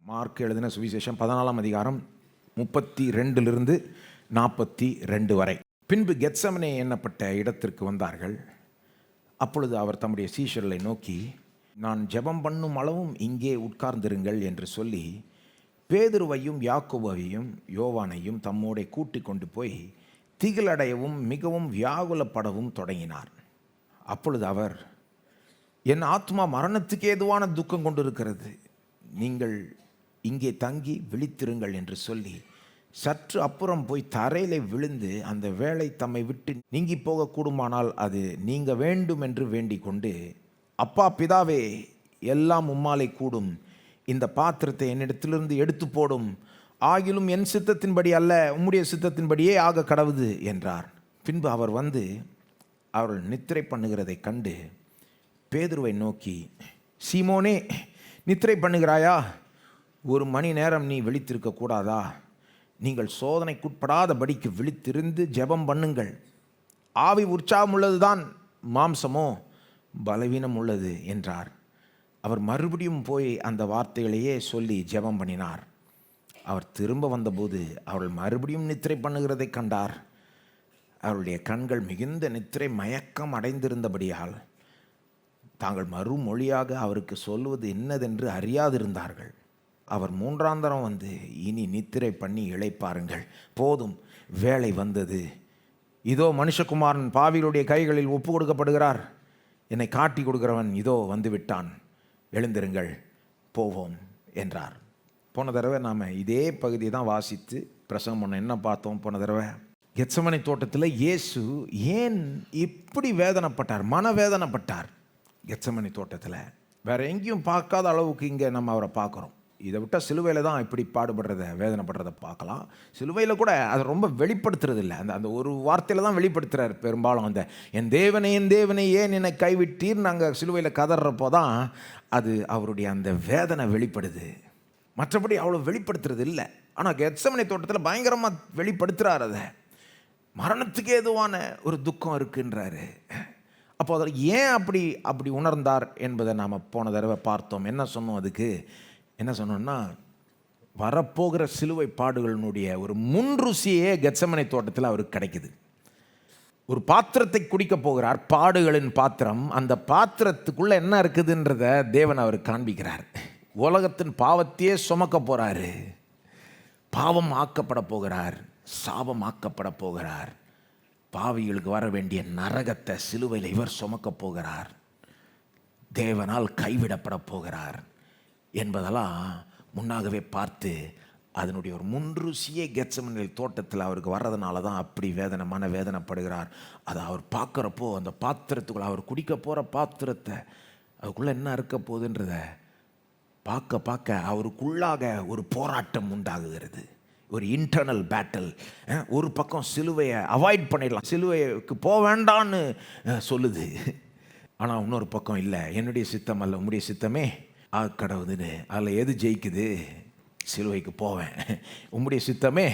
Mark எழுதின சுவிசேஷம் 14ஆம் அதிகாரம் 32 42 வரை. பின்பு கெத்செமனே என்னப்பட்ட இடத்திற்கு வந்தார்கள். அப்பொழுது அவர் தம்முடைய சீஷர்களை நோக்கி, நான் ஜெபம் பண்ணும் அளவும் இங்கே உட்கார்ந்திருங்கள் என்று சொல்லி பேதுருவையும் யாக்கோபையும் யோவானையும் தம்மோடே கூட்டிக் கொண்டு போய் திகிலடையவும் மிகவும் வியாகுலப்படவும் தொடங்கினார். அப்பொழுது அவர், என் ஆத்மா மரணத்துக்கு ஏதுவான துக்கம் கொண்டிருக்கிறது, நீங்கள் இங்கே தங்கி விழித்திருங்கள் என்று சொல்லி சற்று அப்புறம் போய் தரையிலே விழுந்து அந்த வேளை தம்மை விட்டு நீங்கி போகக்கூடுமானால் அது நீங்க வேண்டும் என்று வேண்டிக் கொண்டு, அப்பா பிதாவே, எல்லாம் உம்மாலே கூடும், இந்த பாத்திரத்தை என்னிடத்திலிருந்து எடுத்து போடும், ஆகிலும் என் சித்தத்தின்படி அல்ல உம்முடைய சித்தத்தின்படியே ஆக கடவுது என்றார். பின்பு அவர் வந்து அவர்கள் நித்திரை பண்ணுகிறதை கண்டு பேதுருவை நோக்கி, சீமோனே, நித்திரை பண்ணுகிறாயா? ஒரு மணி நேரம் நீ விழித்திருக்க கூடாதா? நீங்கள் சோதனைக்குட்படாதபடிக்கு விழித்திருந்து ஜெபம் பண்ணுங்கள். ஆவி உற்சாகம் உள்ளதுதான், மாம்சமோ பலவீனம் உள்ளது என்றார். அவர் மறுபடியும் போய் அந்த வார்த்தைகளையே சொல்லி ஜெபம் பண்ணினார். அவர் திரும்ப வந்தபோது அவர்கள் மறுபடியும் நித்திரை பண்ணுகிறதை கண்டார். அவருடைய கண்கள் மிகுந்த நித்திரை மயக்கம் அடைந்திருந்தபடியால் தாங்கள் மறுமொழியாக அவருக்கு சொல்வது என்னதென்று அறியாதிருந்தார்கள். அவர் மூன்றாந்தரம் வந்து, இனி நித்திரை பண்ணி இளைப்பாருங்கள், போதும், வேலை வந்தது. இதோ மனுஷகுமாரன் பாவிகளுடைய கைகளில் ஒப்பு கொடுக்கப்படுகிறார், என்னை காட்டி கொடுக்கிறவன் இதோ வந்து விட்டான், எழுந்திருங்கள், போவோம் என்றார். போன தடவை நாம் இதே பகுதியை தான் வாசித்து பிரசங்கம் பண்ண என்ன பார்த்தோம்? போன தடவை கெத்செமனே தோட்டத்தில் இயேசு ஏன் இப்படி வேதனைப்பட்டார், மனவேதனைப்பட்டார். கெத்செமனே தோட்டத்தில் வேற எங்கேயும் பார்க்காத அளவுக்கு இங்கே நம்ம அவரை பார்க்குறோம். இதை விட்டால் சிலுவையில் தான் இப்படி பாடுபடுறத வேதனைப்படுறதை பார்க்கலாம். சிலுவையில் கூட அதை ரொம்ப வெளிப்படுத்துறது இல்லை, அந்த ஒரு வார்த்தையில் தான் வெளிப்படுத்துகிறார் பெரும்பாலும். அந்த என் தேவனை ஏன் என்னை கைவிட்டீர் நாங்கள் சிலுவையில் கதறப்போ தான் அது அவருடைய அந்த வேதனை வெளிப்படுது. மற்றபடி அவ்வளோ வெளிப்படுத்துறது இல்லை. ஆனால் கெத்செமனே தோட்டத்தில் பயங்கரமாக வெளிப்படுத்துகிறார். அதை மரணத்துக்கு ஏதுவான ஒரு துக்கம் இருக்குன்றாரு. அப்போ அதில் ஏன் அப்படி உணர்ந்தார் என்பதை நாம் போன தடவை பார்த்தோம். என்ன சொன்னோம்? அதுக்கு என்ன சொன்னோம்னா, வரப்போகிற சிலுவை பாடுகளினுடைய ஒரு முன்ருசியே கெத்செமனே தோட்டத்தில் அவருக்கு கிடைக்குது. ஒரு பாத்திரத்தை குடிக்க போகிறார், பாடுகளின் பாத்திரம். அந்த பாத்திரத்துக்குள்ளே என்ன இருக்குதுன்றத தேவன் அவருக்கு காண்பிக்கிறார். உலகத்தின் பாவத்தையே சுமக்க போகிறாரு, பாவம் ஆக்கப்பட போகிறார், சாபம் ஆக்கப்பட போகிறார், பாவிகளுக்கு வர வேண்டிய நரகத்தை சிலுவையில் இவர் சுமக்க போகிறார், தேவனால் கைவிடப்பட போகிறார் என்பதெல்லாம் முன்னாகவே பார்த்து அதனுடைய ஒரு முன்ருசியே கெத்செமனே தோட்டத்தில் அவருக்கு வர்றதுனால தான் அப்படி வேதனைப்படுகிறார். அதை அவர் பார்க்குறப்போ அந்த பாத்திரத்துக்குள்ள, அவர் குடிக்க போகிற பாத்திரத்தை, அதுக்குள்ளே என்ன இருக்க போகுதுன்றத பார்க்க அவருக்குள்ளாக ஒரு போராட்டம் உண்டாகுகிறது, ஒரு இன்டர்னல் பேட்டில். ஒரு பக்கம் சிலுவையை அவாய்ட் பண்ணிடலாம், சிலுவைக்கு போக வேண்டான்னு சொல்லுது. ஆனால் இன்னொரு பக்கம் இல்லை, என்னுடைய சித்தம் அல்ல உம்முடைய சித்தமே கடவுதுன்னு. அதில் எது ஜெயிக்குது? சிலுவைக்கு போவேன், உம்முடைய சித்தமே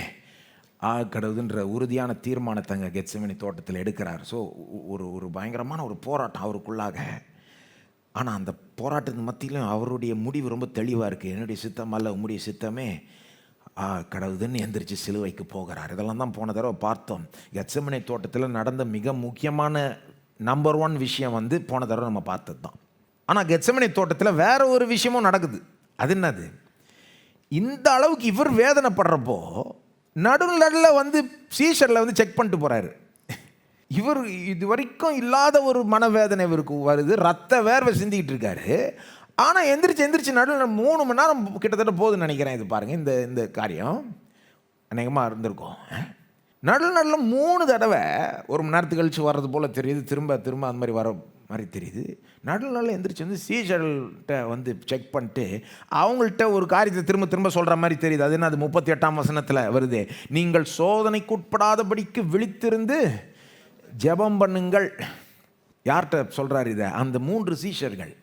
கடவுதுன்ற உறுதியான தீர்மானத்தை அங்கே கெத்செமனே தோட்டத்தில் எடுக்கிறார். ஸோ ஒரு பயங்கரமான ஒரு போராட்டம் அவருக்குள்ளாக. ஆனால் அந்த போராட்டத்தின் மத்தியிலும் அவருடைய முடிவு ரொம்ப தெளிவாக இருக்குது. என்னுடைய சித்தம் அல்ல உம்முடைய சித்தமே கடவுதுன்னு எந்திரிச்சு சிலுவைக்கு போகிறார். இதெல்லாம் தான் போன தடவை பார்த்தோம். கெத்செமனே தோட்டத்தில் நடந்த மிக முக்கியமான நம்பர் 1 விஷயம் வந்து போன தடவை நம்ம பார்த்தது தான். ஆனால் கெத்செமனே தோட்டத்தில் வேற ஒரு விஷயமும் நடக்குது. அது என்னது? இந்த அளவுக்கு இவர் வேதனைப்படுறப்போ நடுவில் வந்து சீஷரில் வந்து செக் பண்ணிட்டு போகிறாரு. இவர் இது வரைக்கும் இல்லாத ஒரு மனவேதனை இவருக்கு வருது, ரத்த வேர்வை சிந்திக்கிட்டு இருக்காரு. ஆனால் எந்திரிச்சு நடுவில் 3 மணி நேரம் கிட்டத்தட்ட போகுதுன்னு நினைக்கிறேன். இது பாருங்கள், இந்த காரியம் அநேகமாக இருந்திருக்கும். நடுவில் 3 தடவை 1 மணி நேரத்துக்கு கழிச்சு வர்றது போல் தெரியுது, திரும்ப அந்த மாதிரி வர மாதிரி தெரியுது. நடுவில் எந்திரிச்சு வந்து சீஷர்கள்ட்ட வந்து செக் பண்ணிட்டு அவங்கள்ட்ட ஒரு காரியத்தை திரும்ப சொல்கிற மாதிரி தெரியுது. அது என்ன? அது 38ஆம் வசனத்தில் வருது, நீங்கள் சோதனைக்குட்படாதபடிக்கு விழித்திருந்து ஜெபம் பண்ணுங்கள். யார்கிட்ட சொல்கிறார் இதை? அந்த 3 சீஷர்கள்,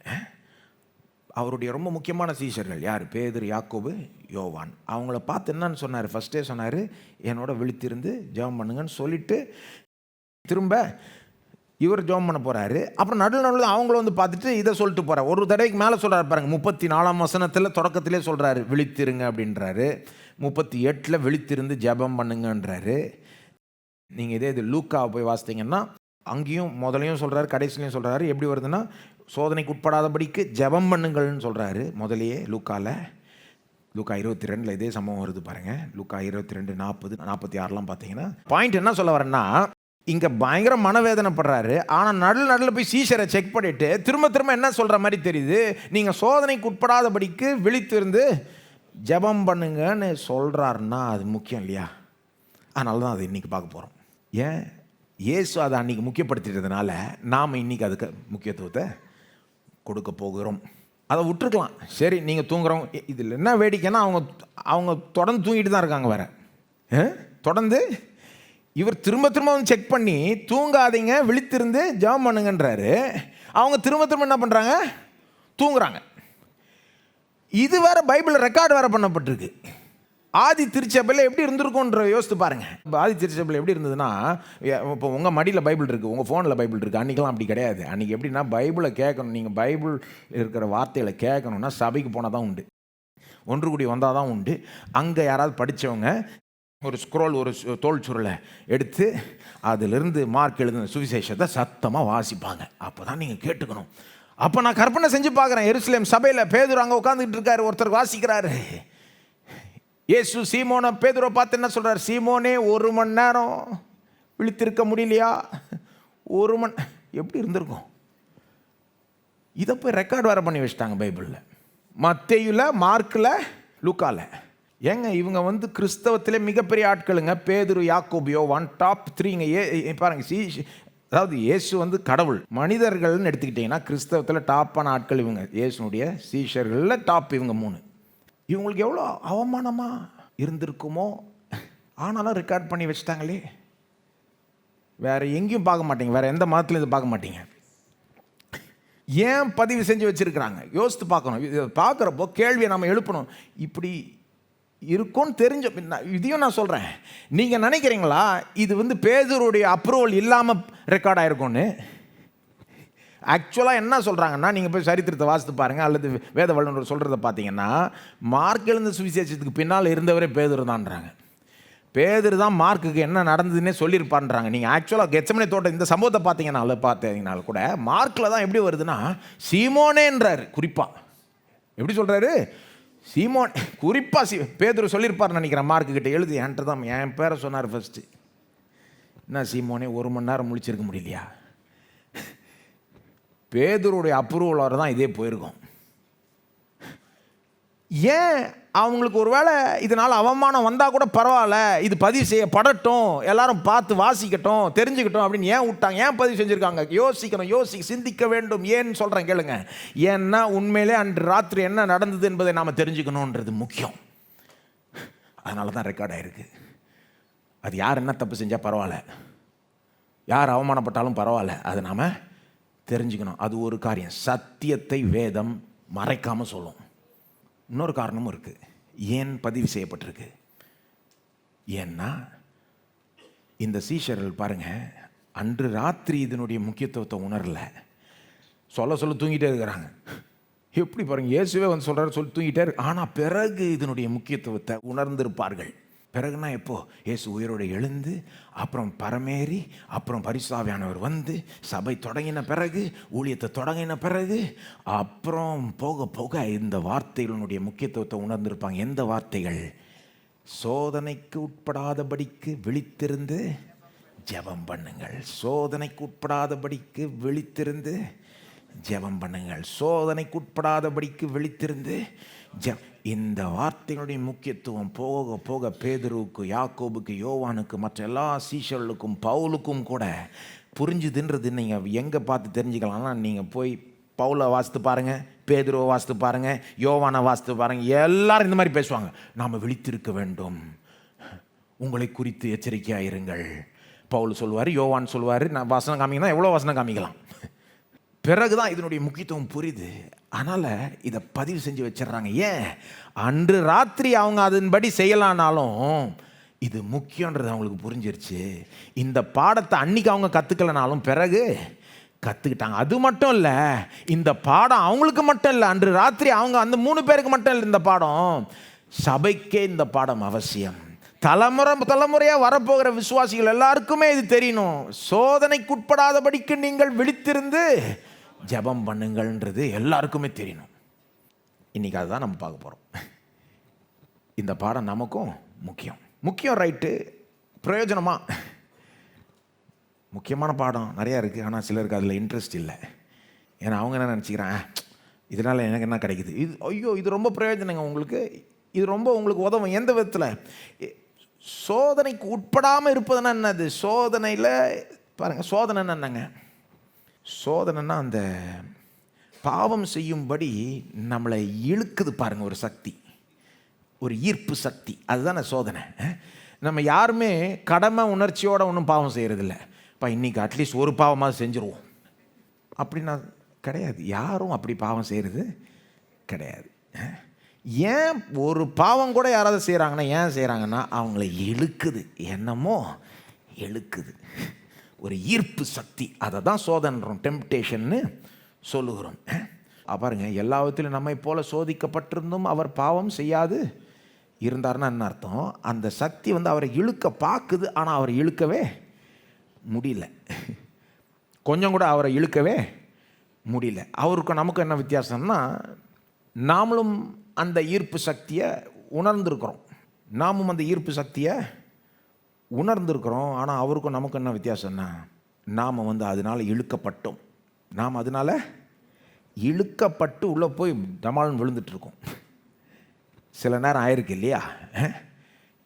அவருடைய ரொம்ப முக்கியமான சீஷர்கள். யார்? பேதுரு, யாக்கோபு, யோவான். அவங்கள பார்த்து என்னன்னு சொன்னார்? ஃபஸ்ட்டே சொன்னார், என்னோட விழித்திருந்து ஜெபம் பண்ணுங்கன்னு சொல்லிட்டு திரும்ப இவர் ஜெபம் பண்ண போகிறாரு. அப்புறம் நடுவில் அவங்களும் வந்து பார்த்துட்டு இதை சொல்லிட்டு போகிறார். ஒரு தடவைக்கு மேலே சொல்கிறார் பாருங்க. 34ஆம் வசனத்தில் தொடக்கத்திலே சொல்கிறாரு விழித்திருங்க அப்படின்றாரு. 38 விழித்திருந்து ஜெபம் பண்ணுங்கன்றாரு. நீங்கள் இது லூக்காவை போய் வாசித்தீங்கன்னா அங்கேயும் முதலையும் சொல்கிறாரு, கடைசிலையும் சொல்கிறாரு. எப்படி வருதுன்னா, சோதனைக்கு உட்படாதபடிக்கு ஜெபம் பண்ணுங்கள்னு சொல்கிறாரு முதலையே லூக்காவில். லூக்கா 22 இதே சம்பவம் வருது பாருங்கள். லூக்கா 22, 40, 46 பார்த்தீங்கன்னா பாயிண்ட் என்ன சொல்ல வரேன்னா, இங்கே பயங்கர மனவேதனைப்படுறாரு. ஆனால் நடுவில் போய் சீஷரை செக் பண்ணிவிட்டு திரும்ப என்ன சொல்கிற மாதிரி தெரியுது, நீங்கள் சோதனைக்கு உட்படாதபடிக்கு விழித்திருந்து ஜெபம் பண்ணுங்கன்னு சொல்கிறாருன்னா அது முக்கியம் இல்லையா? அதனால தான் அதை இன்றைக்கி பார்க்க போகிறோம். ஏன் இயேசு அதை அன்றைக்கி முக்கியப்படுத்திட்டதுனால நாம் இன்றைக்கி அதுக்கு முக்கியத்துவத்தை கொடுக்க போகிறோம். அதை விட்டுருக்கலாம். சரி, நீங்கள் தூங்குறவங்க, இதில் என்ன வேடிக்கைன்னா அவங்க தொடர்ந்து தூங்கிட்டு தான் இருக்காங்க. வேறு தொடர்ந்து இவர் திரும்ப வந்து செக் பண்ணி தூங்காதீங்க விழித்திருந்து ஜெபம் பண்ணுங்கன்றாரு. அவங்க திரும்ப என்ன பண்ணுறாங்க, தூங்குறாங்க. இது வேற பைபிளில் ரெக்கார்டு வேற பண்ணப்பட்டிருக்கு. ஆதி திருச்சபையில் எப்படி இருந்திருக்கும்ன்ற யோசித்து பாருங்கள். இப்போ ஆதி திருச்சபையில் எப்படி இருந்ததுன்னா, இப்போ உங்கள் மடியில் பைபிள் இருக்குது, உங்கள் ஃபோனில் பைபிள் இருக்குது. அன்றைக்கெலாம் அப்படி கிடையாது. அன்றைக்கி எப்படின்னா, பைபிளை கேட்கணும், நீங்கள் பைபிள் இருக்கிற வார்த்தைகளை கேட்கணுன்னா சபைக்கு போனால் தான் உண்டு, ஒன்று கூடி வந்தால் தான் உண்டு. அங்கே யாராவது படித்தவங்க ஒரு ஸ்க்ரோல், ஒரு தோல் சுருளை எடுத்து அதிலிருந்து மார்க் எழுதின சுவிசேஷத்தை சத்தமாக வாசிப்பாங்க. அப்போ தான் நீங்கள் கேட்டுக்கணும். அப்போ நான் கற்பனை செஞ்சு பார்க்குறேன், எருசலேம் சபையில் பேதுரு அங்கே உட்காந்துக்கிட்டு இருக்காரு, ஒருத்தர் வாசிக்கிறாரு. இயேசு சீமோனை பேதுரை பார்த்து என்ன சொல்கிறார், சீமோனே 1 மணி நேரம் விழித்திருக்க முடியலையா? 1 மணி எப்படி இருந்திருக்கும்? இதை போய் ரெக்கார்டு வேறு பண்ணி வச்சுட்டாங்க பைபிளில், மத்தேயுல, மார்க்கில், லூக்காவில். ஏங்க இவங்க வந்து கிறிஸ்தவத்திலே மிகப்பெரிய ஆட்களுங்க. பேதுரு, யாக்கோபு, யோவான் டாப் 3ங்க. பாருங்க, அதாவது இயேசு வந்து கடவுள். மனிதர்கள்னு எடுத்துக்கிட்டிங்கன்னா கிறிஸ்தவத்தில் டாப்பான ஆட்கள் இவங்க. இயேசுனுடைய சீஷர்களில் டாப் இவங்க 3. இவங்களுக்கு எவ்வளோ அவமானமாக இருந்திருக்குமோ. ஆனாலும் ரெக்கார்ட் பண்ணி வச்சுட்டாங்களே. வேறு எங்கேயும் பார்க்க மாட்டீங்க, வேறு எந்த மதத்துலையும் இது பார்க்க மாட்டீங்க. ஏன் பதிவு செஞ்சு வச்சுருக்கிறாங்க? யோசித்து பார்க்கணும். இதை பார்க்குறப்போ கேள்வியை நம்ம எழுப்பணும். இப்படி இருக்கும்னு தெரிஞ்ச இதையும் நான் சொல்கிறேன். நீங்கள் நினைக்கிறீங்களா இது வந்து பேதுருடைய அப்ரூவல் இல்லாமல் ரெக்கார்ட் ஆகிருக்கும்னு? ஆக்சுவலாக என்ன சொல்கிறாங்கன்னா, நீங்கள் போய் சரித்திரத்தை வாசித்து பாருங்கள், அல்லது வேத வல்லுநர் சொல்கிறத பார்த்தீங்கன்னா, மார்க் எழுந்த சுவிசேஷத்துக்கு பின்னால் இருந்தவரே பேதுரு தான்றாங்க. பேதுரு தான் மார்க்குக்கு என்ன நடந்ததுன்னே சொல்லியிருப்பான்றாங்க. நீங்கள் ஆக்சுவலாக கெத்செமனே தோட்டம் இந்த சம்பவத்தை பார்த்தீங்கன்னாலும் கூட மார்க்கில் தான் எப்படி வருதுன்னா, சீமோனேன்றாரு குறிப்பாக. எப்படி சொல்கிறாரு? சீமோன். குறிப்பாக பேதுரு சொல்லியிருப்பார்னு நினைக்கிறேன். மார்க்குக்கிட்ட எழுதி என்கிட்ட தான் என் பேரை சொன்னார் ஃபஸ்ட்டு. என்ன சீமோனே 1 மணி நேரம் முழிச்சிருக்க முடியலையா? பேதுருடைய அப்ரூவலோட தான் இதே போயிருக்கும். ஏன் அவங்களுக்கு ஒரு வேளை இதனால் அவமானம் வந்தால் கூட பரவாயில்ல, இது பதிவு செய்யப்படட்டும், எல்லாரும் பார்த்து வாசிக்கட்டும், தெரிஞ்சுக்கட்டும் அப்படின்னு ஏன் விட்டாங்க? ஏன் பதிவு செஞ்சுருக்காங்க? யோசிக்கணும், சிந்திக்க வேண்டும். ஏன்னு சொல்கிறேன் கேளுங்க. ஏன்னா உண்மையிலே அன்று ராத்திரி என்ன நடந்தது என்பதை நாம் தெரிஞ்சுக்கணுன்றது முக்கியம். அதனால தான் ரெக்கார்ட் ஆகிருக்கு. அது யார் என்ன தப்பு செஞ்சால் பரவாயில்ல, யார் அவமானப்பட்டாலும் பரவாயில்ல, அதை நாம் தெரிஞ்சுக்கணும். அது ஒரு காரியம். சத்தியத்தை வேதம் மறைக்காமல் சொல்லும். இன்னொரு காரணமும் இருக்குது. ஏன் பதிவு செய்யப்பட்டிருக்கு? ஏன்னா இந்த சீஷர்கள் பாருங்கள், அன்று ராத்திரி இதனுடைய முக்கியத்துவத்தை உணரலை. சொல்ல தூங்கிட்டே இருக்கிறாங்க. எப்படி பாருங்கள், இயேசுவே வந்து சொல்கிறாரு, சொல்லி தூங்கிட்டே இருக்கு. ஆனால் பிறகு இதனுடைய முக்கியத்துவத்தை உணர்ந்திருப்பார்கள். பிறகுனா எப்போ? இயேசு உயிரோடு எழுந்து, அப்புறம் பரமேறி, அப்புறம் பரிசுத்த ஆவியானவர் வந்து சபை தொடங்கின பிறகு, ஊழியத்தை தொடங்கின பிறகு, அப்புறம் போக போக இந்த வார்த்தைகளுடைய முக்கியத்துவத்தை உணர்ந்திருப்பாங்க. எந்த வார்த்தைகள்? சோதனைக்கு உட்படாதபடிக்கு விழித்திருந்து ஜெபம் பண்ணுங்கள். சோதனைக்கு உட்படாதபடிக்கு விழித்திருந்து ஜெபம் பண்ணுங்கள். சோதனைக்கு உட்படாதபடிக்கு விழித்திருந்து இந்த வார்த்தைகளுடைய முக்கியத்துவம் போக போக பேதுருவுக்கு, யாக்கோபுக்கு, யோவானுக்கு, மற்ற எல்லா சீஷர்களுக்கும், பவுலுக்கும் கூட புரிஞ்சுதுன்றது நீங்கள் எங்கே பார்த்து தெரிஞ்சுக்கலாம்னா, நீங்கள் போய் பவுலை வாசித்து பாருங்கள், பேதுருவை வாசித்து பாருங்கள், யோவானை வாசித்து பாருங்கள். எல்லாரும் இந்த மாதிரி பேசுவாங்க. நாம் விழித்திருக்க வேண்டும், உங்களை குறித்து எச்சரிக்கையாக இருங்கள். பவுல் சொல்லுவார், யோவான் சொல்லுவார். நான் வசனம் காமிக்கணும், எவ்வளோ வசனம் காமிக்கலாம். பிறகுதான் இதனுடைய முக்கியத்துவம் புரியுது. அதனால் இதை பதிவு செஞ்சு வச்சிடுறாங்க. ஏன்? அன்று ராத்திரி அவங்க அதன்படி செய்யலானாலும் இது முக்கியன்றது அவங்களுக்கு புரிஞ்சிருச்சு. இந்த பாடத்தை அன்னைக்கு அவங்க கற்றுக்கலனாலும் பிறகு கற்றுக்கிட்டாங்க. அது மட்டும் இல்லை, இந்த பாடம் அவங்களுக்கு மட்டும் இல்லை, அன்று ராத்திரி அவங்க அந்த 3 பேருக்கு மட்டும் இல்லை இந்த பாடம், சபைக்கே இந்த பாடம் அவசியம். தலைமுறையாக வரப்போகிற விசுவாசிகள் எல்லாருக்குமே இது தெரியணும். சோதனைக்கு உட்படாதபடிக்கு நீங்கள் விழித்திருந்து ஜெபம் பண்ணுங்கள்ன்றது எல்லாருக்குமே தெரியணும். இன்றைக்கி அதுதான் நம்ம பார்க்க போகிறோம். இந்த பாடம் நமக்கும் முக்கியம் ரைட்டு. பிரயோஜனமாக முக்கியமான பாடம் நிறையா இருக்குது. ஆனால் சிலருக்கு அதில் இன்ட்ரெஸ்ட் இல்லை. ஏன்னா அவங்க என்ன நினச்சிக்கிறாங்க, இதனால் எனக்கு என்ன கிடைக்குது, இது ஐயோ இது ரொம்ப பிரயோஜனங்க உங்களுக்கு, இது ரொம்ப உங்களுக்கு உதவும். எந்த விதத்தில்? சோதனைக்கு உட்படாமல் இருப்பதுன்னா என்னது? சோதனையில் பாருங்கள், சோதனை என்னங்க? சோதனைன்னா அந்த பாவம் செய்யும்படி நம்மளை இழுக்குது பாருங்கள், ஒரு சக்தி, ஒரு ஈர்ப்பு சக்தி, அதுதானே சோதனை. நம்ம யாருமே கடமை உணர்ச்சியோடு ஒன்றும் பாவம் செய்கிறதில்ல. இப்போ இன்றைக்கி அட்லீஸ்ட் ஒரு பாவமாக செஞ்சுருவோம் அப்படின்னா கிடையாது. யாரும் அப்படி பாவம் செய்கிறது கிடையாது. ஏன் ஒரு பாவம் கூட யாராவது செய்கிறாங்கன்னா ஏன் செய்கிறாங்கன்னா அவங்கள இழுக்குது, என்னமோ இழுக்குது, ஒரு ஈர்ப்பு சக்தி. அதை தான் சோதனைன்றோம், டெம்ப்டேஷன்னு சொல்லுகிறோம். பாருங்க, எல்லா விதத்திலும் நம்மை போல சோதிக்கப்பட்டிருந்தும் அவர் பாவம் செய்யாது இருந்தார்னா என்ன அர்த்தம்? அந்த சக்தி வந்து அவரை இழுக்க பார்க்குது, ஆனால் அவரை இழுக்கவே முடியல. கொஞ்சம் கூட அவரை இழுக்கவே முடியல. அவருக்கும் நமக்கும் என்ன வித்தியாசம்னா, நாமளும் அந்த ஈர்ப்பு சக்தியை உணர்ந்திருக்கிறோம். நாமும் அந்த ஈர்ப்பு சக்தியை உணர்ந்திருக்கிறோம். ஆனால் அவருக்கும் நமக்கும் என்ன வித்தியாசம்னா, நாம் வந்து அதனால் இழுக்கப்பட்டோம். நாம் அதனால் இழுக்கப்பட்டு உள்ளே போய் டமால்னு விழுந்துட்டுருக்கோம். சில நேரம் ஆயிருக்கு இல்லையா?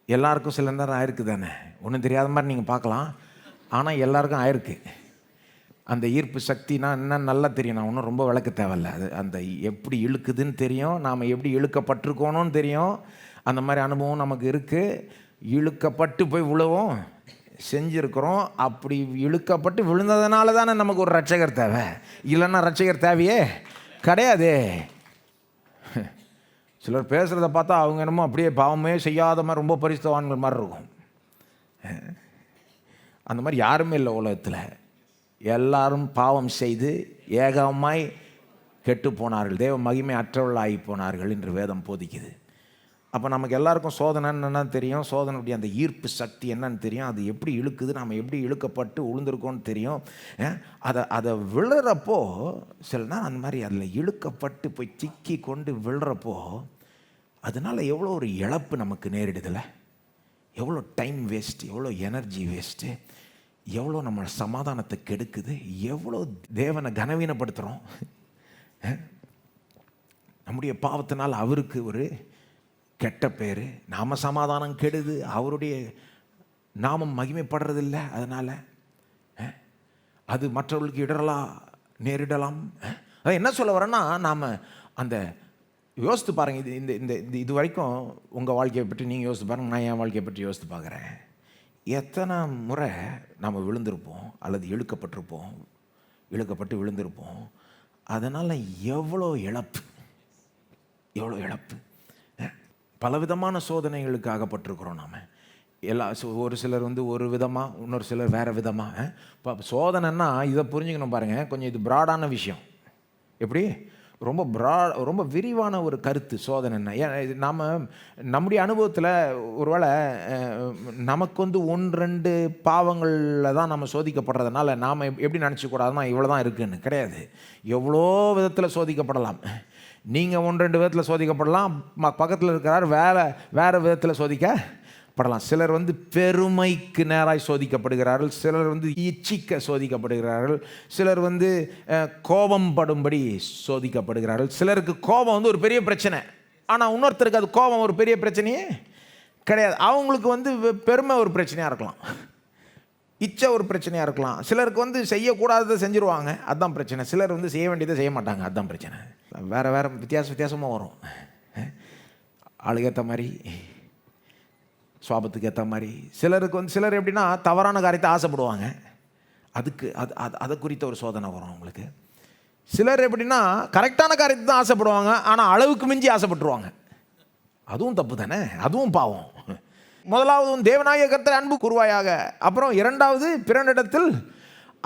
எல்லாருக்கும் சில நேரம் ஆயிருக்கு தானே. ஒன்றும் தெரியாத மாதிரி நீங்கள் பார்க்கலாம், ஆனால் எல்லாருக்கும் ஆயிருக்கு. அந்த ஈர்ப்பு சக்தினா என்னன்னு நல்லா தெரியும். நான் ஒன்றும் ரொம்ப விளக்க தேவையில்ல. அது அந்த எப்படி இழுக்குதுன்னு தெரியும், நாம் எப்படி இழுக்கப்பட்டிருக்கோன்னு தெரியும். அந்த மாதிரி அனுபவம் நமக்கு இருக்குது. இழுக்கப்பட்டு போய் விழுவோம் செஞ்சுருக்கிறோம். அப்படி இழுக்கப்பட்டு விழுந்ததுனால தானே நமக்கு ஒரு ரட்சகர் தேவை. இல்லைன்னா ரட்சகர் தேவையே கிடையாது. சிலர் பேசுகிறத பார்த்தா அவங்க என்னமோ அப்படியே பாவமே செய்யாத மாதிரி ரொம்ப பரிசுத்தவான்கள் மாதிரி இருக்கும். அந்த மாதிரி யாருமே இல்லை உலகத்தில். எல்லாரும் பாவம் செய்து ஏகமாய் கெட்டு போனார்கள், தேவ மகிமை அற்றவர்களாகி போனார்கள் என்று வேதம் போதிக்குது. அப்போ நமக்கு எல்லாருக்கும் சோதனைன்னு என்னன்னு தெரியும், சோதனையுடைய அந்த ஈர்ப்பு சக்தி என்னன்னு தெரியும், அது எப்படி இழுக்குது, நம்ம எப்படி இழுக்கப்பட்டு உளுந்திருக்கோன்னு தெரியும். அதை விழுறப்போ சில நேரம் அந்த மாதிரி அதில் இழுக்கப்பட்டு போய் சிக்கி கொண்டு விழுறப்போ அதனால் எவ்வளோ ஒரு இழப்பு நமக்கு நேரிடுதில்ல. எவ்வளோ டைம் வேஸ்ட்டு, எவ்வளோ எனர்ஜி வேஸ்ட்டு, எவ்வளோ நம்ம சமாதானத்தை கெடுக்குது, எவ்வளோ தேவனை கனவீனப்படுத்துகிறோம். நம்முடைய பாவத்தினால் அவருக்கு ஒரு கெட்ட பேர், நாம சமாதானம் கெடுது, அவருடைய நாமம் மகிமைப்படுறதில்லை. அதனால் அது மற்றவர்களுக்கு நேரிடலாம். அதான் என்ன சொல்ல வரேன்னா, நாம் அந்த யோசித்து பாருங்கள். இது இந்த இந்த இது வரைக்கும் உங்கள் வாழ்க்கையை பற்றி நீங்கள் யோசித்து பாருங்கள், நான் என் வாழ்க்கையை பற்றி யோசித்து பார்க்குறேன். எத்தனை முறை நாம் விழுந்திருப்போம் அல்லது இழுக்கப்பட்டு விழுந்திருப்போம். அதனால் எவ்வளோ இழப்பு. பலவிதமான சோதனைகளுக்கு ஆகப்பட்டிருக்கிறோம் நாம். ஒரு சிலர் வந்து ஒரு விதமாக, இன்னொரு சிலர் வேறு விதமாக. இப்போ சோதனைன்னா இதை புரிஞ்சுக்கணும் பாருங்கள். கொஞ்சம் இது ப்ராடான விஷயம். எப்படி ரொம்ப விரிவான ஒரு கருத்து சோதனைன்னா. ஏன் நாம் நம்முடைய அனுபவத்தில் ஒருவேளை நமக்கு வந்து 1-2 பாவங்களில் தான் நம்ம சோதிக்கப்படுறதுனால நாம் எப்படி நினச்சிக்கூடாதுன்னா இவ்வளோ தான் இருக்குன்னு கிடையாது. எவ்வளோ விதத்தில் சோதிக்கப்படலாம். நீங்கள் 1-2 விதத்தில் சோதிக்கப்படலாம், பக்கத்தில் இருக்கிறார் வேறு விதத்தில் சோதிக்கப்படலாம். சிலர் வந்து பெருமைக்கு நேராய் சோதிக்கப்படுகிறார்கள், சிலர் வந்து இச்சிக்க சோதிக்கப்படுகிறார்கள், சிலர் வந்து கோபம் படும்படி சோதிக்கப்படுகிறார்கள். சிலருக்கு கோபம் வந்து ஒரு பெரிய பிரச்சனை, ஆனால் இன்னொருத்தருக்கு அது கோபம் ஒரு பெரிய பிரச்சனையே கிடையாது. அவங்களுக்கு வந்து பெருமை ஒரு பிரச்சனையாக இருக்கலாம், இச்சை ஒரு பிரச்சனையாக இருக்கலாம். சிலருக்கு வந்து செய்யக்கூடாததை செஞ்சுருவாங்க, அதுதான் பிரச்சனை. சிலர் வந்து செய்ய வேண்டியதை செய்ய மாட்டாங்க, அதுதான் பிரச்சனை. வேறு வித்தியாசமாக வரும். ஆளுக்கேற்ற மாதிரி, சுவாபத்துக்கு ஏற்ற மாதிரி. சிலர் எப்படின்னா தவறான காரியத்தை ஆசைப்படுவாங்க, அதுக்கு அதை குறித்த ஒரு சோதனை வரும் அவங்களுக்கு. சிலர் எப்படின்னா கரெக்டான காரியத்தை தான் ஆசைப்படுவாங்க, ஆனால் அளவுக்கு மிஞ்சி ஆசைப்பட்டுருவாங்க. அதுவும் தப்பு தானே, அதுவும் பாவம். முதலாவது தேவனாகிய கர்த்தரை அன்பு கூர்வாயாக, அப்புறம் 2வது பிறனிடத்தில்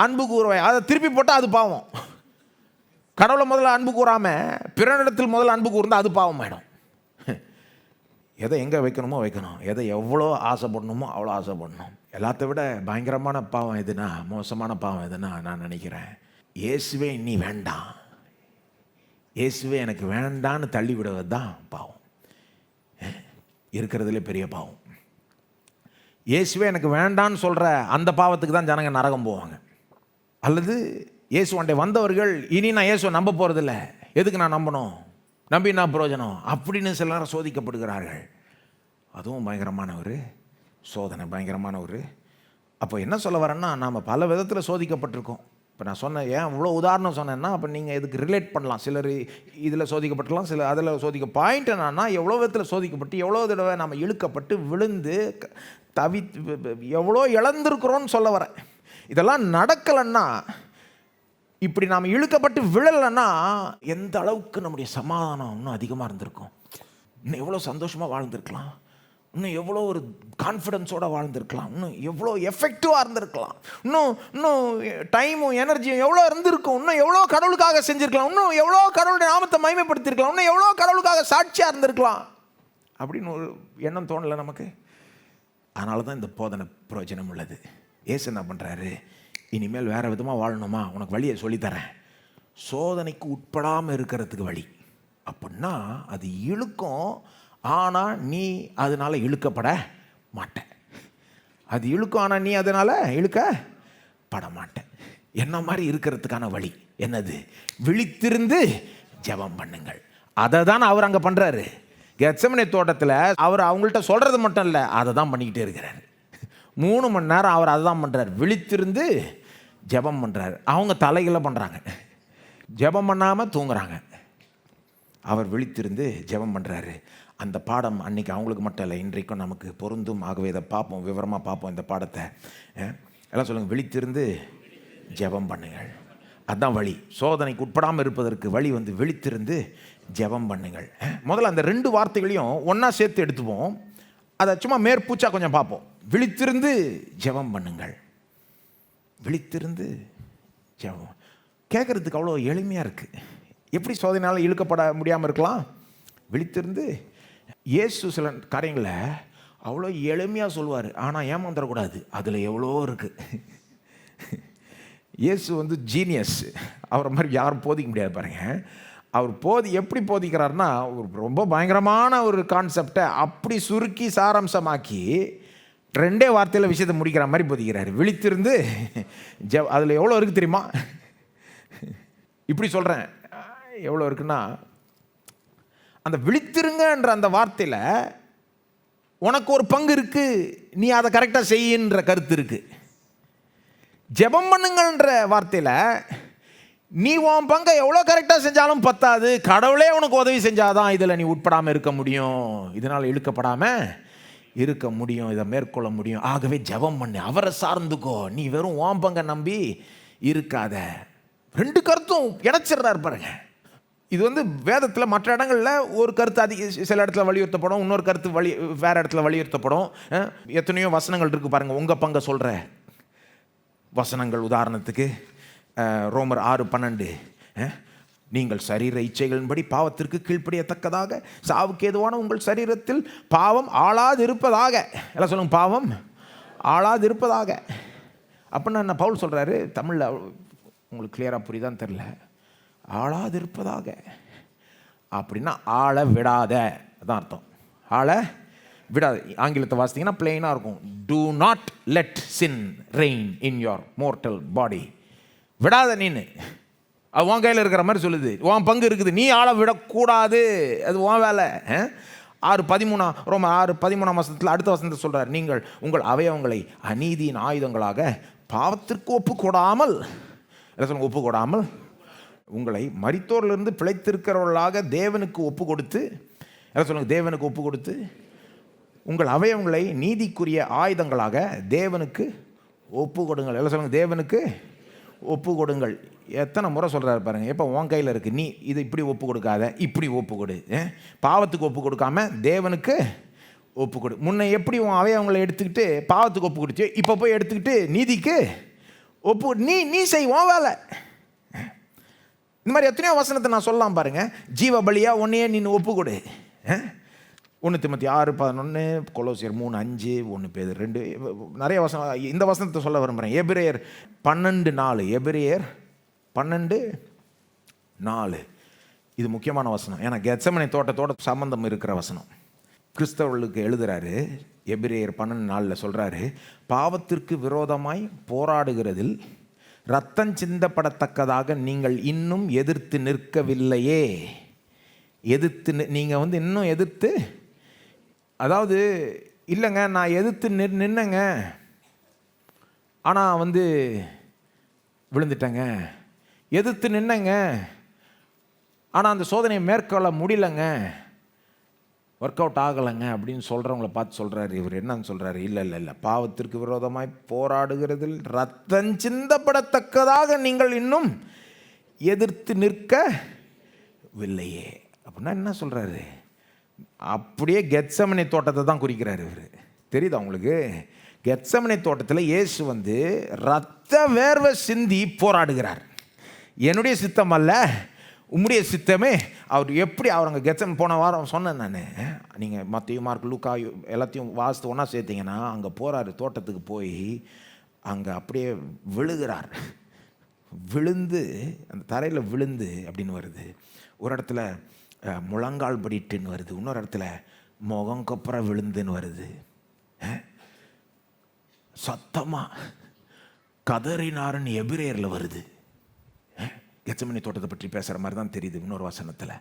அன்பு கூறுவாய், அதை திருப்பி போட்டால் அது பாவம். கடவுளை முதல்ல அன்பு கூறாமல் பிறனிடத்தில் முதல்ல அன்பு கூர்ந்தால் அது பாவம் ஆகிடும். எதை எங்கே வைக்கணுமோ வைக்கணும், எதை எவ்வளோ ஆசைப்படணுமோ அவ்வளோ ஆசைப்படணும். எல்லாத்த விட பயங்கரமான பாவம் எதுனா, மோசமான பாவம் எதுனா நான் நினைக்கிறேன், இயேசுவே நீ வேண்டாம், இயேசுவே எனக்கு வேண்டான்னு தள்ளி விடுவது தான் பாவம், இருக்கிறதுலே பெரிய பாவம். இயேசுவே எனக்கு வேண்டான்னு சொல்கிற அந்த பாவத்துக்கு தான் ஜனங்க நரகம் போவாங்க. அல்லது இயேசு ஒன்றை வந்தவர்கள் இனி நான் இயேசுவை நம்ப போகிறதில்ல, எதுக்கு நான் நம்பணும், நம்பி என்ன பிரயோஜனம் அப்படின்னு சில நேரம் சோதிக்கப்படுகிறார்கள். அதுவும் பயங்கரமான ஒரு சோதனை, பயங்கரமான ஒரு. அப்போ என்ன சொல்ல வரேன்னா, நாம் பல விதத்தில் சோதிக்கப்பட்டிருக்கோம். இப்போ நான் சொன்னேன், ஏன் இவ்வளோ உதாரணம் சொன்னேன்னா, அப்போ நீங்கள் இதுக்கு ரிலேட் பண்ணலாம். சிலர் இதில் சோதிக்கப்பட்டுலாம், சில அதில் பாயிண்ட் என்னன்னா, எவ்வளோ விதத்தில் சோதிக்கப்பட்டு எவ்வளோ தடவை நம்ம இழுக்கப்பட்டு விழுந்து எவ்வளோ இழந்திருக்கிறோன்னு சொல்ல வரேன். இதெல்லாம் நடக்கலைன்னா, இப்படி நாம் இழுக்கப்பட்டு விழலைன்னா எந்த அளவுக்கு நம்முடைய சமாதானம் இன்னும் அதிகமாக இருந்திருக்கும், இன்னும் எவ்வளோ சந்தோஷமாக வாழ்ந்திருக்கலாம், இன்னும் எவ்வளோ ஒரு கான்ஃபிடென்ஸோடு வாழ்ந்திருக்கலாம், இன்னும் எவ்வளோ எஃபெக்டிவாக இருந்திருக்கலாம், இன்னும் டைமும் எனர்ஜியும் எவ்வளோ இருந்திருக்கும், இன்னும் எவ்வளோ கடவுளுக்காக செஞ்சுருக்கலாம், இன்னும் எவ்வளோ கடவுளுடைய நாமத்தை மகிமைப்படுத்தியிருக்கலாம், இன்னும் எவ்வளோ கடவுளுக்காக சாட்சியாக இருந்திருக்கலாம் அப்படின்னு ஒரு எண்ணம் தோணலை நமக்கு. அதனால தான் இந்த போதனை பிரயோஜனம் உள்ளது. ஏசு என்ன பண்ணுறாரு, இனிமேல் வேறு விதமாக வாழணுமா, உனக்கு வழியை சொல்லித்தரேன். சோதனைக்கு உட்படாமல் இருக்கிறதுக்கு வழி. அப்படின்னா அது இழுக்கும், ஆனால் நீ அதனால் இழுக்கப்பட மாட்ட. அது இழுக்கும், ஆனால் நீ அதனால் இழுக்கப்பட மாட்ட. என்ன மாதிரி இருக்கிறதுக்கான வழி என்னது? விழித்திருந்து ஜெபம் பண்ணுங்கள். அதை தான் அவர் அங்கே பண்ணுறாரு. கெத்செமனே தோட்டத்தில் அவர் அவங்கள்ட்ட சொல்கிறது மட்டும் இல்லை, அதை தான் பண்ணிக்கிட்டே இருக்கிறார். 3 மணி நேரம் அவர் அதை தான் பண்ணுறார், விழித்திருந்து ஜெபம் பண்ணுறாரு. அவங்க தலைகளை பண்ணுறாங்க, ஜெபம் பண்ணாமல் தூங்குறாங்க. அவர் விழித்திருந்து ஜெபம் பண்ணுறாரு. அந்த பாடம் அன்றைக்கி அவங்களுக்கு மட்டும் இல்லை, இன்றைக்கும் நமக்கு பொருந்தும். ஆகவே இதை பார்ப்போம், விவரமாக பார்ப்போம் இந்த பாடத்தை. எல்லாம் சொல்லுங்கள், விழித்திருந்து ஜெபம் பண்ணுங்கள். அதுதான் வழி. சோதனைக்கு உட்படாமல் இருப்பதற்கு வழி விழித்திருந்து ஜெபம் பண்ணுங்கள். முதல்ல அந்த 2 வார்த்தைகளையும் ஒன்றா சேர்த்து எடுத்துப்போம். அதை சும்மா மேற்பூச்சா கொஞ்சம் பார்ப்போம். விழித்திருந்து ஜெபம் பண்ணுங்கள். விழித்திருந்து ஜெபம் கேட்குறதுக்கு அவ்வளோ எளிமையாக இருக்குது. எப்படி சோதனையால் இழுக்கப்பட முடியாமல் இருக்கலாம்? விழித்திருந்து. இயேசு சில காரியங்களை அவ்வளோ எளிமையாக சொல்லுவார், ஆனால் ஏமாந்துடக்கூடாது, அதில் எவ்வளோ இருக்குது. இயேசு ஜீனியஸ். அவரை மாதிரி யாரும் போதிக்க முடியாது பாருங்கள். அவர் எப்படி போதிக்கிறாருன்னா, ஒரு ரொம்ப பயங்கரமான ஒரு கான்செப்டை அப்படி சுருக்கி சாராம்சமாக்கி 2 வார்த்தையில் விஷயத்தை முடிக்கிற மாதிரி போதிக்கிறாரு. விழித்திருந்து அதில் எவ்வளோ இருக்குது தெரியுமா? இப்படி சொல்கிறேன், எவ்வளோ இருக்குன்னா, அந்த விழித்திருங்கன்ற அந்த வார்த்தையில் உனக்கு ஒரு பங்கு இருக்குது, நீ அதை கரெக்டாக செய்யுன்ற கருத்து இருக்குது. ஜெபம் பண்ணுங்கன்ற வார்த்தையில் நீ உன் பங்கை எவ்வளோ கரெக்டாக செஞ்சாலும் பத்தாது, கடவுளே உனக்கு உதவி செஞ்சாதான் இதில் நீ உட்படாமல் இருக்க முடியும், இதனால் இழுக்கப்படாமல் இருக்க முடியும், இதை மேற்கொள்ள முடியும். ஆகவே ஜெபம் பண்ணு, அவரை சார்ந்துக்கோ, நீ வெறும் உன் பங்கை நம்பி இருக்காத. 2 கருத்தும் இணைச்சிடுறாரு பாருங்க. இது வேதத்தில் மற்ற இடங்களில் ஒரு கருத்து சில இடத்துல வலியுறுத்தப்படும், இன்னொரு கருத்து வேறு இடத்துல வலியுறுத்தப்படும். எத்தனையோ வசனங்கள் இருக்குது பாருங்கள், உங்கள் பங்கை சொல்கிற வசனங்கள். உதாரணத்துக்கு ரோமர் 6:12, நீங்கள் சரீர இச்சைகளின்படி பாவத்திற்கு கீழ்ப்படியத்தக்கதாக சாவுக்கு ஏதுவான உங்கள் சரீரத்தில் பாவம் ஆளாது இருப்பதாக. எல்லாம் சொல்லுங்க, பாவம் ஆளாது இருப்பதாக. அப்படின்னா என்ன பவுல் சொல்கிறாரு? தமிழில் உங்களுக்கு கிளியராக புரியுதான்னு தெரில. ஆளாது இருப்பதாக அப்படின்னா ஆள விடாத தான் அர்த்தம். ஆள விடாது. ஆங்கிலத்தை வாசித்தீங்கன்னா பிளெயினாக இருக்கும். Do not let sin reign in your mortal body. விடாத, நீனு அது உன் கையில் இருக்கிற மாதிரி சொல்லுது, உன் பங்கு இருக்குது, நீ ஆளை விடக்கூடாது, அது உன் வேலை. 6:13 ரோமர் 6:13 அடுத்த வசனத்தை சொல்கிறார், நீங்கள் உங்கள் அவயவங்களை அநீதியின் ஆயுதங்களாக பாவத்திற்கு ஒப்புக்கொடாமல், சொல்லுங்க, ஒப்புக்கொடாமல் உங்களை மரித்தோரிலிருந்து பிழைத்திருக்கிறவர்களாக தேவனுக்கு ஒப்பு கொடுத்து, சொல்லுங்க, தேவனுக்கு ஒப்பு கொடுத்து உங்கள் அவயவங்களை நீதிக்குரிய ஆயுதங்களாக தேவனுக்கு ஒப்பு கொடுங்கள். எல்லாம் சொல்லுங்கள், தேவனுக்கு ஒப்பு கொடுங்கள். எத்தனை முறை சொல்கிறாரு பாருங்கள். எப்போ உன் கையில் இருக்குது, நீ இது இப்படி ஒப்பு கொடுக்காத, இப்படி ஒப்பு கொடு. பாவத்துக்கு ஒப்பு கொடுக்காம தேவனுக்கு ஒப்பு கொடு. முன்ன எப்படி உன் அவயவங்களை எடுத்துக்கிட்டு பாவத்துக்கு ஒப்பு கொடுத்து, இப்போ போய் எடுத்துக்கிட்டு நீதிக்கு ஒப்பு, நீ செய் உன் வேலை. இந்த மாதிரி எத்தனையோ வசனத்தை நான் சொல்லலாம் பாருங்க. ஜீவ பலியா ஒன்னையே நீ ஒப்பு கொடு. 1 தீமோத்தேயு 6:11, கொலோசியர் 3:5, 1 பேதுரு 2, நிறைய வசனம். இந்த வசனத்தை சொல்ல விரும்புகிறேன். எபிரேயர் 12:4. எபிரேயர் 12:4 இது முக்கியமான வசனம். ஏன்னா கெத்செமனே தோட்டத்தோட சம்பந்தம் இருக்கிற வசனம். கிறிஸ்தவர்களுக்கு எழுதுறாரு. எபிரேயர் 12:4 சொல்றாரு, பாவத்திற்கு விரோதமாய் போராடுகிறதில் ரத்தம் சிந்தப்படத்தக்கதாக நீங்கள் இன்னும் எதிர்த்து நிற்கவில்லையே. நீங்கள் இன்னும் எதிர்த்து, அதாவது இல்லைங்க நான் எதிர்த்து நின்னங்க, ஆனால் விழுந்துட்டேங்க. எதிர்த்து நின்னங்க, ஆனால் அந்த சோதனையை மேற்கொள்ள முடியலங்க, ஒர்க் அவுட் ஆகலைங்க அப்படின்னு சொல்கிறவங்கள பார்த்து சொல்கிறாரு. இவர் என்னன்னு சொல்கிறாரு, இல்லை பாவத்திற்கு விரோதமாய் போராடுகிறதில் ரத்தம் சிந்தப்படத்தக்கதாக நீங்கள் இன்னும் எதிர்த்து நிற்கவில்லையே. அப்படின்னா என்ன சொல்கிறாரு? அப்படியே கெத்செமனே தோட்டத்தை தான் குறிக்கிறாரு இவர். தெரியுதா உங்களுக்கு? கெத்செமனே தோட்டத்தில் இயேசு ரத்த வேர்வை சிந்தி போராடுகிறார். என்னுடைய சித்தம் அல்ல உம்முடைய சித்தமே. அவர் எப்படி அங்கே கெத்செமனே, போன வாரம் சொன்னேன் நான், நீங்கள் மத்தேயு, மார்க், லூக்கா எல்லாத்தையும் வாசித்து ஒன்றா சேர்த்திங்கன்னா அங்கே போகிறாரு. தோட்டத்துக்கு போய் அங்கே அப்படியே விழுகிறார். விழுந்து அந்த தரையில் விழுந்து அப்படின்னு வருது. ஒரு இடத்துல முழங்கால் படிட்டுன்னு வருது, இன்னொரு இடத்துல முகம் கொப்புற விழுந்துன்னு வருது. சத்தமாக கதறினாருன்னு எபிரேயரில் வருது. கெத்செமனே தோட்டத்தை பற்றி பேசுகிற மாதிரி தான் தெரியுது இன்னொரு வசனத்தில்.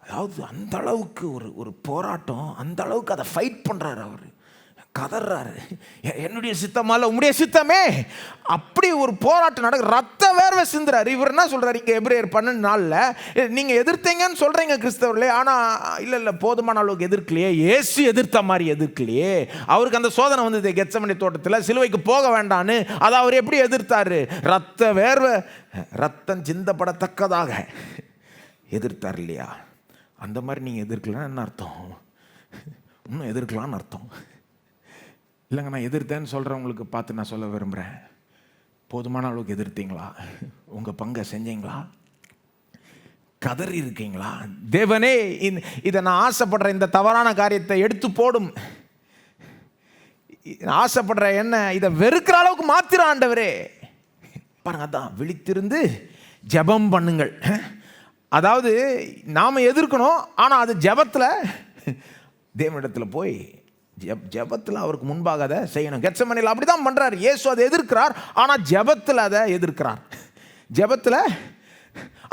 அதாவது அந்த அளவுக்கு ஒரு போராட்டம், அந்த அளவுக்கு அதை ஃபைட் பண்ணுறாரு அவர், கதறாரு. என்னுடைய சித்தமால உம்முடைய சித்தமே. அப்படி ஒரு போராட்டம் நடக்க, ரத்த வேர்வை சிந்துறாரு. இவர் என்ன சொல்றாரு இங்கே எபிரேயர் 12:4, நீங்கள் எதிர்த்தீங்கன்னு சொல்கிறீங்க கிறிஸ்தவர்களே, ஆனால் இல்லை போதுமான அளவுக்கு எதிர்க்கலையே. இயேசு எதிர்த்த மாதிரி எதிர்க்கலையே. அவருக்கு அந்த சோதனை வந்தது கெத்செமனே தோட்டத்தில், சிலுவைக்கு போக வேண்டான்னு. அதை அவர் எப்படி எதிர்த்தாரு? ரத்த வேர்வை, ரத்தம் சிந்தப்படத்தக்கதாக எதிர்த்தார் இல்லையா? அந்த மாதிரி நீங்கள் எதிர்க்கலன்னா என்ன அர்த்தம்? இன்னும் எதிர்க்கலான்னு அர்த்தம். இல்லைங்க நான் எதிர்த்தேன்னு சொல்கிறவங்களுக்கு பார்த்து நான் சொல்ல விரும்புகிறேன், போதுமான அளவுக்கு எதிர்த்தீங்களா? உங்கள் பங்கை செஞ்சீங்களா? கதறி இருக்கீங்களா? தேவனே இதை நான் ஆசைப்படுற இந்த தவறான காரியத்தை எடுத்து போடும், ஆசைப்படுற என்ன இதை வெறுக்கிற அளவுக்கு மாத்திர ஆண்டவரே. பாருங்க, அதான் விழித்திருந்து ஜெபம் பண்ணுங்கள். அதாவது நாம் எதிர்க்கணும், ஆனால் அது ஜெபத்தில் தேவனிடத்தில் போய் ஜெபத்தில் அவருக்கு முன்பாக அதை செய்யணும். கெத்செமனேல அப்படி தான் பண்ணுறார் இயேசு. அதை எதிர்க்கிறார், ஆனால் ஜெபத்தில் அதை எதிர்க்கிறார். ஜெபத்தில்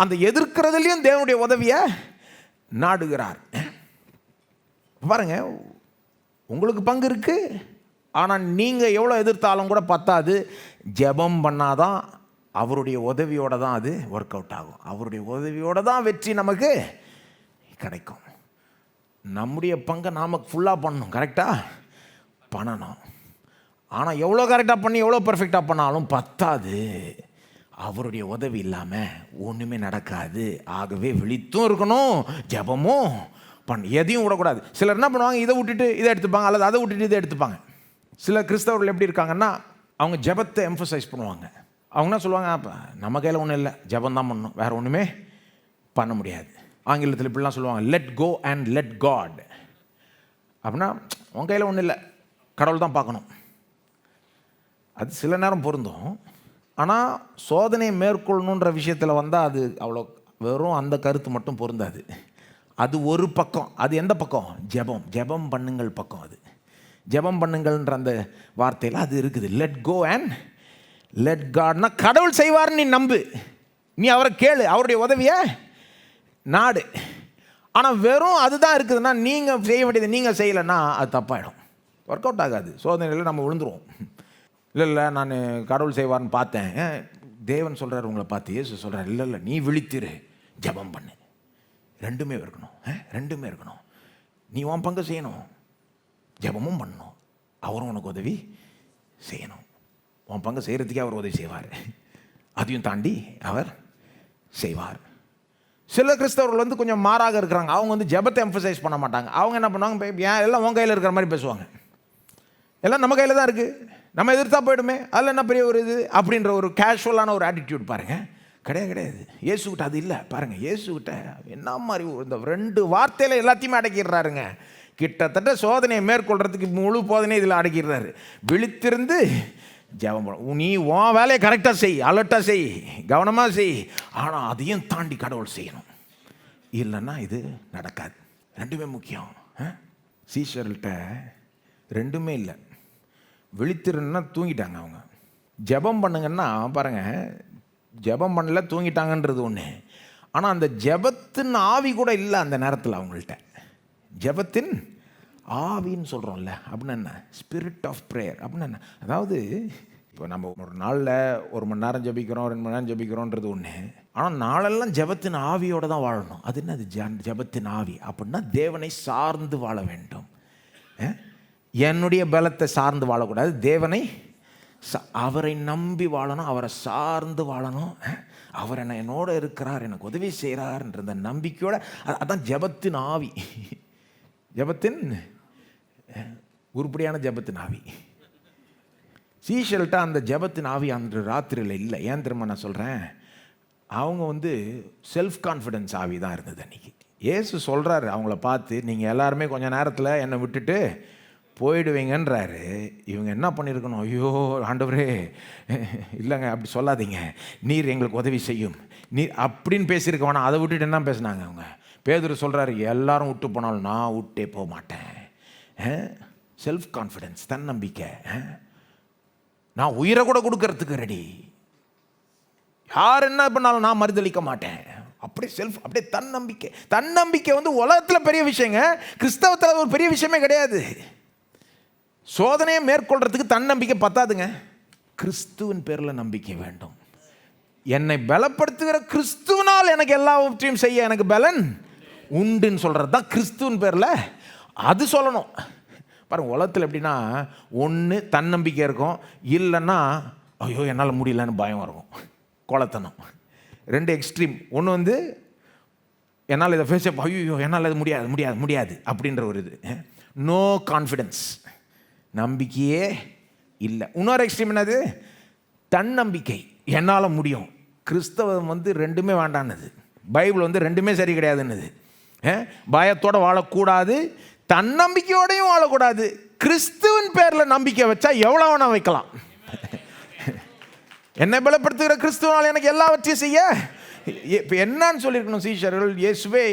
அந்த எதிர்க்கிறதுலையும் தேவனுடைய உதவியை நாடுகிறார். பாருங்க, உங்களுக்கு பங்கு இருக்கு, ஆனால் நீங்கள் எவ்வளோ எதிர்த்தாலும் கூட பத்தாது. ஜெபம் பண்ணாதான் அவருடைய உதவியோடு தான் அது ஒர்க் அவுட் ஆகும். அவருடைய உதவியோடு தான் வெற்றி நமக்கு கிடைக்கும். நம்முடைய பங்கை நாம் ஃபுல்லாக பண்ணணும், கரெக்டாக பண்ணணும். ஆனால் எவ்வளோ கரெக்டாக பண்ணி எவ்வளோ பர்ஃபெக்டாக பண்ணாலும் பத்தாது. அவருடைய உதவி இல்லாமல் ஒன்றுமே நடக்காது. ஆகவே விழித்தும் இருக்கணும், ஜெபமும் எதையும் விடக்கூடாது. சிலர் என்ன பண்ணுவாங்க, இதை விட்டுட்டு இதை எடுத்துப்பாங்க, அல்லது அதை விட்டுட்டு இதை எடுத்துப்பாங்க. சில கிறிஸ்தவர்கள் எப்படி இருக்காங்கன்னா, அவங்க ஜெபத்தை எம்ஃபசைஸ் பண்ணுவாங்க. அவங்க என்ன சொல்லுவாங்க, அப்போ நம்ம கையில் ஒன்றும் இல்லை, ஜெபம் தான் பண்ணணும், வேறு ஒன்றுமே பண்ண முடியாது. ஆங்கிலத்தில் இப்படிலாம் சொல்லுவாங்க, let go and let God. அப்படின்னா உன் கையில் ஒன்றும் இல்லை, கடவுள் தான் பார்க்கணும். அது சில நேரம் பொருந்தும். ஆனால் சோதனையை மேற்கொள்ளணுன்ற விஷயத்தில் வந்தால் அது அவ்வளோ வெறும் அந்த கருத்து மட்டும் பொருந்தாது. அது ஒரு பக்கம். அது எந்த பக்கம்? ஜெபம் பண்ணுங்கள் பக்கம். அது ஜெபம் பண்ணுங்கள்ன்ற அந்த வார்த்தையில் அது இருக்குது. லெட் கோ அண்ட் லெட் காட்னா கடவுள் செய்வார்னு நீ நம்பு, நீ அவரை கேளு, அவருடைய உதவியை நாடு. ஆனால் வெறும் அதுதான் இருக்குதுன்னா, நீங்கள் செய்ய வேண்டியது நீங்கள் செய்யலைன்னா அது தப்பாயிடும், ஒர்க் அவுட் ஆகாது. சோதனையில் நம்ம விழுந்துருவோம். இல்லை நான் கடவுள் செய்வார்னு பார்த்தேன். தேவன் சொல்கிறார் உங்களை பார்த்து, இயேசு சொல்கிறார், இல்லை நீ விழித்திரு, ஜெபம் பண்ணு. ரெண்டுமே இருக்கணும். நீ உன் பங்கு செய்யணும், ஜெபமும் பண்ணணும், அவரும் உனக்கு உதவி செய்யணும். உன் பங்கு செய்கிறதுக்கே அவர் உதவி செய்வார், அதையும் தாண்டி அவர் செய்வார். சில கிறிஸ்தவர்கள் கொஞ்சம் மாறாக இருக்கிறாங்க. அவங்க ஜெபத்தை எம்ஃபசைஸ் பண்ண மாட்டாங்க. அவங்க என்ன பண்ணுவாங்க, எல்லாம் உன் கையில் இருக்கிற மாதிரி பேசுவாங்க. எல்லாம் நம்ம கையில் தான் இருக்குது, நம்ம எதிர்த்தா போயிடுமே, அதில் என்ன பெரிய ஒரு இது அப்படின்ற ஒரு கேஷுவலான ஒரு ஆட்டிடியூட் பாருங்கள். கிடையாது. இயேசுக்கிட்ட அது இல்லை பாருங்கள். இயேசுக்கிட்ட என்ன மாதிரி இந்த 2 வார்த்தையில் எல்லாத்தையுமே அடக்கிடுறாருங்க. கிட்டத்தட்ட சோதனையை மேற்கொள்கிறதுக்கு முழு போதனை இதில் அடக்கிடுறாரு. விழித்திருந்து ஜெபம் பண்ண, நீ உன் வேலையை கரெக்டாக செய், அலர்ட்டாக செய், கவனமாக செய், ஆனால் அதையும் தாண்டி கடவுள் செய்யணும், இல்லைன்னா இது நடக்காது. 2மே முக்கியம். சீஷர்கள்ட்ட 2மே இல்லை. விழித்திருன்னா தூங்கிட்டாங்க அவங்க. ஜெபம் பண்ணுங்கன்னா பாருங்கள், ஜெபம் பண்ணல தூங்கிட்டாங்கன்றது ஒன்று. ஆனால் அந்த ஜெபத்தின் ஆவி கூட இல்லை அந்த நேரத்தில் அவங்கள்ட்ட. ஜெபத்தின் ஆவின்னு சொல்கிறோம்ல, அப்படின்னா என்ன? ஸ்பிரிட் ஆஃப் ப்ரேயர் அப்படின்னா என்ன? அதாவது இப்போ நம்ம ஒரு நாளில் 1 மணி நேரம் ஜெபிக்கிறோம், 2 மணி நேரம் ஜெபிக்கிறோன்றது ஒன்று. ஆனால் நாளெல்லாம் ஜெபத்தின் ஆவியோடு தான் வாழணும். அது என்னது ஜெபத்தின் ஆவி அப்படின்னா? தேவனை சார்ந்து வாழ வேண்டும். என்னுடைய பலத்தை சார்ந்து வாழக்கூடாது, தேவனை அவரை நம்பி வாழணும், அவரை சார்ந்து வாழணும். அவர் என்னோட இருக்கிறார், எனக்கு உதவி செய்கிறார்ன்ற அந்த நம்பிக்கையோட, அதான் ஜெபத்தின் ஆவி. ஜெபத்தின் உருப்படியான ஜெபத்தின் ஆவி. சீஷல்ட்ட அந்த ஜெபத்தின் ஆவி அந்த ராத்திரியில் இல்லை. ஏன் தெரியுமா நான் சொல்கிறேன்? அவங்க செல்ஃப் கான்ஃபிடென்ஸ் ஆவி தான் இருந்தது அன்றைக்கி. இயேசு சொல்கிறாரு அவங்கள பார்த்து, நீங்கள் எல்லாருமே கொஞ்சம் நேரத்தில் என்னை விட்டுட்டு போயிடுவீங்கன்றாரு. இவங்க என்ன பண்ணியிருக்கணும்? ஐயோ ஆண்டவரே, இல்லைங்க அப்படி சொல்லாதீங்க, நீர் எங்களுக்கு உதவி செய்யும், நீர் அப்படின்னு பேசியிருக்க வேணாம். அதை விட்டுட்டு என்ன பேசினாங்க அவங்க? பேதுரு சொல்கிறாரு, எல்லாரும் விட்டு போனாலும் நான் விட்டே போக மாட்டேன். செல்ஃப் கான்ஃபிடென்ஸ், தன்னம்பிக்கை. நான் உயிரை கூட கொடுக்கறதுக்கு ரெடி, யார் என்ன பண்ணாலும் நான் மறுதளிக்க மாட்டேன். அப்படியே செல்ஃப், அப்படியே தன்னம்பிக்கை. தன்னம்பிக்கை உலகத்தில் பெரிய விஷயங்க, கிறிஸ்தவத்தில் ஒரு பெரிய விஷயமே கிடையாது. சோதனையை மேற்கொள்றதுக்கு தன்னம்பிக்கை பத்தாதுங்க, கிறிஸ்துவின் பேரில் நம்பிக்கை வேண்டும். என்னை பலப்படுத்துகிற கிறிஸ்துவனால் எனக்கு எல்லாவற்றையும் செய்ய எனக்கு பலன் உண்டுன்னு சொல்கிறது தான் கிறிஸ்துவின் பேரில். அது சொல்லணும் பாருங்கள். உலகத்தில் எப்படின்னா, ஒன்று தன்னம்பிக்கை இருக்கும், இல்லைன்னா ஐயோ என்னால் முடியலன்னு பயம் இருக்கும், கோலத்தனம். 2 எக்ஸ்ட்ரீம். ஒன்று என்னால் இதை ஃபேஸ், ஐயோ என்னால் இது முடியாது முடியாது முடியாது அப்படின்ற ஒரு இது. நோ கான்ஃபிடென்ஸ், நம்பிக்கையே இல்லை. இன்னொரு எக்ஸ்ட்ரீம் என்னது? தன்னம்பிக்கை, என்னால் முடியும். கிறிஸ்தவம் 2மே வேண்டான்னது. பைபிள் 2மே சரி கிடையாதுன்னுது. பயத்தோடு வாழக்கூடாது, தன்னம்பிக்கையோடையும் வாழக்கூடாது. கிறிஸ்துவின் பேரில் நம்பிக்கை வச்சா எவ்வளோ வேணா வைக்கலாம். என்னை பலப்படுத்துகிற கிறிஸ்துவனால் எனக்கு எல்லாவற்றையும் செய்ய. இப்போ என்னன்னு சொல்லியிருக்கணும் சீஷர்கள்? இயேசுவே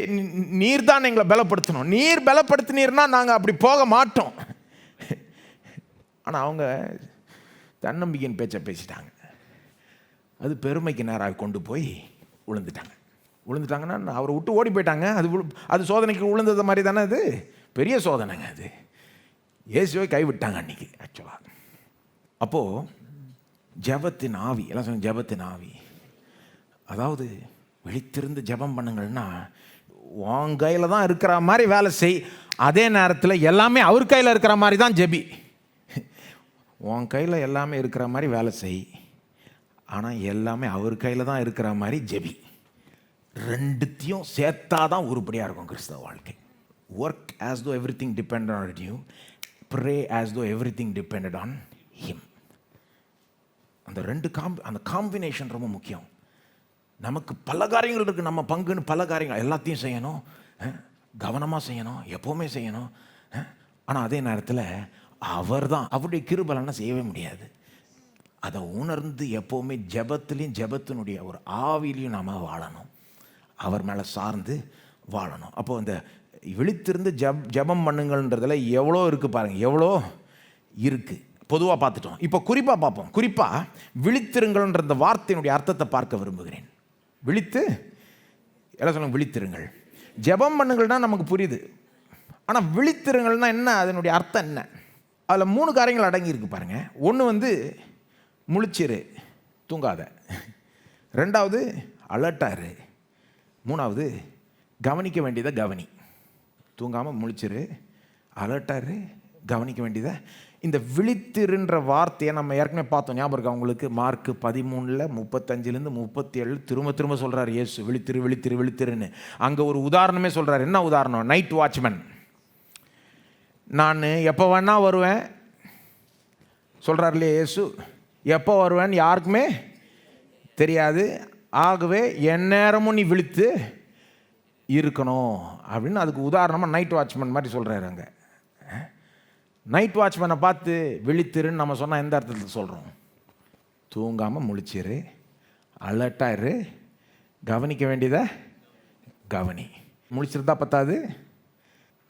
நீர் தான் எங்களை பலப்படுத்தணும், நீர் பலப்படுத்தினீர்னா நாங்கள் அப்படி போக மாட்டோம். ஆனால் அவங்க தன்னம்பிக்கையின் பேச்சை பேசிட்டாங்க. அது பெருமைக்கு நேராக கொண்டு போய் விழுந்துட்டாங்கன்னா அவரை விட்டு ஓடி போயிட்டாங்க. அது சோதனைக்கு விழுந்தது மாதிரி தானே, அது பெரிய சோதனைங்க. அது இயேசுவை கைவிட்டாங்க அன்றைக்கி ஆக்சுவலாக. அப்போது ஜெபத்தின் ஆவி, எல்லாம் சொன்ன ஜெபத்தின் ஆவி. அதாவது விழித்திருந்து ஜெபம் பண்ணுங்கள்னா, உன் கையில் தான் இருக்கிற மாதிரி வேலை செய், அதே நேரத்தில் எல்லாமே அவர் கையில் இருக்கிற மாதிரி தான் ஜெபி. உன் கையில் எல்லாமே இருக்கிற மாதிரி வேலை செய், ஆனால் எல்லாமே அவர் கையில் தான் இருக்கிற மாதிரி ஜெபி. 2த்தையும் சேர்த்தா தான் உருப்படியாக இருக்கும் கிறிஸ்தவ வாழ்க்கை. ஒர்க் ஆஸ் தோ every thing depend on you, pray as தோ every thing depended on him. அந்த 2 அந்த காம்பினேஷன் ரொம்ப முக்கியம். நமக்கு பல காரியங்கள் இருக்குது, நம்ம பங்குன்னு பல காரியங்கள் எல்லாத்தையும் செய்யணும், கவனமாக செய்யணும், எப்போவுமே செய்யணும். ஆனால் அதே நேரத்தில் அவர் தான், அவருடைய கிருபைனா செய்யவே முடியாது. அதை உணர்ந்து எப்போவுமே ஜெபத்திலையும் ஜெபத்தினுடைய ஒரு ஆவிலையும் நாம் வாழணும், அவர் மேலே சார்ந்து வாழணும். அப்போது இந்த விழித்திருந்து ஜெபம் பண்ணுங்கள்ன்றதில் எவ்வளோ இருக்குது பாருங்கள், எவ்வளோ இருக்குது. பொதுவாக பார்த்துட்டோம், இப்போ குறிப்பாக பார்ப்போம். குறிப்பாக விழித்திருங்கள்ன்ற இந்த வார்த்தையினுடைய அர்த்தத்தை பார்க்க விரும்புகிறேன். எல்லாம் சொல்லுங்கள், விழித்திருங்கள். ஜெபம் பண்ணுங்கள்னா நமக்கு புரியுது, ஆனால் விழித்திருங்கள்னா என்ன, அதனுடைய அர்த்தம் என்ன? அதில் 3 காரியங்கள் அடங்கியிருக்கு பாருங்கள். ஒன்று முழிச்சிரு, தூங்காத. 2வது அலர்ட்டாரு. 3வது கவனிக்க வேண்டியதை கவனி. தூங்காமல் முழிச்சிரு, அலர்ட்டாரு, கவனிக்க வேண்டியதை. இந்த விழித்திருன்ற வார்த்தையை நம்ம ஏற்கனவே பார்த்தோம், ஞாபகம் இருக்கா உங்களுக்கு? மார்க் 13 35 37 திரும்ப திரும்ப சொல்கிறார் இயேசு, விழித்திரு விழித்திரு விழித்திருன்னு. அங்கே ஒரு உதாரணமே சொல்கிறார். என்ன உதாரணம்? Night watchman. நான் எப்போ வேணா வருவேன், சொல்கிறார் இல்லையா இயேசு, எப்போ வருவேன்னு யாருக்குமே தெரியாது, ஆகவே எந்நேரமும் நீ விழித்து இருக்கணும் அப்படின்னு அதுக்கு உதாரணமாக நைட் வாட்ச்மேன் மாதிரி சொல்கிறாரு. அங்கே நைட் வாட்ச்மேனை பார்த்து விழித்திருன்னு நம்ம சொன்னால் எந்த அர்த்தத்தில் சொல்கிறோம்? தூங்காமல் முழிச்சிரு, அலர்ட்டாயிரு, கவனிக்க வேண்டியதை கவனி. முழிச்சிருந்தா பத்தாது,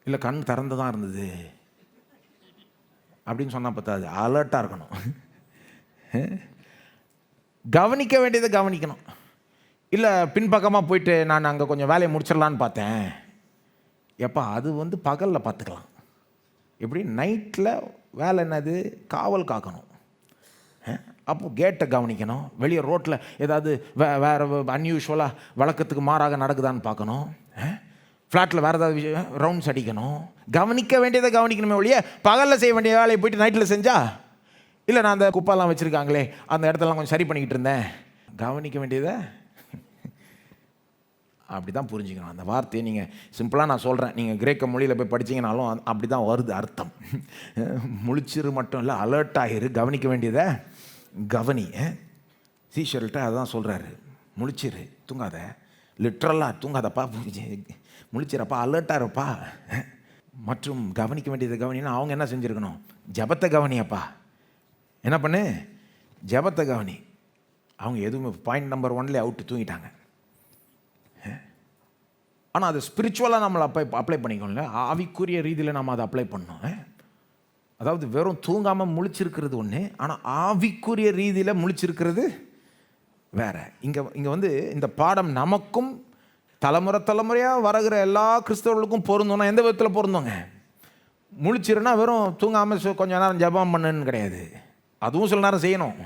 இல்லை கண் திறந்து தான் இருந்தது அப்படின்னு சொன்னால் பத்தாது, அலர்ட்டாக இருக்கணும். கவனிக்க வேண்டியதை கவனிக்கணும். இல்லை பின்பக்கமாக போயிட்டு நான் அங்கே கொஞ்சம் வேலையை முடிச்சிடலான்னு பார்த்தேன், எப்பா அது பகலில் பார்த்துக்கலாம். எப்படி நைட்டில் வேலை என்னது? காவல் காக்கணும். அப்போது கேட்டை கவனிக்கணும். வெளியே ரோட்டில் ஏதாவது வேறு அன்யூஷுவலாக வழக்கத்துக்கு மாறாக நடக்குதான்னு பார்க்கணும். ஃப்ளாட்டில் வேறு ஏதாவது விஷயம் ரவுண்ட்ஸ் அடிக்கணும். கவனிக்க வேண்டியதை கவனிக்கணுமே ஒழிய பகலில் செய்ய வேண்டிய வேலையை போயிட்டு நைட்டில் செஞ்சா, இல்லை நான் அந்த குப்பெல்லாம் வச்சுருக்காங்களே அந்த இடத்தெல்லாம் கொஞ்சம் சரி பண்ணிக்கிட்டு இருந்தேன், கவனிக்க வேண்டியதை அப்படி தான் புரிஞ்சுக்கணும். அந்த வார்த்தையை நீங்கள் சிம்பிளாக நான் சொல்கிறேன், நீங்கள் கிரேக்க மொழியில் போய் படிச்சிங்கனாலும் அப்படி தான் வருது அர்த்தம். முழிச்சிரு மட்டும் இல்லை, அலர்ட் ஆகிரு, கவனிக்க வேண்டியதை கவனி. சீஷர்கிட்ட அதுதான் சொல்கிறாரு, முழிச்சிரு, தூங்காத, லிட்ரலாக தூங்காதப்பா, முழிச்சிரப்பா, அலர்ட்டாக இருப்பா, மற்றும் கவனிக்க வேண்டியதை கவனினா அவங்க என்ன செஞ்சுருக்கணும்? ஜபத்தை கவனியப்பா. என்ன பண்ணு? ஜபத்தை கவனி. அவங்க எதுவுமே பாயிண்ட் நம்பர் 1 அவுட்டு, தூங்கிட்டாங்க. ஆனால் அது ஸ்பிரிச்சுவலாக நம்மளை அப்ளை பண்ணிக்கணும்ல, ஆவிக்குரிய ரீதியில் நம்ம அதை அப்ளை பண்ணோம். அதாவது வெறும் தூங்காமல் முழிச்சிருக்கிறது ஒன்று, ஆனால் ஆவிக்குரிய ரீதியில் முழிச்சிருக்கிறது வேறு. இங்கே இந்த பாடம் நமக்கும் தலைமுறையாக வருகிற எல்லா கிறிஸ்தவர்களுக்கும் பொருந்தோன்னா எந்த விதத்தில் பொருந்தோங்க? முழிச்சிருன்னா வெறும் தூங்காமல் கொஞ்சம் நேரம் ஜபம் பண்ணுன்னு கிடையாது, அதுவும் சில நேரம் செய்யணும்.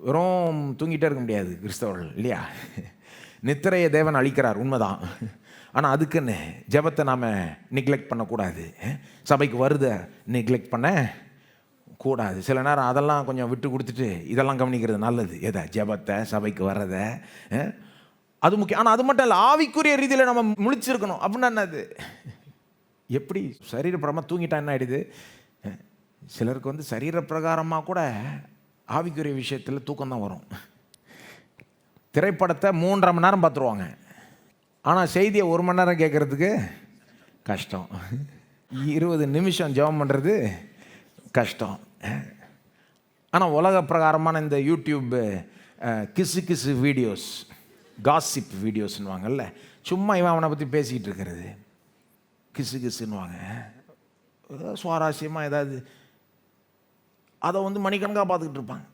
வெறும் தூங்கிட்டே இருக்க முடியாது கிறிஸ்தவர்கள், இல்லையா? நித்திரையை தேவன் அளிக்கிறார், உண்மைதான். ஆனால் அதுக்குன்னு ஜபத்தை நாம் நெக்லெக்ட் பண்ணக்கூடாது. சபைக்கு வருத நெக்லெக்ட் பண்ண கூடாது. சில நேரம் அதெல்லாம் கொஞ்சம் விட்டு கொடுத்துட்டு இதெல்லாம் கவனிக்கிறது நல்லது. எதை? ஜபத்தை, சபைக்கு வர்றதை, அது முக்கியம். ஆனால் அது மட்டும் இல்லை, ஆவிக்குரிய ரீதியில் நம்ம முழிச்சிருக்கணும். அப்படின்னா என்னது? எப்படி சரீரப்பிரமாக தூங்கிட்டா என்ன ஆகிடுது? சிலருக்கு சரீர பிரகாரமாக கூட ஆவிக்குரிய விஷயத்தில் தூக்கம் தான் வரும். திரைப்படத்தை 3.5 மணி நேரம் பார்த்துருவாங்க, ஆனால் செய்தியை 1 மணி நேரம் கேட்குறதுக்கு கஷ்டம். 20 நிமிஷம் ஜெபம் பண்ணுறது கஷ்டம். ஆனால் உலக பிரகாரமான இந்த யூடியூப் கிசு வீடியோஸ், காசிப் வீடியோஸ்ன்னுவாங்கல்ல, சும்மா இவன் அவனை பற்றி பேசிக்கிட்டு இருக்கிறது, கிசுன்னுவாங்க, சுவாரஸ்யமாக ஏதாவது அதை மணிக்கணக்காக பார்த்துக்கிட்டு இருப்பாங்க.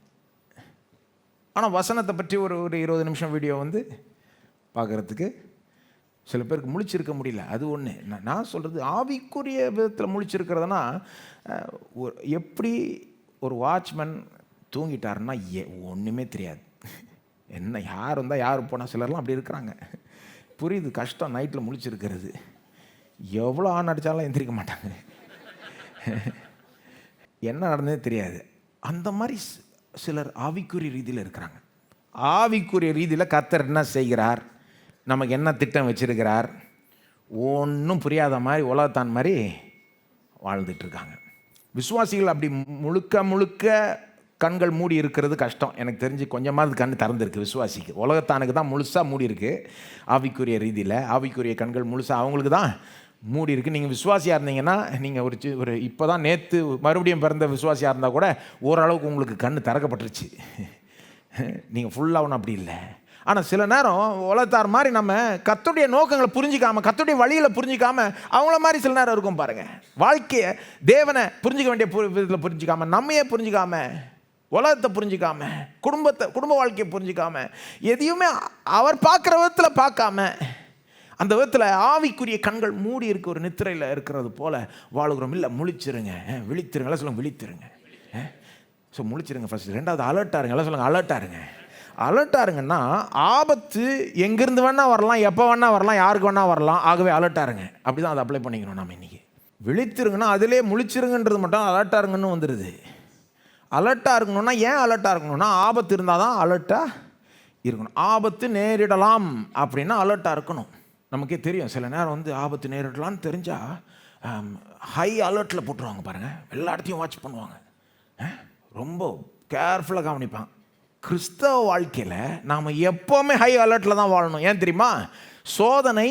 ஆனால் வசனத்தை பற்றி ஒரு 20 நிமிஷம் வீடியோ பார்க்குறதுக்கு சில பேருக்கு முழிச்சிருக்க முடியல. அது ஒன்று. நான் சொல்கிறது ஆவிக்குரிய விதத்தில் முழிச்சிருக்கிறதுனா, எப்படி ஒரு வாட்ச்மேன் தூங்கிட்டாருன்னா ஒன்றுமே தெரியாது, என்ன யார் வந்தால் யார் போனால், சிலர்லாம் அப்படி இருக்கிறாங்க. புரியுது, கஷ்டம் நைட்டில் முழிச்சிருக்கிறது. எவ்வளோ ஆண் அடித்தாலும் எந்திரிக்க மாட்டாங்க, என்ன நடந்ததே தெரியாது. அந்த மாதிரி சிலர் ஆவிக்குரிய ரீதியில் இருக்கிறாங்க. ஆவிக்குரிய ரீதியில் கர்த்தர் என்ன செய்கிறார், நமக்கு என்ன திட்டம் வச்சிருக்கிறார், ஒன்றும் புரியாத மாதிரி உலகத்தான் மாதிரி வாழ்ந்துட்டுருக்காங்க. விசுவாசிகள் அப்படி முழுக்க கண்கள் மூடி இருக்கிறது கஷ்டம். எனக்கு தெரிஞ்சு கொஞ்சமாவது கண் திறந்துருக்கு விசுவாசிக்கு. உலகத்தானுக்கு தான் முழுசாக மூடி இருக்குது. ஆவிக்குரிய ரீதியில் ஆவிக்குரிய கண்கள் முழுசாக அவங்களுக்கு தான் மூடி இருக்குது. நீங்கள் விசுவாசியாக இருந்தீங்கன்னா, நீங்கள் ஒரு இப்போ தான் நேற்று மறுபடியும் பிறந்த விசுவாசியாக இருந்தால் கூட ஓரளவுக்கு உங்களுக்கு கண் திறக்கப்பட்டுருச்சு. நீங்கள் ஃபுல்லாக ஒன்றும் அப்படி இல்லை. ஆனால் சில நேரம் உலகத்தார் மாதிரி நம்ம கர்த்தருடைய நோக்கங்களை புரிஞ்சிக்காமல், கர்த்தருடைய வழியில் புரிஞ்சிக்காமல் அவங்கள மாதிரி சில நேரம் இருக்கும் பாருங்கள். வாழ்க்கையை, தேவனை புரிஞ்சிக்க வேண்டிய விதத்தில் புரிஞ்சிக்காமல், நம்மையே புரிஞ்சிக்காமல், உலகத்தை புரிஞ்சிக்காமல், குடும்ப வாழ்க்கையை புரிஞ்சிக்காமல், எதையுமே அவர் பார்க்குற விதத்தில் பார்க்காம, அந்த விதத்தில் ஆவிக்குரிய கண்கள் மூடி இருக்க ஒரு நித்திரையில் இருக்கிறது போல் வாழுகிறோம். இல்லை, முழிச்சிருங்க, விழித்திருங்க. எல்லாம் சொல்லுங்க, விழித்திருங்க. So முழிச்சிருங்க first. ரெண்டாவது அலர்ட்டாக இருங்க. எல்லாம் சொல்லுங்கள், அலர்ட்டாக இருங்க. அலர்ட்டாக இருங்கன்னா, ஆபத்து எங்கேருந்து வேணால் வரலாம், எப்போ வேணால் வரலாம், யாருக்கு வேணால் வரலாம். ஆகவே அலர்ட்டாக இருங்க. அப்படி தான் அதை அப்ளை பண்ணிக்கணும் நம்ம இன்றைக்கி. விழித்திருங்கன்னா அதிலே முழிச்சிருங்கன்றது மட்டும் அலர்ட்டாக இருங்கன்னு வந்துடுது. அலர்ட்டாக இருக்கணும்னா ஏன் அலர்ட்டாக இருக்கணும்னா, ஆபத்து இருந்தால் தான் அலர்ட்டாக இருக்கணும். ஆபத்து நேரிடலாம் அப்படின்னா அலர்ட்டாக இருக்கணும். நமக்கே தெரியும், சில நேரம் ஆபத்து நேரிடலான்னு தெரிஞ்சால் ஹை அலர்ட்டில் போட்டுருவாங்க பாருங்கள். எல்லா இடத்தையும் வாட்ச் பண்ணுவாங்க. ரொம்ப கேர்ஃபுல்லாக கவனிப்பான். கிறிஸ்தவ வாழ்க்கையில் நாம் எப்போவுமே ஹை அலர்ட்டில் தான் வாழணும். ஏன் தெரியுமா? சோதனை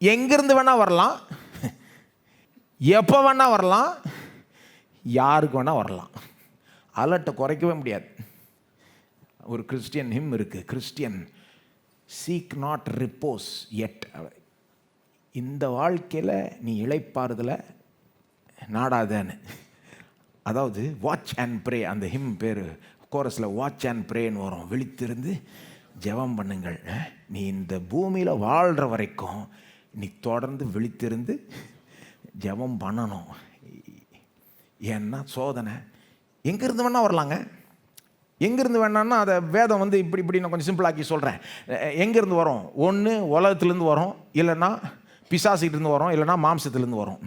எங்கிருந்து வேணால் வரலாம், எப்போ வேணால் வரலாம், யாருக்கு வேணால் வரலாம். அலர்ட்டை குறைக்கவே முடியாது. ஒரு கிறிஸ்டியன் ஹிம் இருக்குது, கிறிஸ்டியன் சீக் நாட் ரிப்போஸ் எட். இந்த வாழ்க்கையில் நீ இளைப்பாறுதலை நாடாதேன்னு. அதாவது வாட்ச் அண்ட் ப்ரே, அந்த ஹிம் பேர் கோரஸில் வாட்ச் அண்ட் ப்ரேன்னு வரும். விழித்திருந்து ஜெபம் பண்ணுங்கள். நீ இந்த பூமியில் வாழ்கிற வரைக்கும் நீ தொடர்ந்து விழித்திருந்து ஜெபம் பண்ணணும். ஏன்னா சோதனை எங்கேருந்து வேணால் வரலாங்க. எங்கேருந்து வேணான்னா அதை வேதம் வந்து இப்படி நான் கொஞ்சம் சிம்பிளாக்கி சொல்கிறேன். எங்கேருந்து வரும்? ஒன்று உலகத்துலேருந்து வரும், இல்லைன்னா பிசாசிக்கிட்டேருந்து வரும், இல்லைன்னா மாம்சத்துலேருந்து வரும்.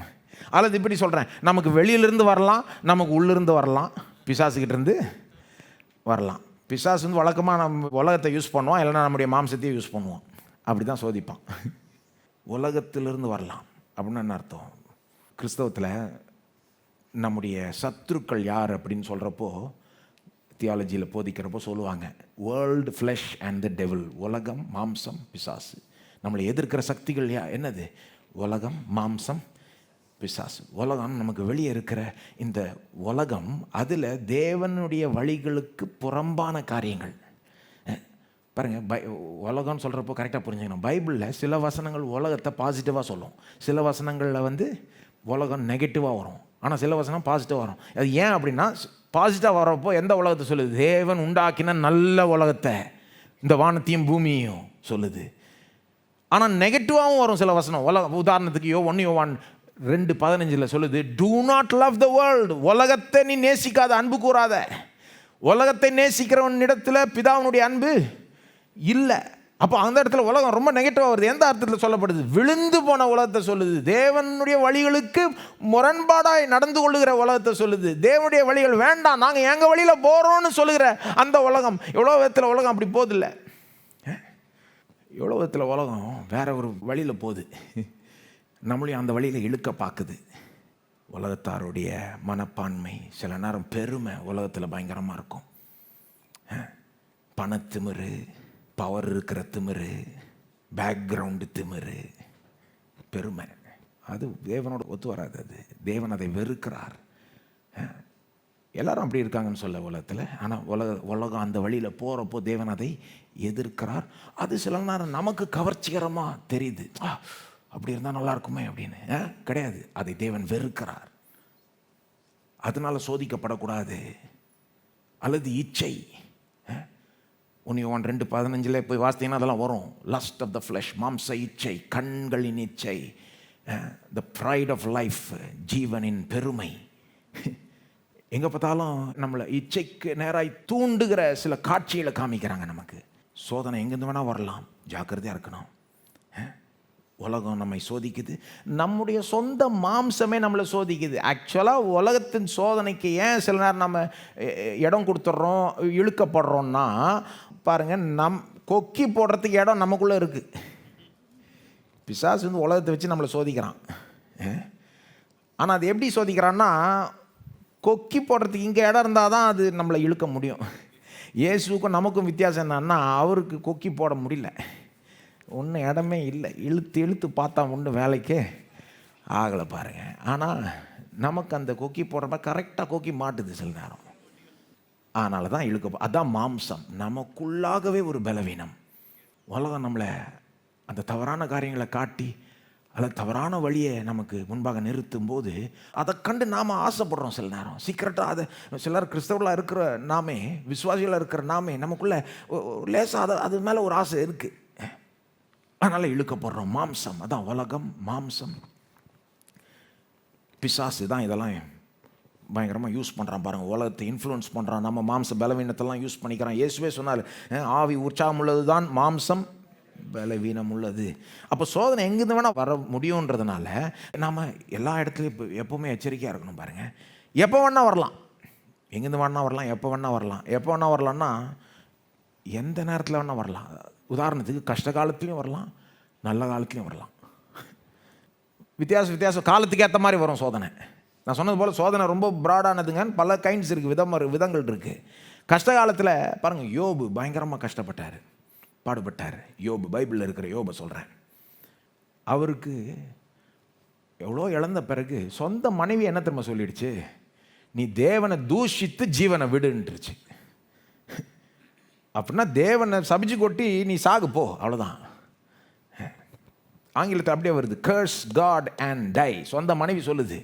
அல்லது இப்படி சொல்கிறேன், நமக்கு வெளியிலேருந்து வரலாம், நமக்கு உள்ளிருந்து வரலாம், பிசாசுக்கிட்டேருந்து வரலாம். பிசாசு வந்து வழக்கமாக நம்ம உலகத்தை யூஸ் பண்ணுவோம், இல்லைன்னா நம்முடைய மாம்சத்தையே யூஸ் பண்ணுவோம். அப்படி தான் சோதிப்பான். உலகத்திலிருந்து வரலாம் அப்படின்னு என்ன அர்த்தம்? கிறிஸ்தவத்தில் நம்முடைய சத்துருக்கள் யார் அப்படின்னு சொல்கிறப்போ, தியாலஜியில் போதிக்கிறப்போ சொல்லுவாங்க, world flush and the devil. உலகம், மாம்சம், பிசாசு. நம்மளை எதிர்க்கிற சக்திகள் என்னது? உலகம், மாம்சம், பிசாசு. உலகம் நமக்கு வெளியே இருக்கிற இந்த உலகம், அதில் தேவனுடைய வழிகளுக்கு புறம்பான காரியங்கள். பாருங்கள், உலகம்னு சொல்கிறப்போ கரெக்டாக புரிஞ்சுக்கணும். பைபிளில் சில வசனங்கள் உலகத்தை பாசிட்டிவாக சொல்லும், சில வசனங்களில் வந்து உலகம் நெகட்டிவாக வரும், ஆனால் சில வசனம் பாசிட்டிவாக வரும். அது ஏன் அப்படின்னா, பாசிட்டிவாக வரப்போ எந்த உலகத்தை சொல்லுது? தேவன் உண்டாக்கின நல்ல உலகத்தை, இந்த வானத்தையும் பூமியையும் சொல்லுது. ஆனால் நெகட்டிவாகவும் வரும் சில வசனம். உதாரணத்துக்கு யோவான் 2:15 சொல்லுது, do not love the world. உலகத்தை நீ நேசிக்காத, அன்பு கூறாத. உலகத்தை நேசிக்கிறவன் இடத்துல பிதாவினுடைய அன்பு இல்லை. அப்போ அந்த இடத்துல உலகம் ரொம்ப நெகட்டிவாக வருது. எந்த அர்த்தத்தில் சொல்லப்படுது? விழுந்து போன உலகத்தை சொல்லுது. தேவனுடைய வழிகளுக்கு முரண்பாடாய் நடந்து கொள்ளுகிற உலகத்தை சொல்லுது. தேவனுடைய வழிகள் வேண்டாம், நாங்கள் எங்கள் வழியில் போகிறோன்னு சொல்லுகிற அந்த உலகம். எவ்வளோ விதத்தில் உலகம் அப்படி போதில்லை. எவ்வளோ விதத்தில் உலகம் வேற ஒரு வழியில் போகுது, நம்மளையும் அந்த வழியில் இழுக்க பார்க்குது. உலகத்தாருடைய மனப்பான்மை, சில நேரம் பெருமை உலகத்தில் பயங்கரமாக இருக்கும். பணத்திமிரு, பவர் இருக்கிற திமிரு, பேக்ரவுண்டு திமிரு, பெருமை, அது தேவனோட ஒத்து வராது. அது தேவன் அதை வெறுக்கிறார். எல்லாரும் அப்படி இருக்காங்கன்னு சொல்ல உலகத்தில். ஆனால் உலகம் அந்த வழியில் போகிறப்போ தேவன் அதை எதிர்க்கிறார். அது சில நேரம் நமக்கு கவர்ச்சிகரமாக தெரியுது, அப்படி இருந்தால் நல்லா இருக்குமே அப்படின்னு. கிடையாது, அதை தேவன் வெறுக்கிறார். அதனால் சோதிக்கப்படக்கூடாது. அல்லது இச்சை, 1 யோவான் 2:15 போய் வாசித்தீங்கன்னா அதெல்லாம் வரும். லஸ்ட் ஆஃப் த ஃப்ளஷ், மாம்ச இச்சை, கண்களின் இச்சை, த ப்ரைட் ஆஃப் லைஃப், ஜீவனின் பெருமை. எங்கே பார்த்தாலும் நம்மளை இச்சைக்கு நேராய் தூண்டுகிற சில காட்சிகளை காமிக்கிறாங்க நமக்கு. சோதனை எங்கேருந்து வேணால் வரலாம், ஜாக்கிரதையாக இருக்கணும். உலகம் நம்மை சோதிக்குது, நம்முடைய சொந்த மாம்சமே நம்மளை சோதிக்குது. ஆக்சுவலாக உலகத்தின் சோதனைக்கு ஏன் சில நேரம் நம்ம இடம் கொடுத்துட்றோம், இழுக்கப்படுறோன்னா, பாருங்கள், கொக்கி போடுறதுக்கு இடம் நமக்குள்ளே இருக்குது. பிசாசு வந்து உலகத்தை வச்சு நம்மளை சோதிக்கிறான். ஆனால் அது எப்படி சோதிக்கிறான்னா, கொக்கி போடுறதுக்கு இங்கே இடம் இருந்தால் தான் அது நம்மளை இழுக்க முடியும். இயேசுக்கும் நமக்கும் வித்தியாசம் என்னன்னா, அவருக்கு கொக்கி போட முடியல, ஒன்றும் இடமே இல்லை. இழுத்து பார்த்தா ஒன்றும் வேலைக்கே ஆகலை பாருங்கள். ஆனால் நமக்கு அந்த கொக்கி போடுறப்ப கரெக்டாக கொக்கி மாட்டுது சில நேரம். அதனால தான் இழுக்க. அதான் மாம்சம், நமக்குள்ளாகவே ஒரு பலவீனம். உலகம் நம்மளை அந்த தவறான காரியங்களை காட்டி அல்லது தவறான வழியை நமக்கு முன்பாக நிறுத்தும் போது அதை கண்டு நாம் ஆசைப்படுறோம். சில நேரம் சீக்கிரட்டாக அதை சிலர் கிறிஸ்தவர்களாக இருக்கிற நாமே, விசுவாசிகளாக இருக்கிற நாமே, நமக்குள்ளே லேசாக அது மேலே ஒரு ஆசை இருக்குது. அதனால் இழுக்கப்படுறோம். மாம்சம், அதான் உலகம், மாம்சம், பிசாசு தான் இதெல்லாம் பயங்கரமாக யூஸ் பண்ணுறான் பாருங்கள். உலகத்தை இன்ஃப்ளூயன்ஸ் பண்ணுறான், நம்ம மாம்ச பலவீனத்தெல்லாம் யூஸ் பண்ணிக்கிறான். இயேசுவே சொன்னார், ஆவி உற்சாகம் உள்ளது தான், மாம்சம் பலவீனம் உள்ளது. அப்போ சோதனை எங்கேருந்து வேணால் வர முடியுன்றதுனால நாம் எல்லா இடத்துலையும் எப்போவுமே எச்சரிக்கையாக இருக்கணும் பாருங்கள். எப்போ வேணால் வரலாம், எங்கேருந்து வேணால் வரலாம், எப்போ வேணால் வரலாம். எப்போ வேணால் வரலான்னா எந்த நேரத்தில் வேணால் வரலாம். உதாரணத்துக்கு கஷ்ட காலத்துலேயும் வரலாம், நல்ல காலத்துலேயும் வரலாம். வித்தியாசம் காலத்துக்கு ஏற்ற மாதிரி வரும் சோதனை. நான் சொன்னது போல் சோதனை ரொம்ப ப்ராடானதுங்க. பல கைண்ட்ஸ் இருக்குது, விதங்கள் இருக்குது. கஷ்ட காலத்தில் பாருங்கள், யோபு பயங்கரமாக கஷ்டப்பட்டார், பாடுபட்டார். யோபு, பைபிளில் இருக்கிற யோபை சொல்கிறேன். அவருக்கு எவ்வளோ இழந்த பிறகு சொந்த மனைவி என்ன தெரியுமா சொல்லிடுச்சு? நீ தேவனை தூஷித்து ஜீவனை விடுன்றுச்சு. அப்படின்னா தேவனை சபிச்சு கொட்டி நீ சாகு போ, அவ்வளோதான். ஆங்கிலத்தில் அப்படியே வருது, கர்ஸ் காட் அண்ட் டை. சொந்த மனைவி சொல்லுது,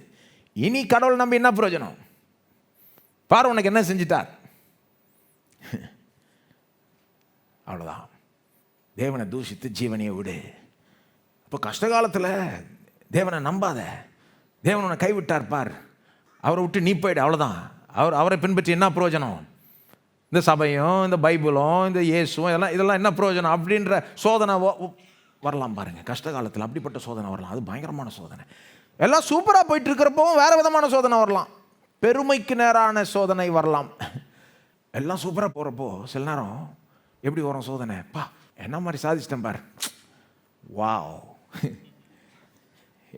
இனி கடவுள் நம்பி என்ன பிரயோஜனம்? பாரு உனக்கு என்ன செஞ்சிட்டார், அவ்வளோதான். தேவனை தூஷித்து ஜீவனையை விடு. இப்போ கஷ்ட காலத்தில் தேவனை நம்பாத. தேவன் உன்னை கைவிட்டார் பார், அவரை விட்டு நீ போயிடு, அவ்வளோதான். அவரை பின்பற்றி என்ன பிரயோஜனம்? இந்த சபையும் இந்த பைபிளும் இந்த இயேசுவும் இதெல்லாம் என்ன பிரயோஜனம் அப்படின்ற சோதனை வரலாம் பாருங்கள். கஷ்ட காலத்தில் அப்படிப்பட்ட சோதனை வரலாம். அது பயங்கரமான சோதனை. எல்லாம் சூப்பராக போயிட்டு இருக்கிறப்பவும் வேறு விதமான சோதனை வரலாம். பெருமைக்கு நேரான சோதனை வரலாம். எல்லாம் சூப்பராக போகிறப்போ சில நேரம் எப்படி வரும் சோதனை? என்ன மாதிரி சாதிச்சிட்டேன் பார், வாவ்,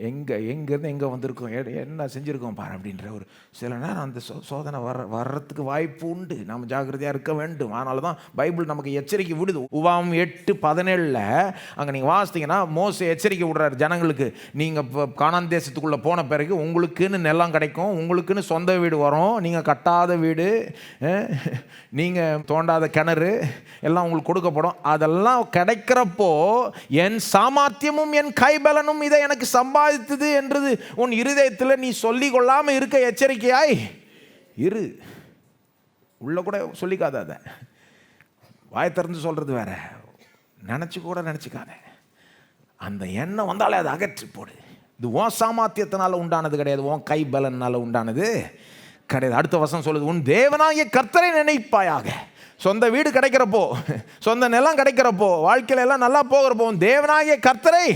எங்கேருந்து எங்கே வந்திருக்கோம், என்ன செஞ்சுருக்கோம் பாரு அப்படின்ற ஒரு சில நேரம் அந்த சோதனை வர்றதுக்கு வாய்ப்பு உண்டு. நம்ம ஜாக்கிரதையாக இருக்க வேண்டும். அதனால தான் பைபிள் நமக்கு எச்சரிக்கை விடுது. உபாகம் 8:17 அங்கே நீங்கள் வாசித்தீங்கன்னா மோசே எச்சரிக்கை விடுறாரு ஜனங்களுக்கு. நீங்கள் இப்போ கானான் தேசத்துக்குள்ளே போன பிறகு உங்களுக்குன்னு நிலம் கிடைக்கும், உங்களுக்குன்னு சொந்த வீடு வரும், நீங்கள் கட்டாத வீடு, நீங்கள் தோண்டாத கிணறு எல்லாம் உங்களுக்கு கொடுக்கப்படும். அதெல்லாம் கிடைக்கிறப்போ என் சாமர்த்தியமும் என் கைபலனும் இதை எனக்கு சம்பாதித்தது என்றது உன் இருதயத்தில் நீ சொல்லிக் கொள்ளாமல் இருக்க எச்சரிக்கையாய் இரு. உள்ள கூட சொல்லிக்காத, அதை வாய் திறந்து சொல்றது வேற, நினச்சி கூட நினச்சிக்காத. அந்த எண்ணம் வந்தாலே அதை அகற்றி போடு. இது உன் சாமர்த்தியத்தினால உண்டானது கிடையாது, உன் கை பலனால உண்டானது கிடையாது. அடுத்த வசனம் சொல்லுது, உன் தேவனாகிய கர்த்தரை நினைப்பாயாக. சொந்த வீடு கிடைக்கிறப்போ, சொந்த நிலம் கிடைக்கிறப்போ, வாழ்க்கையில எல்லாம் நல்லா போகிறப்போ உன் தேவனாகிய கர்த்தரை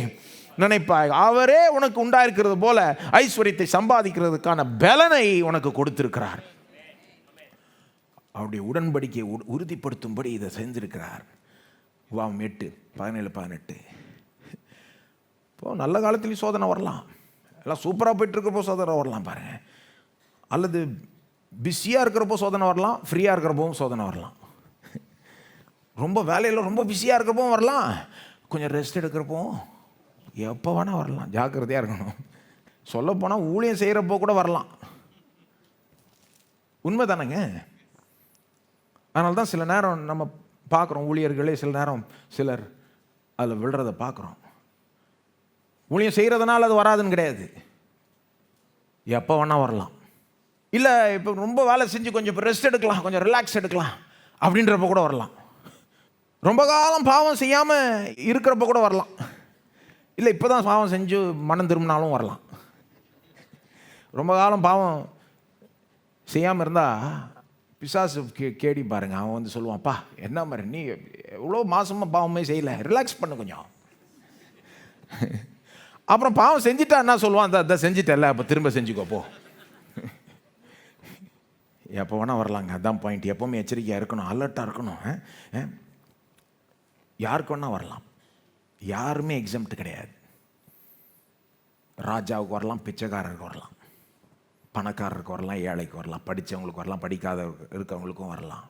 நினைப்பாய். அவரே உனக்கு உண்டாயிருக்கிறது போல ஐஸ்வர்யத்தை சம்பாதிக்கிறதுக்கான பலனை உனக்கு கொடுத்திருக்கிறார். அவருடைய உடன்படிக்கையை உறுதிப்படுத்தும்படி இதை செஞ்சிருக்கிறார். உபாகம் 8:17-18. இப்போ நல்ல காலத்துலேயும் சோதனை வரலாம், எல்லாம் சூப்பராக போயிட்டு இருக்கிறப்போ சோதனை வரலாம் பாருங்க. அல்லது பிஸியாக இருக்கிறப்போ சோதனை வரலாம், ஃப்ரீயாக இருக்கிறப்பவும் சோதனை வரலாம். ரொம்ப வேலையில் ரொம்ப பிஸியாக இருக்கிறப்பவும் வரலாம், கொஞ்சம் ரெஸ்ட் எடுக்கிறப்பவும் எப்போ வேணால் வரலாம். ஜாக்கிரதையாக இருக்கணும். சொல்லப்போனால் ஊழியம் செய்கிறப்போ கூட வரலாம். உண்மை தானேங்க. அதனால தான் சில நேரம் நம்ம பார்க்குறோம், ஊழியர்களே சில நேரம் சிலர் அதில் விழுறதை பார்க்குறோம். ஊழியம் செய்கிறதுனால அது வராதுன்னு கிடையாது, எப்போ வேணால் வரலாம். இல்லை இப்போ ரொம்ப வேலை செஞ்சு கொஞ்சம் இப்போ ரெஸ்ட் எடுக்கலாம், கொஞ்சம் ரிலாக்ஸ் எடுக்கலாம் அப்படின்றப்ப கூட வரலாம். ரொம்ப காலம் பாவம் செய்யாமல் இருக்கிறப்ப கூட வரலாம். இல்லை இப்போ தான் பாவம் செஞ்சு மனம் திரும்பினாலும் வரலாம். ரொம்ப காலம் பாவம் செய்யாமல் இருந்தால் பிசாசு கேடி பாருங்க, அவன் வந்து சொல்லுவான்ப்பா என்ன மாதிரி நீ எவ்வளோ மாதமாக பாவமே செய்யலை, ரிலாக்ஸ் பண்ணு கொஞ்சம். அப்புறம் பாவம் செஞ்சுட்டா என்ன சொல்லுவான், அதை செஞ்சுட்டல அப்போ திரும்ப செஞ்சுக்கோப்போ. எப்போ வேணால் வரலாங்க. அதுதான் பாயிண்ட். எப்போவுமே எச்சரிக்கையாக இருக்கணும், அலர்ட்டாக இருக்கணும். யாருக்கு வேணால் வரலாம், யாருமே எக்ஸம்ட் கிடையாது. ராஜாவுக்கு வரலாம், பிச்சைக்காரருக்கு வரலாம், பணக்காரருக்கு வரலாம், ஏழைக்கு வரலாம், படித்தவங்களுக்கு வரலாம், படிக்காத இருக்கவங்களுக்கும் வரலாம்,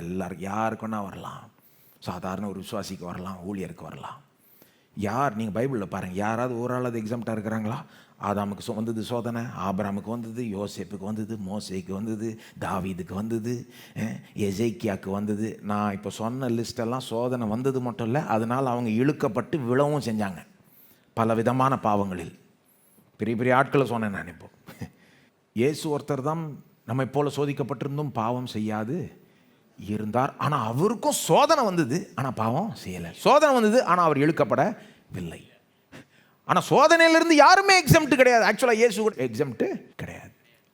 எல்லாருக்கும் யாருக்கு வேணால் வரலாம். சாதாரண ஒரு விசுவாசிக்கு வரலாம், ஊழியருக்கு வரலாம். யார் நீங்கள் பைபிளில் பாருங்கள், யாராவது ஒரு ஆளாவது எக்ஸாம்ட்டாக இருக்கிறாங்களா? ஆதாமுக்கு வந்தது சோதனை, ஆபிரகாமுக்கு வந்தது, யோசேப்புக்கு வந்தது, மோசேக்கு வந்தது, தாவீதுக்கு வந்தது, எசேக்கியாவுக்கு வந்தது. நான் இப்போ சொன்ன லிஸ்டெல்லாம் சோதனை வந்தது மட்டும் இல்லை, அதனால் அவங்க இழுக்கப்பட்டு விழவும் செஞ்சாங்க பல விதமான பாவங்களில். பெரிய பெரிய ஆட்களை சொன்னேன் நான். இப்போ இயேசு ஒருத்தர் தான் நம்மை போல சோதிக்கப்பட்டிருந்தும் பாவம் செய்யாது இருந்தார். ஆனால் அவருக்கும் சோதனை வந்தது, ஆனால் பாவம் செய்யலை. சோதனை வந்தது, ஆனால் அவர் இழுக்கப்படவில்லை. ஆனால் சோதனையிலிருந்து யாருமே எக்ஸம்ட் கிடையாது. ஆக்சுவலாக இயேசு கூட எக்ஸம்ட் கிடையாது.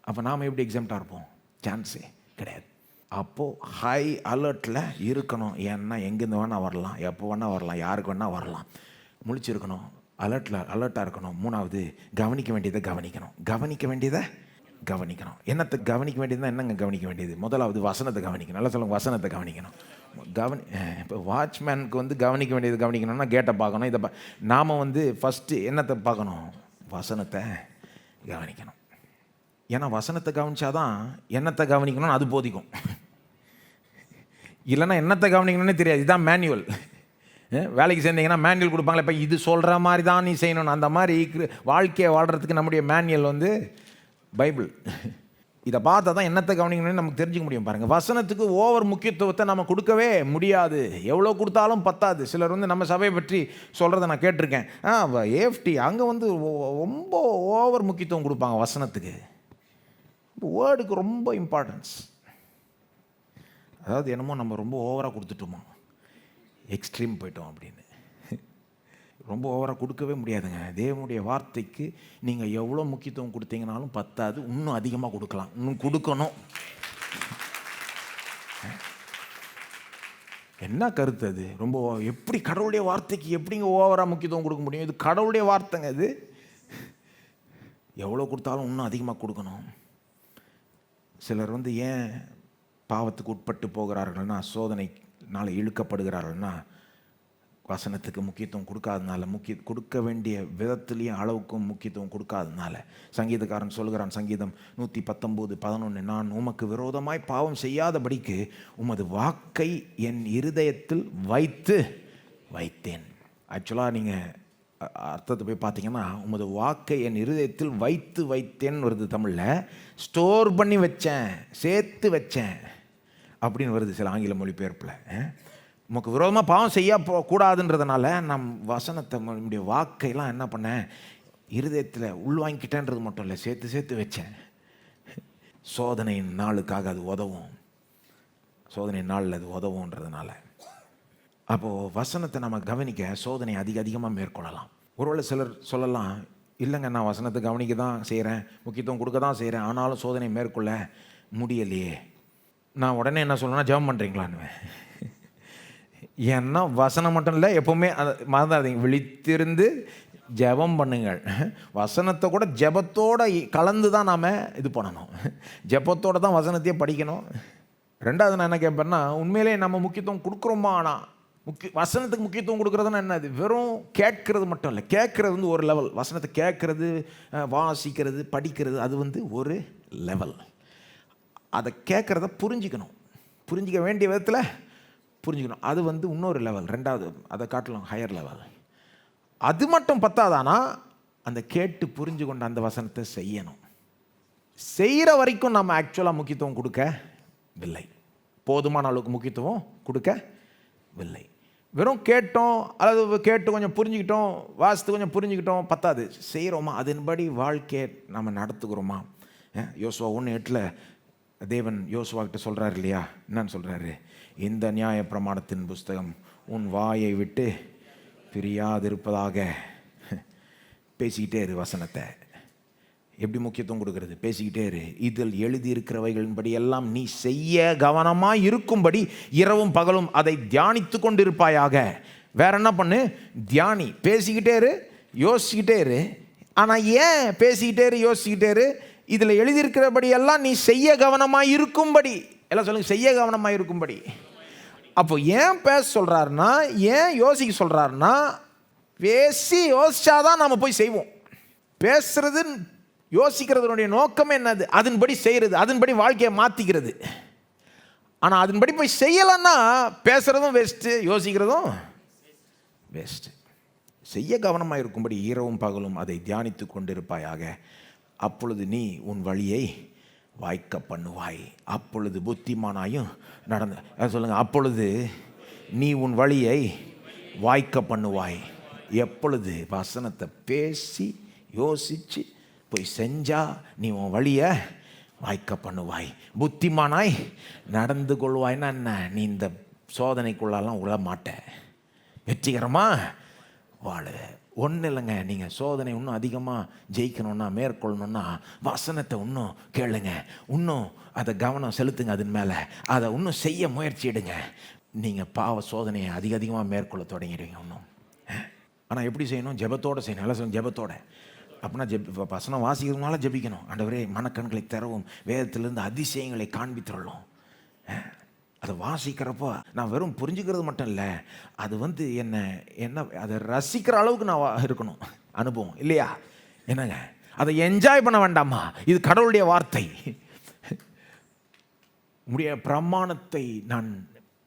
அப்போ நாம் எப்படி எக்ஸம்ட்டாக இருப்போம்? சான்ஸே கிடையாது. அப்போது ஹை அலர்ட்டில் இருக்கணும். ஏன்னா எங்கேருந்து வேணால் வரலாம், எப்போ வேணால் வரலாம், யாருக்கு வேணால் வரலாம். முழிச்சிருக்கணும், அலர்ட்டாக இருக்கணும். மூணாவது, கவனிக்க வேண்டியதை கவனிக்கணும். என்னத்தை கவனிக்க வேண்டியதுனா என்னங்க கவனிக்க வேண்டியது? முதலாவது வசனத்தை கவனிக்கணும். நல்லா சொல்லுங்க, வசனத்தை கவனிக்கணும். இப்போ வாட்ச்மேனுக்கு வந்து கவனிக்க வேண்டியது கவனிக்கணும்னா கேட்டை பார்க்கணும். இதை நாம் வந்து ஃபஸ்ட்டு என்னத்தை பார்க்கணும்? வசனத்தை கவனிக்கணும். ஏன்னா வசனத்தை கவனிச்சாதான் என்னத்தை கவனிக்கணும்னு அது போதிக்கும். இல்லைன்னா என்னத்தை கவனிக்கணும்னே தெரியாது. இதுதான் மேனுவல். வேலைக்கு சேர்ந்தீங்கன்னா மேனுவல் கொடுப்பாங்களே, இப்போ இது சொல்கிற மாதிரி தான் நீ செய்யணும். அந்த மாதிரி வாழ்க்கையை வாழ்கிறதுக்கு நம்முடைய மேனுவல் வந்து பைபிள். இதை பார்த்தா தான் என்னத்தை கவனிக்கணும்னு நமக்கு தெரிஞ்சுக்க முடியும். பாருங்கள், வசனத்துக்கு ஓவர் முக்கியத்துவத்தை நம்ம கொடுக்கவே முடியாது. எவ்வளோ கொடுத்தாலும் பத்தாது. சிலர் வந்து நம்ம சபையை பற்றி சொல்கிறத நான் கேட்டிருக்கேன். ஏஎஃப்டி அங்கே வந்து ரொம்ப ஓவர் முக்கியத்துவம் கொடுப்பாங்க வசனத்துக்கு. வேர்டுக்கு ரொம்ப இம்பார்ட்டன்ஸ். அதாவது என்னமோ நம்ம ரொம்ப ஓவராக கொடுத்துட்டோமா, எக்ஸ்ட்ரீம் போயிட்டோம் அப்படின்னு. ரொம்ப ஓவராக கொடுக்கவே முடியாதுங்க. தேவனுடைய வார்த்தைக்கு நீங்கள் எவ்வளோ முக்கியத்துவம் கொடுத்தீங்கனாலும் பத்தாது. இன்னும் அதிகமாக கொடுக்கலாம், இன்னும் கொடுக்கணும். என்ன கருத்து அது? ரொம்ப எப்படி கடவுளுடைய வார்த்தைக்கு எப்படிங்க ஓவராக முக்கியத்துவம் கொடுக்க முடியும்? இது கடவுளுடைய வார்த்தைங்க. இது எவ்வளோ கொடுத்தாலும் இன்னும் அதிகமாக கொடுக்கணும். சிலர் வந்து ஏன் பாவத்துக்கு உட்பட்டு போகிறார்கள்னா, சோதனைனால இழுக்கப்படுகிறார்கள்னா, வசனத்துக்கு முக்கியத்துவம் கொடுக்காதனால, கொடுக்க வேண்டிய விதத்துலேயும் அளவுக்கும் முக்கியத்துவம் கொடுக்காதனால. சங்கீதக்காரன் சொல்கிறான், சங்கீதம் 119:11, நான் உமக்கு விரோதமாய் பாவம் செய்யாதபடிக்கு உமது வாக்கை என் இருதயத்தில் வைத்தேன். ஆக்சுவலாக நீங்கள் அர்த்தத்தை போய் பார்த்தீங்கன்னா, உமது வாக்கை என் இருதயத்தில் வைத்தேன்னு வருது தமிழில். ஸ்டோர் பண்ணி வச்சேன், சேர்த்து வச்சேன் அப்படின்னு வருது சில ஆங்கில மொழிபெயர்ப்பில். உமக்கு விரோதமாக பாவம் செய்ய கூடாதுன்றதுனால நம் வசனத்தை, நம்முடைய வாக்கையெல்லாம் என்ன பண்ணேன், இருதயத்தில் உள்வாங்கிக்கிட்டேன்றது மட்டும் இல்லை, சேர்த்து வச்சேன். சோதனையின் நாளுக்காக அது உதவும். சோதனை நாளில் அது உதவுன்றதுனால. அப்போது வசனத்தை நம்ம கவனிக்க சோதனை அதிகமாக மேற்கொள்ளலாம். ஒருவேளை சிலர் சொல்லலாம், இல்லைங்க நான் வசனத்தை கவனிக்க தான் செய்கிறேன், முக்கியத்துவம் கொடுக்க தான் செய்கிறேன், ஆனாலும் சோதனை மேற்கொள்ள முடியலையே. நான் உடனே என்ன சொல்லணும்னா, ஜெபம் பண்ணுறீங்களான்னு. ஏன்னா வசனம் மட்டும் இல்லை, எப்போவுமே மறந்துடாதீங்க, விழித்திருந்து ஜெபம் பண்ணுங்கள். வசனத்தை கூட ஜெபத்தோடு கலந்து தான் நாம் இது பண்ணணும். ஜெபத்தோடு தான் வசனத்தையே படிக்கணும். ரெண்டாவது நான் என்ன கேட்பேன்னா, உண்மையிலே நம்ம முக்கியத்துவம் கொடுக்குறோமா? ஆனால் வசனத்துக்கு முக்கியத்துவம் கொடுக்குறதுன்னா என்னது? வெறும் கேட்கறது மட்டும் இல்லை. கேட்கறது வந்து ஒரு லெவல். வசனத்தை கேட்கறது, வாசிக்கிறது, படிக்கிறது, அது வந்து ஒரு லெவல். அதை கேட்குறத புரிஞ்சிக்கணும், புரிஞ்சிக்க வேண்டிய விதத்தில் புரிஞ்சுக்கணும். அது வந்து இன்னொரு லெவல், ரெண்டாவது, அதை காட்டலாம் ஹையர் லெவல். அது மட்டும் பத்தாதானா, அந்த கேட்டு புரிஞ்சு கொண்டு அந்த வசனத்தை செய்யணும். செய்கிற வரைக்கும் நம்ம ஆக்சுவலாக முக்கியத்துவம் கொடுக்கவில்லை, போதுமான அளவுக்கு முக்கியத்துவம் கொடுக்கவில்லை. வெறும் கேட்டோம், அல்லது கேட்டு கொஞ்சம் புரிஞ்சுக்கிட்டோம், வாசித்து கொஞ்சம் புரிஞ்சுக்கிட்டோம், பத்தாது. செய்கிறோமா, அதன்படி வாழ்க்கையை நம்ம நடத்துக்கிறோமா? யோசுவா 1:8 தேவன் யோசுவாக்கிட்ட சொல்கிறார் இல்லையா, என்னன்னு சொல்கிறாரு? இந்த நியாய பிரமாணத்தின் புஸ்தகம் உன் வாயை விட்டு பிரியாதிருப்பதாக. பேசிக்கிட்டே இரு வசனத்தை. எப்படி முக்கியத்துவம் கொடுக்கறது? பேசிக்கிட்டே இரு. இதில் எழுதியிருக்கிறவைகளின்படி எல்லாம் நீ செய்ய கவனமாக இருக்கும்படி இரவும் பகலும் அதை தியானித்து கொண்டிருப்பாயாக. வேற என்ன பண்ணு? தியானி. பேசிக்கிட்டே இரு, யோசிச்சுக்கிட்டே இரு. ஆனால் ஏன் பேசிக்கிட்டே இரு, யோசிச்சுக்கிட்டே இரு? இதில் எழுதியிருக்கிறபடி எல்லாம் நீ செய்ய கவனமாக இருக்கும்படி. எல்லாம் சொல்லுங்க, செய்ய கவனமாக இருக்கும்படி. அப்போ ஏன் பேச சொல்கிறாருன்னா, ஏன் யோசிக்க சொல்கிறாருன்னா, பேசி யோசிச்சாதான் நாம் போய் செய்வோம். பேசுறது, யோசிக்கிறதுனுடைய நோக்கம் என்னது? அதன்படி செய்கிறது, அதன்படி வாழ்க்கையை மாற்றிக்கிறது. ஆனால் அதன்படி போய் செய்யலைன்னா பேசுகிறதும் வேஸ்ட்டு, யோசிக்கிறதும் வேஸ்ட்டு. செய்ய கவனமாக இருக்கும்படி இரவும் பகலும் அதை தியானித்து கொண்டிருப்பாயாக. அப்பொழுது நீ உன் வழியை வாய்க்க பண்ணுவாய். அப்பொழுது புத்திமானாயும் நடந்த சொல்லுங்க, அப்பொழுது நீ உன் வழியை வாய்க்க பண்ணுவாய். எப்பொழுது? வசனத்தை பேசி யோசித்து போய் செஞ்சா நீ உன் வழியை வாய்க்க பண்ணுவாய், புத்திமானாய் நடந்து கொள்வாய்னா என்ன? நீ இந்த சோதனைக்குள்ளெல்லாம் உள்ள மாட்ட, வெற்றிகரமாக வாழ. ஒன்றும் இல்லைங்க, நீங்கள் சோதனை இன்னும் அதிகமாக ஜெயிக்கணுன்னா, மேற்கொள்ளணுன்னா வசனத்தை இன்னும் கேளுங்க, இன்னும் அதை கவனம் செலுத்துங்க, அதன் மேலே அதை இன்னும் செய்ய முயற்சிடுங்க. நீங்கள் பாவ சோதனையை அதிகமாக மேற்கொள்ள தொடங்கிடுவீங்க இன்னும். ஆனால் எப்படி செய்யணும்? ஜெபத்தோடு செய்யணும். நல்லா சொல்லுங்க, ஜெபத்தோடு. அப்படின்னா வசனம் வாசிக்கிறதுனால ஜெபிக்கணும். ஆண்டவரே மனக்கண்களை திறவும், வேதத்திலிருந்து அதிசயங்களை காண்பித்துள்ளோம். அதை வாசிக்கிறப்போ நான் வெறும் புரிஞ்சுக்கிறது மட்டும் இல்லை, அது வந்து என்ன அதை ரசிக்கிற அளவுக்கு நான் இருக்கணும். அனுபவம் இல்லையா? என்னங்க, அதை என்ஜாய் பண்ண வேண்டாமா? இது கடவுளுடைய வார்த்தை. உடைய பிரமாணத்தை நான்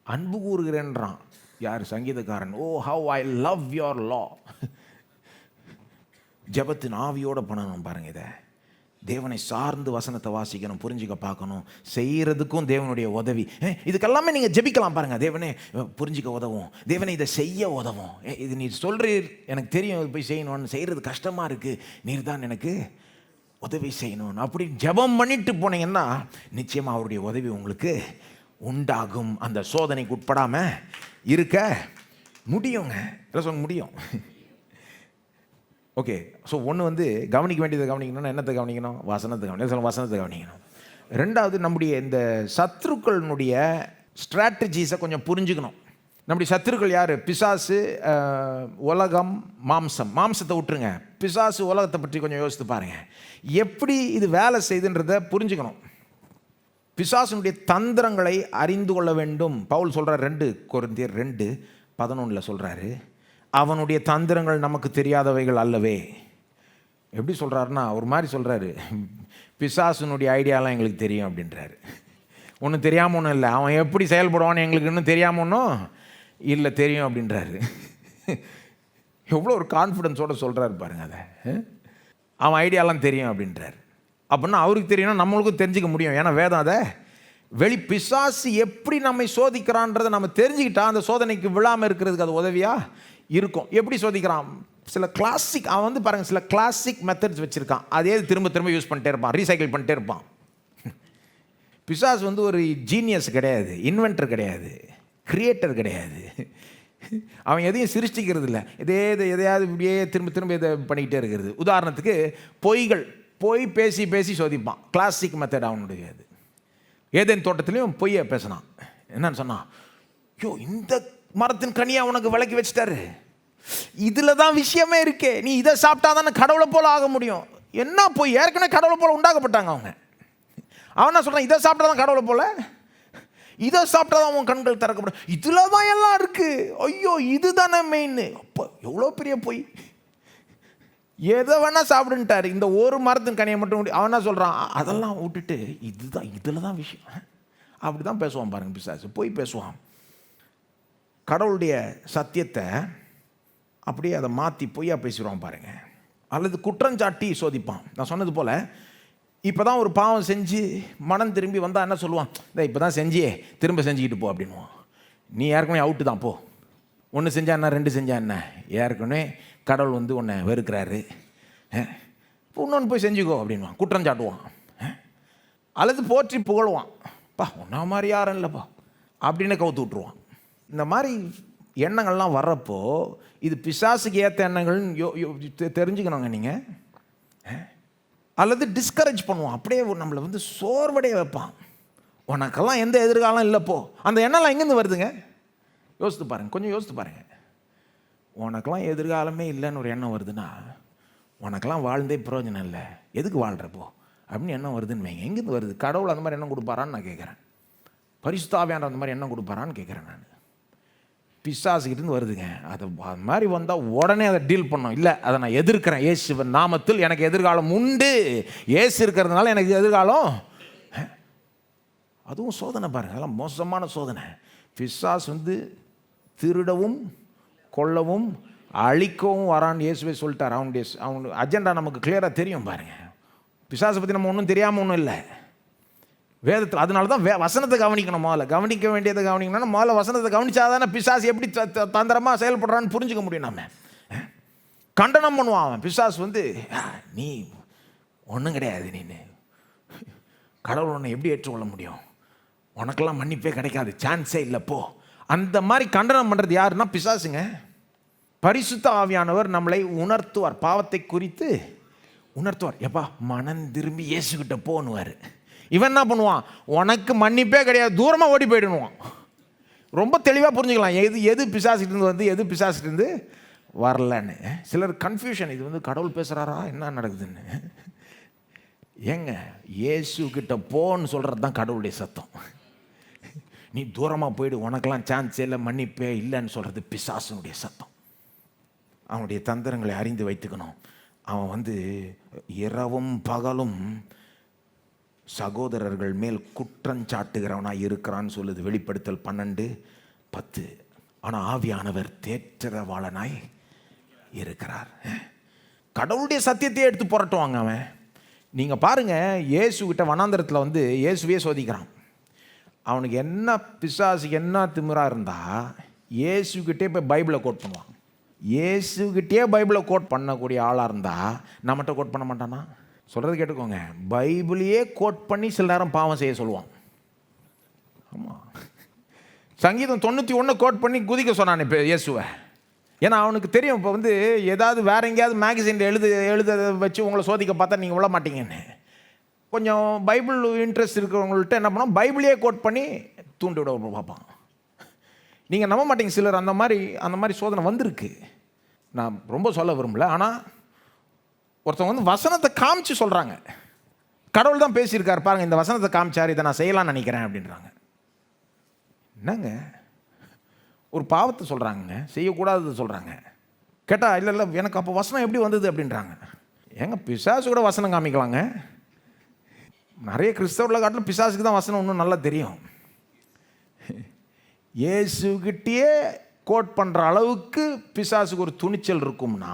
அன்பு கூறுகிறேன்றான். யார்? சங்கீதக்காரன். Oh how I love your லா. ஜெபத்தின் ஆவியோட பண்ணணும் பாருங்க. இதை தேவனை சார்ந்து வசனத்தை வாசிக்கணும், புரிஞ்சுக்க பார்க்கணும், செய்கிறதுக்கும் தேவனுடைய உதவி. இதுக்கெல்லாமே நீங்கள் ஜெபிக்கலாம் பாருங்கள். தேவனே புரிஞ்சிக்க உதவும், தேவனை இதை செய்ய உதவும். இது நீ சொல்கிறீர், எனக்கு தெரியும் போய் செய்யணும்னு, செய்கிறது கஷ்டமாக இருக்குது, நீர் தான் எனக்கு உதவி செய்யணும். அப்படி ஜெபம் பண்ணிட்டு போனீங்கன்னா நிச்சயமாக அவருடைய உதவி உங்களுக்கு உண்டாகும். அந்த சோதனைக்கு உட்படாமல் இருக்க முடியுங்க. சொல்ல முடியும். ஓகே. ஸோ ஒன்று கவனிக்க வேண்டியதை கவனிக்கணும்னா என்னத்தை கவனிக்கணும்? வசனத்தை கவனிக்கணும். வசனத்தை கவனிக்கணும். ரெண்டாவது, நம்முடைய இந்த சத்துருக்களினுடைய ஸ்ட்ராட்டஜிஸை கொஞ்சம் புரிஞ்சுக்கணும். நம்முடைய சத்துருக்கள் யார்? பிசாசு, உலகம், மாம்சம். மாம்சத்தை விட்டுருங்க, பிசாசு உலகத்தை பற்றி கொஞ்சம் யோசித்து பாருங்கள். எப்படி இது வேலை செய்துன்றதை புரிஞ்சுக்கணும். பிசாசுனுடைய தந்திரங்களை அறிந்து கொள்ள வேண்டும். பவுல் சொல்கிறார் 2 கொரிந்தியர் 2:11 சொல்கிறாரு, அவனுடைய தந்திரங்கள் நமக்கு தெரியாதவைகள் அல்லவே. எப்படி சொல்கிறாருன்னா ஒரு மாதிரி சொல்கிறாரு, பிசாசுனுடைய ஐடியாலாம் எங்களுக்கு தெரியும் அப்படின்றாரு. ஒன்றும் தெரியாமல் ஒன்றும் இல்லை, அவன் எப்படி செயல்படுவான்னு எங்களுக்கு இன்னும் தெரியாமல் ஒன்றும் இல்லை, தெரியும் அப்படின்றாரு. எவ்வளோ ஒரு கான்ஃபிடென்ஸோடு சொல்கிறாரு பாருங்க. அதை அவன் ஐடியாலாம் தெரியும் அப்படின்றாரு. அப்படின்னா அவருக்கு தெரியணும், நம்மளுக்கும் தெரிஞ்சிக்க முடியும். ஏன்னா வேதம் அதை பிசாசு எப்படி நம்மை சோதிக்கிறான்றதை நம்ம தெரிஞ்சுக்கிட்டா அந்த சோதனைக்கு விழாமல் இருக்கிறதுக்கு அது உதவியாக இருக்கும். எப்படி சோதிக்கிறான்? சில கிளாசிக், அவன் பாருங்கள், சில கிளாசிக் மெத்தட்ஸ் வச்சுருக்கான். அதே திரும்ப திரும்ப யூஸ் பண்ணிட்டே இருப்பான், ரீசைக்கிள் பண்ணிட்டே இருப்பான். பிசாஸ் ஒரு ஜீனியஸ் கிடையாது, இன்வென்டர் கிடையாது, கிரியேட்டர் கிடையாது. அவன் எதையும் சிருஷ்டிக்கிறது இல்லை, எதையாவது இப்படியே திரும்ப திரும்ப இதை பண்ணிக்கிட்டே இருக்கிறது. உதாரணத்துக்கு பொய் பேசி பேசி சோதிப்பான். கிளாசிக் மெத்தட் அவனுடைய. ஏதேன் தோட்டத்துலேயும் பொய்யை பேசினான். என்னன்னு சொன்னான், ஐயோ இந்த மரத்தின் கனியை உனக்கு விளக்கி வச்சுட்டாரு, இதில் தான் விஷயமே இருக்கே, நீ இதை சாப்பிட்டா தானே கடவுளை போல ஆக முடியும். என்ன போய் ஏற்கனவே கடவுளை போல உண்டாக்கப்பட்டாங்க அவங்க. அவன் என்ன சொல்கிறான், இதை சாப்பிட்டா தான் கடவுளை போல, இதை சாப்பிட்டா தான் உன் கண்கள் திறக்கப்படும், இதில் தான் எல்லாம் இருக்குது, ஐயோ இது தானே மெயின். அப்போ எவ்வளோ பெரிய பொய். எதை வேணால் சாப்பிடுன்ட்டார், இந்த ஒரு மரத்தின் கனியை மட்டும். அவன் என்ன சொல்கிறான், அதெல்லாம் விட்டுட்டு இதுதான், இதில் தான் விஷயம். அப்படி தான் பேசுவான் பாருங்கள் பிசாசு, போய் பேசுவான். கடவுளுடைய சத்தியத்தை அப்படியே அதை மாற்றி பொய்யா பேசிடுவான் பாருங்கள். அல்லது குற்றஞ்சாட்டி சோதிப்பான். நான் சொன்னது போல் இப்போ தான் ஒரு பாவம் செஞ்சு மனம் திரும்பி வந்தால் என்ன சொல்லுவான், இப்போ தான் செஞ்சியே திரும்ப செஞ்சுக்கிட்டு போ அப்படின்வான். நீ ஏற்கனவே அவுட்டு தான், போ. 1 செஞ்சா என்ன, 2 செஞ்சா என்ன, ஏற்கனவே கடவுள் உன்னை வெறுக்கிறாரு, இப்போ இன்னொன்று போய் செஞ்சுக்கோ அப்படின்வான், குற்றஞ்சாட்டுவான். அல்லது போற்றி புகழுவான், பா ஒன்றா மாதிரி யாரும் இல்லைப்பா அப்படின்னு கவுத்து விட்ருவான். இந்த மாதிரி எண்ணங்கள்லாம் வர்றப்போ இது பிசாசுக்கு ஏற்ற எண்ணங்கள்னு தெரிஞ்சுக்கணுங்க நீங்கள். அல்லது டிஸ்கரேஜ் பண்ணுவான், அப்படியே நம்மளை சோர்வடைய வைப்பான். உனக்கெல்லாம் எந்த எதிர்காலம் இல்லைப்போ. அந்த எண்ணம்லாம் எங்கேருந்து வருதுங்க? யோசித்து பாருங்கள், கொஞ்சம் யோசித்து பாருங்கள். உனக்கெல்லாம் எதிர்காலமே இல்லைன்னு ஒரு எண்ணம் வருதுன்னா, உனக்கெல்லாம் வாழ்ந்தே பிரயோஜனம் இல்லை, எதுக்கு வாழ்கிறப்போ அப்படின்னு எண்ணம் வருதுன்னு வைங்க. எங்கேருந்து வருது? கடவுள் அந்த மாதிரி எண்ணம் கொடுப்பாரான்னு நான் கேட்குறேன். பரிசுத்த ஆவியானவர் அந்த மாதிரி எண்ணம் கொடுப்பாரான்னு கேட்குறேன் நான். பிசாசுக்கிட்டேருந்து வருதுங்க. அது மாதிரி வந்தால் உடனே அதை டீல் பண்ணோம். இல்லை, அதை நான் எதிர்க்கிறேன், இயேசுவின் நாமத்தில் எனக்கு எதிர்காலம் உண்டு, இயேசு இருக்கிறதுனால எனக்கு எதிர்காலம். அதுவும் சோதனை பாருங்கள், அதெல்லாம் மோசமான சோதனை. பிசாசு திருடவும் கொல்லவும் அழிக்கவும் வரான்னு இயேசுவே சொல்லிட்டார். அவங்க அஜெண்டா நமக்கு கிளியராக தெரியும் பாருங்கள். பிசாசை பற்றி நம்ம ஒன்றும் தெரியாமல் ஒன்றும் இல்லை வேதத்தில். அதனால தான் வசனத்தை கவனிக்கணும். முதல்ல கவனிக்க வேண்டியதை கவனிக்கணும்னா முதல்ல வசனத்தை கவனிச்சாதானே பிசாசு எப்படி தந்திரமாக செயல்படுறான்னு புரிஞ்சுக்க முடியும். நம்ம கண்டனம் பண்ணுவான் அவன். பிசாசு நீ ஒன்றும் கிடையாது, நீ கடவுள் உன்னை எப்படி ஏற்றுக்கொள்ள முடியும், உனக்கெல்லாம் மன்னிப்பே கிடைக்காது, சான்ஸே இல்லை போ. அந்த மாதிரி கண்டனம் பண்ணுறது யாருன்னா பிசாசுங்க. பரிசுத்த ஆவியானவர் நம்மளை உணர்த்துவார், பாவத்தை குறித்து உணர்த்துவார். எப்பா மனம் திரும்பி இயேசுகிட்ட போன்னுவார். இவன் என்ன பண்ணுவான், உனக்கு மன்னிப்பே கிடையாது, தூரமாக ஓடி போயிடுவான். ரொம்ப தெளிவாக புரிஞ்சுக்கலாம் எது பிசாசிட்டிருந்து வந்து எது பிசாசிட்டிருந்து வரலன்னு. சிலர் கன்ஃபியூஷன், இது கடவுள் பேசுகிறாரா என்ன நடக்குதுன்னு. ஏங்க இயேசுக்கிட்ட போன்னு சொல்கிறது தான் கடவுளுடைய சத்தம். நீ தூரமாக போயிடு, உனக்கெல்லாம் சான்ஸ் இல்லை, மன்னிப்பே இல்லைன்னு சொல்கிறது பிசாசுனுடைய சத்தம். அவனுடைய தந்திரங்களை அறிந்து வைத்துக்கணும். அவன் வந்து இரவும் பகலும் சகோதரர்கள் மேல் குற்றஞ்சாட்டுகிறவனாய் இருக்கிறான்னு சொல்லுது வெளிப்படுத்தல் 12:10. ஆனால் ஆவியானவர் தேற்றரவாளனாய் இருக்கிறார். கடவுளுடைய சத்தியத்தையே எடுத்து புரட்டுவாங்க அவன். நீங்கள் பாருங்கள், இயேசுகிட்ட வனாந்தரத்தில் வந்து இயேசுவே சோதிக்கிறான். அவனுக்கு என்ன பிசாசுக்கு என்ன திமிராக இருந்தால் இயேசுகிட்டே போய் பைபிளை கோட் பண்ணுவான். இயேசுகிட்டே பைபிளை கோட் பண்ணக்கூடிய ஆளாக இருந்தால் நம்மகிட்ட கோட் பண்ண மாட்டானா? சொல்கிறது கேட்டுக்கோங்க. பைபிளையே கோட் பண்ணி சில நேரம் பாவம் செய்ய சொல்லுவான். ஆமாம், சங்கீதம் 91 கோட் பண்ணி குதிக்க சொன்னான் இப்போ இயேசுவை. ஏன்னா அவனுக்கு தெரியும், இப்போ வந்து ஏதாவது வேற எங்கேயாவது மேகசினில் எழுத வச்சு உங்களை சோதிக்க பார்த்தா நீங்கள் விட மாட்டீங்கன்னு. கொஞ்சம் பைபிள் இன்ட்ரெஸ்ட் இருக்கிறவங்கள்ட்ட என்ன பண்ணோம், பைபிளையே கோட் பண்ணி தூண்டி விட பார்ப்பான். நீங்கள் நம்ப மாட்டீங்க, சிலர் அந்த மாதிரி சோதனை வந்திருக்கு. நான் ரொம்ப சொல்ல விரும்பல, ஆனால் ஒருத்தவங்க வந்து வசனத்தை காமிச்சு சொல்கிறாங்க. கடவுள் தான் பேசியிருக்கார் பாருங்கள், இந்த வசனத்தை காமிச்சார், இதை நான் செய்யலாம்னு நினைக்கிறேன் அப்படின்றாங்க. என்னங்க, ஒரு பாவத்தை சொல்கிறாங்க, செய்யக்கூடாதது சொல்கிறாங்க. கேட்டால் இல்லை இல்லை எனக்கு அப்போ வசனம் எப்படி வந்தது அப்படின்றாங்க. ஏங்க, பிசாசு கூட வசனம் காமிக்கலாங்க. நிறைய கிறிஸ்தவர்களை காட்டிலும் பிசாசுக்கு தான் வசனம் இன்னும் நல்லா தெரியும். இயேசுகிட்டே கோட் பண்ணுற அளவுக்கு பிசாசுக்கு ஒரு துணிச்சல் இருக்கும்னா,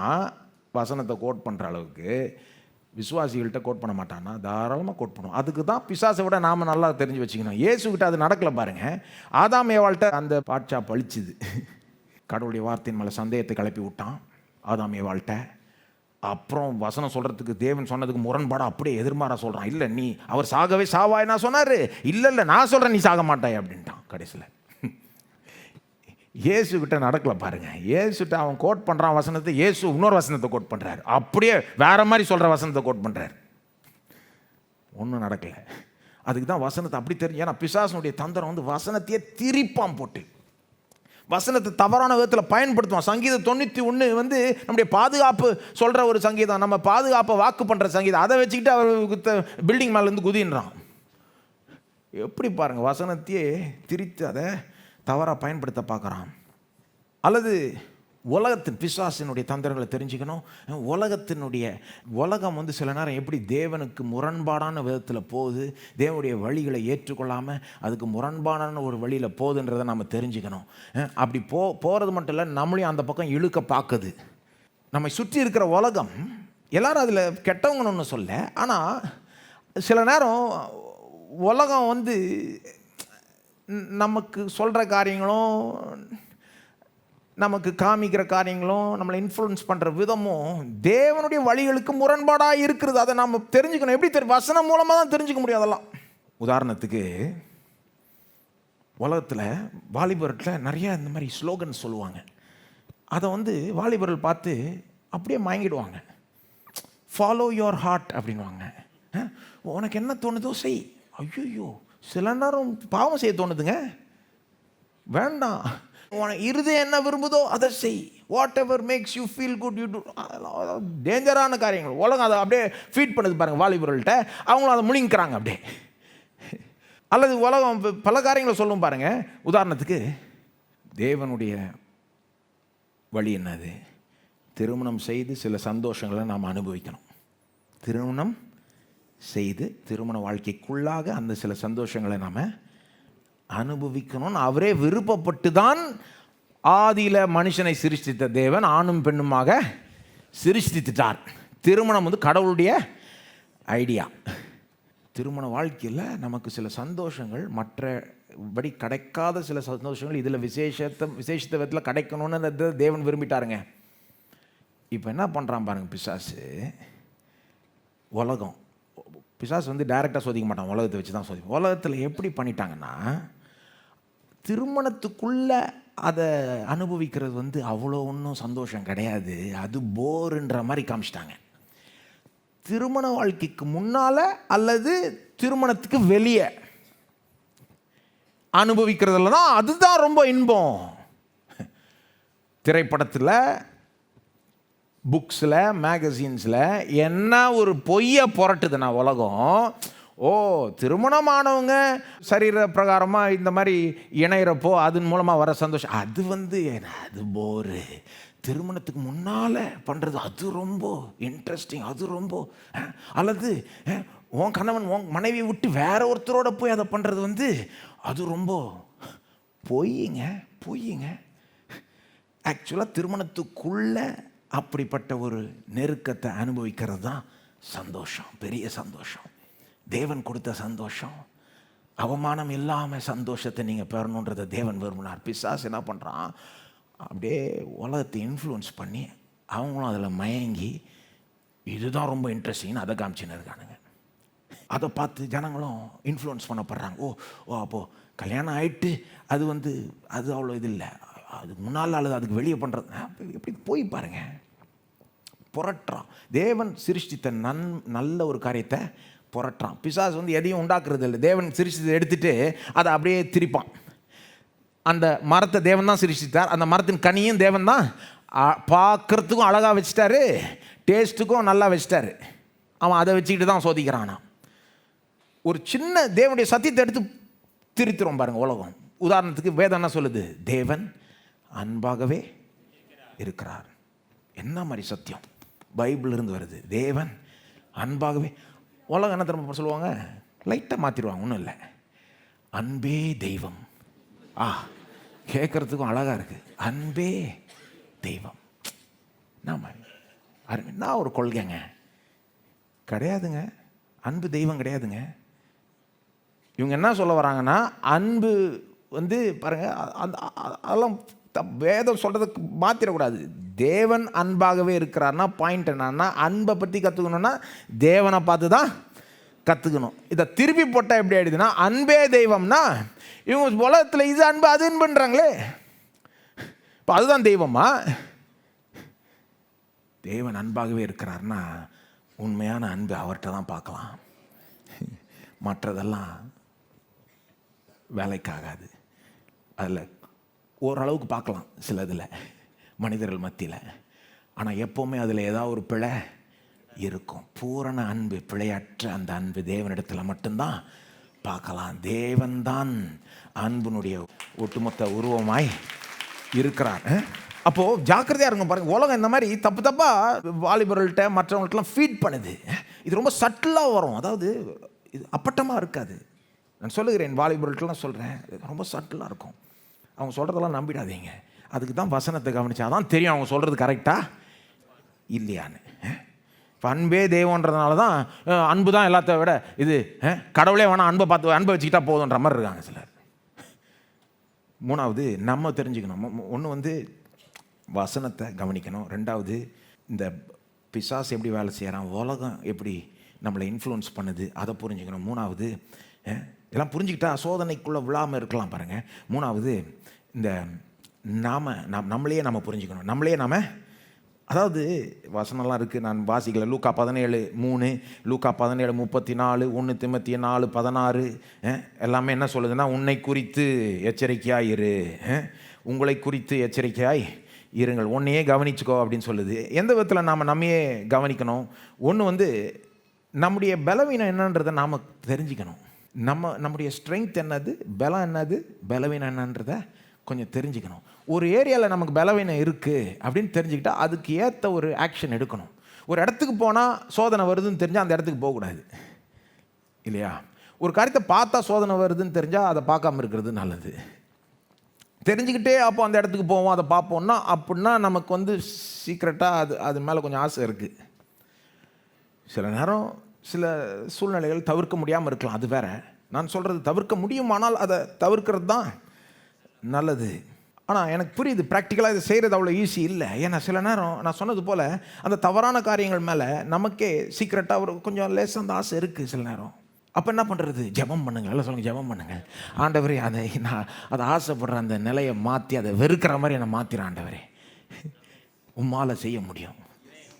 வசனத்தை கோட் பண்ணுற அளவுக்கு விசுவாசிகள்கிட்ட கோட் பண்ண மாட்டான்னா தாராளமாக கோட் பண்ணுவோம். அதுக்கு தான் பிசாசை விட நாம் நல்லா தெரிஞ்சு வச்சுக்கணும். இயேசுகிட்ட அது நடக்கலை பாருங்கள். ஆதாம் ஏவாள்கிட்ட அந்த பாட்சா பழிச்சுது. கடவுளுடைய வார்த்தையின் மேலே சந்தேகத்தை கிளப்பி விட்டான் ஆதாம் ஏவாள்கிட்ட. அப்புறம் வசனம் சொல்கிறதுக்கு தேவன் சொன்னதுக்கு முரண்பாடாக அப்படியே எதிர்மாறாக சொல்கிறான். இல்லை நீ அவர் சாகவே சாவாய் நான் சொன்னார், இல்லை நான் சொல்கிறேன் நீ சாக மாட்டாய் அப்படின்ட்டான் கடைசியில். இயேசுகிட்ட நடக்கலை பாருங்கள். இயேசுகிட்ட அவன் கோட் பண்ணுறான் வசனத்தை, இயேசு இன்னொரு வசனத்தை கோட் பண்ணுறாரு, அப்படியே வேறு மாதிரி சொல்கிற வசனத்தை கோட் பண்ணுறாரு. ஒன்றும் நடக்கலை. அதுக்கு தான் வசனத்தை அப்படி தெரியும். ஏன்னா பிசாசனுடைய தந்திரம் வந்து வசனத்தையே திரிப்பான் போட்டு வசனத்தை தவறான விதத்தில் பயன்படுத்துவான். சங்கீதம் 91 வந்து நம்முடைய பாதுகாப்பு சொல்கிற ஒரு சங்கீதம், நம்ம பாதுகாப்பை வாக்கு பண்ணுற சங்கீதம். அதை வச்சுக்கிட்டு அவர் பில்டிங் மேலேருந்து குதின்றான். எப்படி பாருங்கள், வசனத்தையே திரித்து அதை தவறாக பயன்படுத்த பார்க்குறான். அல்லது உலகத்தின் பிசாசினுடைய தந்திரங்களை தெரிஞ்சுக்கணும். உலகம் வந்து சில நேரம் எப்படி தேவனுக்கு முரண்பாடான விதத்தில் போகுது, தேவனுடைய வழிகளை ஏற்றுக்கொள்ளாமல் அதுக்கு முரண்பாடான ஒரு வழியில் போகுதுன்றதை நம்ம தெரிஞ்சுக்கணும். அப்படி போகிறது மட்டும் இல்லை, நம்மளையும் அந்த பக்கம் இழுக்க பார்க்குது. நம்மை சுற்றி இருக்கிற உலகம் எல்லாரும் அதில் கெட்டவங்கன்னு ஒன்று சொல்ல, ஆனால் சில நேரம் உலகம் வந்து நமக்கு சொல்கிற காரியங்களும் நமக்கு காமிக்கிற காரியங்களும் நம்மளை இன்ஃப்ளூயன்ஸ் பண்ணுற விதமும் தேவனுடைய வழிகளுக்கு முரண்பாடாக இருக்கிறது. அதை நம்ம தெரிஞ்சுக்கணும். எப்படி தெரியும்? வசனம் மூலமாக தான் தெரிஞ்சுக்க முடியும் அதெல்லாம். உதாரணத்துக்கு உலகத்தில் வாலிபர்கிட்ட நிறைய இந்த மாதிரி ஸ்லோகன் சொல்லுவாங்க. அதை வந்து வாலிபர்கள் பார்த்து அப்படியே மயங்கிடுவாங்க. ஃபாலோ யுவர் ஹார்ட் அப்படின்வாங்க. உனக்கு என்ன தோணுதோ செய். ஐயோ, சில நேரம் பாவம் செய்ய தோணுதுங்க, வேண்டாம். உனக்கு இருதயம் என்ன விரும்புதோ அதை செய். Whatever makes you feel good you do. டேஞ்சரான காரியங்கள் உலகம் அதை அப்படியே ஃபீட் பண்ணுது பாருங்கள் வாலிபர்கள்ட்ட. அவங்களும் அதை முழுங்கிக்கிறாங்க அப்படியே. அல்லது உலகம் பல காரியங்களை சொல்லும் பாருங்கள். உதாரணத்துக்கு தேவனுடைய வழி என்னது? திருமணம் செய்து சில சந்தோஷங்களை நாம் அனுபவிக்கணும். திருமணம் செய்து திருமண வாழ்க்கைக்குள்ளாக அந்த சில சந்தோஷங்களை நாம் அனுபவிக்கணும்னு அவரே விருப்பப்பட்டு தான் ஆதியில் மனுஷனை சிருஷ்டித்த தேவன் ஆணும் பெண்ணுமாக சிருஷ்டித்தார். திருமணம் வந்து கடவுளுடைய ஐடியா. திருமண வாழ்க்கையில் நமக்கு சில சந்தோஷங்கள் மற்றபடி கிடைக்காத சில சந்தோஷங்கள் இதில் விசேஷத்த விதத்தில் கிடைக்கணும்னு தேவன் விரும்பிட்டாருங்க. இப்போ என்ன பண்ணுறான் பாருங்கள் பிசாசு. உலகம் பிசாசு வந்து டைரெக்டாக சோதிக்க மாட்டான், உலகத்தை வச்சு தான் சோதிக்கும். உலகத்தில் எப்படி பண்ணிட்டாங்கன்னா, திருமணத்துக்குள்ளே அதை அனுபவிக்கிறது வந்து அவ்வளோ ஒன்றும் சந்தோஷம் கிடையாது, அது போருன்ற மாதிரி காமிச்சிட்டாங்க. திருமண வாழ்க்கைக்கு முன்னால் அல்லது திருமணத்துக்கு வெளியே அனுபவிக்கிறதுல தான் அதுதான் ரொம்ப இன்பம். திரைப்படத்தில், புக்ஸில், மேகசின்ஸில் என்ன ஒரு பொய்யை புரட்டுதுன்னா உலகம். திருமணமானவங்க சரீர பிரகாரமாக இந்த மாதிரி இணையிறப்போ அதன் மூலமாக வர சந்தோஷம் அது வந்து அது போரு. திருமணத்துக்கு முன்னால் பண்ணுறது அது ரொம்ப இன்ட்ரெஸ்டிங், அது ரொம்ப அல்லது உன் கணவன் உன் மனைவியை விட்டு வேற ஒருத்தரோட போய் அதை பண்ணுறது அது ரொம்ப பொய்யுங்க. ஆக்சுவலாக திருமணத்துக்குள்ளே அப்படிப்பட்ட ஒரு நெருக்கத்தை அனுபவிக்கிறது தான் சந்தோஷம், பெரிய சந்தோஷம், தேவன் கொடுத்த சந்தோஷம். அவமானம் இல்லாமல் சந்தோஷத்தை நீங்கள் பெறணுன்றதை தேவன் விரும்பினார். பிசாசு என்ன பண்ணுறான், அப்படியே உலகத்தை இன்ஃப்ளூயன்ஸ் பண்ணி அவங்களும் அதில் மயங்கி இதுதான் ரொம்ப இன்ட்ரெஸ்டிங்னு அதை காமிச்சின்னு இருக்கானுங்க. அதை பார்த்து ஜனங்களும் இன்ஃப்ளூயன்ஸ் பண்ணப்படுறாங்க. ஓ அப்போது கல்யாணம் ஆகிட்டு அது அது அவ்வளோ இது இல்லை, அதுக்கு முன்னால் அல்லது அதுக்கு வெளியே பண்ணுறது எப்படி போய் பாருங்கள், புரட்டுறான். தேவன் சிருஷ்டித்த நல்ல ஒரு காரியத்தை புரட்டுறான். பிசாசு எதையும் உண்டாக்குறது இல்லை. தேவன் சிருஷ்டித்தை எடுத்துகிட்டு அதை அப்படியே திரிப்பான். அந்த மரத்தை தேவன் தான் சிருஷ்டித்தார், அந்த மரத்தின் கனியும் தேவன் தான் பார்க்குறதுக்கும் அழகாக வச்சுட்டாரு, டேஸ்ட்டுக்கும் நல்லா வச்சுட்டாரு. அவன் அதை வச்சுக்கிட்டு தான் சோதிக்கிறானா. ஒரு சின்ன தேவனுடைய சத்தியத்தை எடுத்து திரித்துறோம் பாருங்கள் உலகம். உதாரணத்துக்கு வேதம் என்ன சொல்லுது, தேவன் அன்பாகவே இருக்கிறார். என்ன மாதிரி சத்தியம் பைபிள் இருந்து வருது, தேவன் அன்பாகவே. உலகம் என்ன திரும்ப சொல்லுவாங்க, லைட்டாக மாற்றிடுவாங்க, ஒன்றும் இல்லை, அன்பே தெய்வம். கேட்குறதுக்கும் அழகாக இருக்குது, அன்பே தெய்வம். என்ன ஒரு கொள்கைங்க, கிடையாதுங்க, அன்பு தெய்வம் கிடையாதுங்க. இவங்க என்ன சொல்ல வராங்கன்னா, அன்பு பாருங்கள், அதெல்லாம் வேதம் சொல்கிறதுக்கு மாற்றிடக்கூடாது. தேவன் அன்பாகவே இருக்கிறார்னா பாயிண்ட் என்னன்னா, அன்பை பற்றி கற்றுக்கணுன்னா தேவனை பார்த்து தான் கற்றுக்கணும். இதை திருப்பி போட்டால் எப்படி ஆயிடுதுன்னா, அன்பே தெய்வம்னா இவங்க உலகத்தில் இது அன்பு அது அன்புன்றாங்களே, இப்போ அதுதான் தெய்வமா? தேவன் அன்பாகவே இருக்கிறார்னா உண்மையான அன்பு அவர்கிட்ட தான் பார்க்கலாம், மற்றதெல்லாம் வேலைக்காகாது. அதில் ஓரளவுக்கு பார்க்கலாம் சில இதில் மனிதர்கள் மத்தியில், ஆனால் எப்போவுமே அதில் ஏதாவது ஒரு பிழை இருக்கும். பூரண அன்பு, பிழையற்ற அந்த அன்பு தேவனிடத்தில் மட்டும்தான் பார்க்கலாம். தேவன்தான் அன்பினுடைய ஒட்டுமொத்த உருவமாய் இருக்கிறார். அப்போது ஜாக்கிரதையாக இருங்க பாருங்கள். உலகம் இந்த மாதிரி தப்பாக வாலிபர்கள்ட்ட மற்றவங்கள்ட்டலாம் ஃபீட் பண்ணுது. இது ரொம்ப சட்டிலாக வரும், அதாவது இது அப்பட்டமாக இருக்காது. நான் சொல்லுகிறேன், வாலிபர்கள்ட்டலாம் சொல்கிறேன், ரொம்ப சட்டிலாக இருக்கும். அவங்க சொல்கிறதெல்லாம் நம்பிடாதீங்க. அதுக்கு தான் வசனத்தை கவனிச்சாதான் தெரியும் அவங்க சொல்கிறது கரெக்டாக இல்லையான்னு. இப்போ அன்பே தெய்வன்றதுனால தான் அன்பு தான் எல்லாத்த விட இது கடவுளே வேணாம், அன்பை வச்சுக்கிட்டா போதுன்ற மாதிரி இருக்காங்க சிலர். மூணாவது நம்ம தெரிஞ்சுக்கணும். ஒன்று வசனத்தை கவனிக்கணும். ரெண்டாவது இந்த பிசாசு எப்படி வேலை செய்கிறான், உலகம் எப்படி நம்மளை இன்ஃப்ளூயன்ஸ் பண்ணுது அதை புரிஞ்சுக்கணும். மூணாவது எல்லாம் புரிஞ்சுக்கிட்டா சோதனைக்குள்ளே விழாமல் இருக்கலாம் பாருங்கள். மூணாவது இந்த நம்மளையே நம்ம புரிஞ்சுக்கணும். நம்மளையே அதாவது வசனம்லாம் இருக்குது, நான் வாசிக்கல. லூக்கா 17:3, லூக்கா 17:34, 1 திமோத்தேயு 4:16 எல்லாமே என்ன சொல்லுதுன்னா, உன்னை குறித்து எச்சரிக்கையாய் இரு, உங்களை குறித்து எச்சரிக்கையாய் இருங்கள், உன்னையே கவனிச்சுக்கோ அப்படின்னு சொல்லுது. எந்த விதத்தில் நாம் நம்மையே கவனிக்கணும்? ஒன்று நம்முடைய பலவீனம் என்னன்றதை நாம் தெரிஞ்சுக்கணும். நம்முடைய ஸ்ட்ரென்த் என்னது, பலம் என்னது, பலவீனம் என்னன்றதை கொஞ்சம் தெரிஞ்சுக்கணும். ஒரு ஏரியாவில் நமக்கு பலவீனம் இருக்குது அப்படின்னு தெரிஞ்சுக்கிட்டால் அதுக்கு ஏற்ற ஒரு ஆக்ஷன் எடுக்கணும். ஒரு இடத்துக்கு போனால் சோதனை வருதுன்னு தெரிஞ்சால் அந்த இடத்துக்கு போகக்கூடாது இல்லையா? ஒரு காரியத்தை பார்த்தா சோதனை வருதுன்னு தெரிஞ்சால் அதை பார்க்காம இருக்கிறது நல்லது. தெரிஞ்சுக்கிட்டே அப்போ அந்த இடத்துக்கு போவோம், அதை பார்ப்போம்னா அப்படின்னா நமக்கு சீக்ரெட்டாக அது மேலே கொஞ்சம் ஆசை இருக்குது. சில நேரம் சில சூழ்நிலைகள் தவிர்க்க முடியாமல் இருக்கலாம், அது வேற. நான் சொல்கிறது தவிர்க்க முடியுமானால் அதை தவிர்க்கிறது தான் நல்லது. ஆனால் எனக்கு புரியுது, ப்ராக்டிக்கலாக இதை செய்கிறது அவ்வளோ ஈஸி இல்லை. ஏன்னா சில நேரம் நான் சொன்னது போல் அந்த தவறான காரியங்கள் மேலே நமக்கே சீக்ரெட்டாக ஒரு கொஞ்சம் லேசாக அந்த ஆசை இருக்குது சில நேரம். அப்போ என்ன பண்ணுறது? ஜெபம் பண்ணுங்கள், எல்லாம் சொல்லுங்கள், ஜெபம் பண்ணுங்கள். ஆண்டவரே, அதை ஆசைப்படுற அந்த நிலையை மாற்றி அதை வெறுக்கிற மாதிரி என்னை மாற்றிற ஆண்டவரே, உம்மால் செய்ய முடியும்,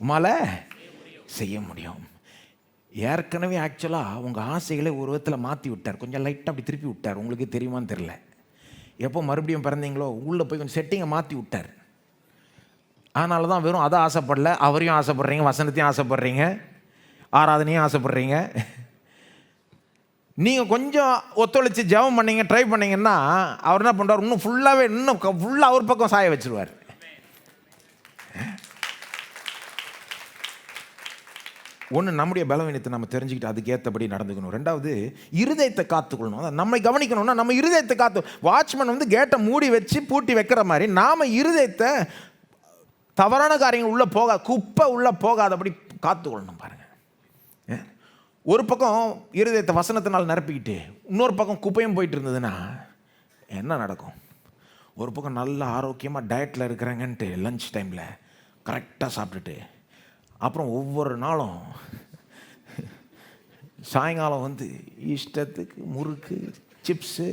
உம்மால் செய்ய முடியும். ஏற்கனவே ஆக்சுவலாக உங்கள் ஆசைகளை ஒரு விதத்தில் மாற்றி விட்டார், கொஞ்சம் லைட்டாக அப்படி திருப்பி விட்டார். உங்களுக்கு தெரியுமான்னு தெரில. எப்போ மறுபடியும் பிறந்தீங்களோ உள்ளே போய் கொஞ்சம் செட்டிங்கை மாற்றி விட்டார். அதனால தான் வெறும் அதை ஆசைப்படல, அவரையும் ஆசைப்படுறீங்க, வசனத்தையும் ஆசைப்படுறீங்க, ஆராதனையும் ஆசைப்படுறீங்க. நீங்கள் கொஞ்சம் ஒத்துழைச்சி ஜெபம் பண்ணீங்க, ட்ரை பண்ணிங்கன்னா அவர் என்ன பண்ணுறார், இன்னும் ஃபுல்லாக அவர் பக்கம் சாய வச்சுருவார். ஒன்று, நம்முடைய பலவீனத்தை நம்ம தெரிஞ்சுக்கிட்டு அதுக்கு ஏற்றபடி நடந்துக்கணும். ரெண்டாவது, இருதயத்தை காத்துக்கொள்ளணும். அதான் நம்மை கவனிக்கணும்னா நம்ம இருதயத்தை காத்து, வாட்ச்மேன் வந்து கேட்டை மூடி வச்சு பூட்டி வைக்கிற மாதிரி நாம் இருதயத்தை தவறான காரியங்கள் உள்ளே போகாது, குப்பை உள்ளே போகாதபடி காத்துக்கொள்ளணும். பாருங்கள், ஒரு பக்கம் இருதயத்தை வசனத்தினால் நிரப்பிக்கிட்டு இன்னொரு பக்கம் குப்பையும் போயிட்டு இருந்ததுன்னா என்ன நடக்கும்? ஒரு பக்கம் நல்ல ஆரோக்கியமாக டயட்டில் இருக்கிறாங்கன்ட்டு லஞ்ச் டைமில் கரெக்டாக சாப்பிட்டுட்டு அப்புறம் ஒவ்வொரு நாளும் சாயங்காலம் வந்து இஷ்டத்துக்கு முறுக்கு, சிப்ஸு,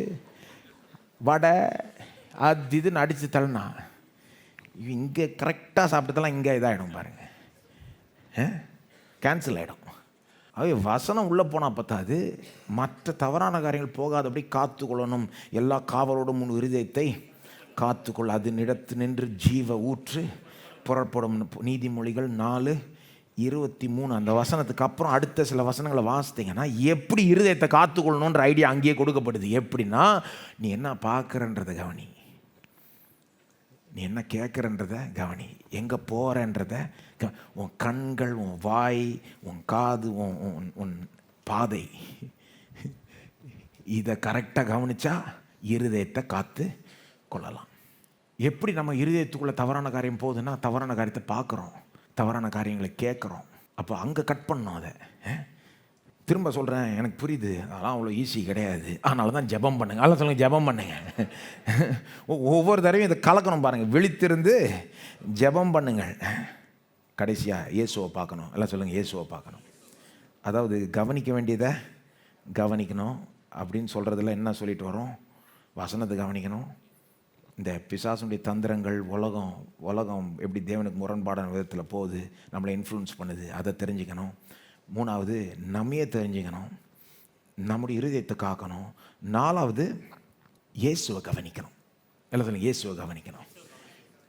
வடை, அது இதுன்னு அடித்து தள்ளினா இங்கே கரெக்டாக சாப்பிட்டதெல்லாம் இங்கே இதாகிடும். பாருங்கள், கேன்சல் ஆகிடும். அவை வசனம் உள்ளே போனால் பார்த்தாது, மற்ற தவறான காரியங்கள் போகாதபடி காத்துக்கொள்ளணும். எல்லா காவலோடும் உன் இருதயத்தை காத்துக்கொள்ள, அது நிலத்து நின்று ஜீவ ஊற்று புறப்படும். நீதிமொழிகள் 4:23. அந்த வசனத்துக்கு அப்புறம் அடுத்த சில வசனங்களை வாசித்தீங்கன்னா எப்படி இருதயத்தை காத்துக்கொள்ளணுன்ற ஐடியா அங்கேயே கொடுக்கப்படுது. எப்படின்னா, நீ என்ன பார்க்குறன்றதை கவனி, நீ என்ன கேட்குறன்றத கவனி, எங்கே போகிறன்றத, உன் கண்கள், உன் வாய், உன் காது, உன் பாதை, இதை கரெக்டாக கவனித்தா இருதயத்தை காத்து கொள்ளலாம். எப்படி நம்ம இருதயத்துக்குள்ளே தவறான காரியம் போகுதுன்னா, தவறான காரியத்தை பார்க்குறோம், தவறான காரியங்களை கேட்குறோம். அப்போ அங்கே கட் பண்ணணும். அதை திரும்ப சொல்கிறேன், எனக்கு புரியுது, அதெல்லாம் அவ்வளோ ஈஸி கிடையாது. அதனால தான் ஜெபம் பண்ணுங்க. அதெல்லாம் சொல்லுங்கள், ஜெபம் பண்ணுங்க. ஒவ்வொரு தடவையும் இதை கலக்கணும். பாருங்கள், விழித்திருந்து ஜெபம் பண்ணுங்கள். கடைசியாக இயேசுவை பார்க்கணும். எல்லாம் சொல்லுங்கள், இயேசுவை பார்க்கணும். அதாவது கவனிக்க வேண்டியதை கவனிக்கணும் அப்படின்னு சொல்கிறதுல என்ன சொல்லிட்டு வரோம்? வசனத்தை கவனிக்கணும். இந்த பிசாசுடைய தந்திரங்கள், உலகம் எப்படி தேவனுக்கு முரண்பாடான விதத்தில் போகுது, நம்மளை இன்ஃப்ளூயன்ஸ் பண்ணுது, அதை தெரிஞ்சுக்கணும். மூணாவது, நம்மையே தெரிஞ்சுக்கணும், நம்முடைய இருதயத்தை காக்கணும். நாலாவது, இயேசுவை கவனிக்கணும். எல்லாம் சொல்லுங்கள், இயேசுவை கவனிக்கணும்.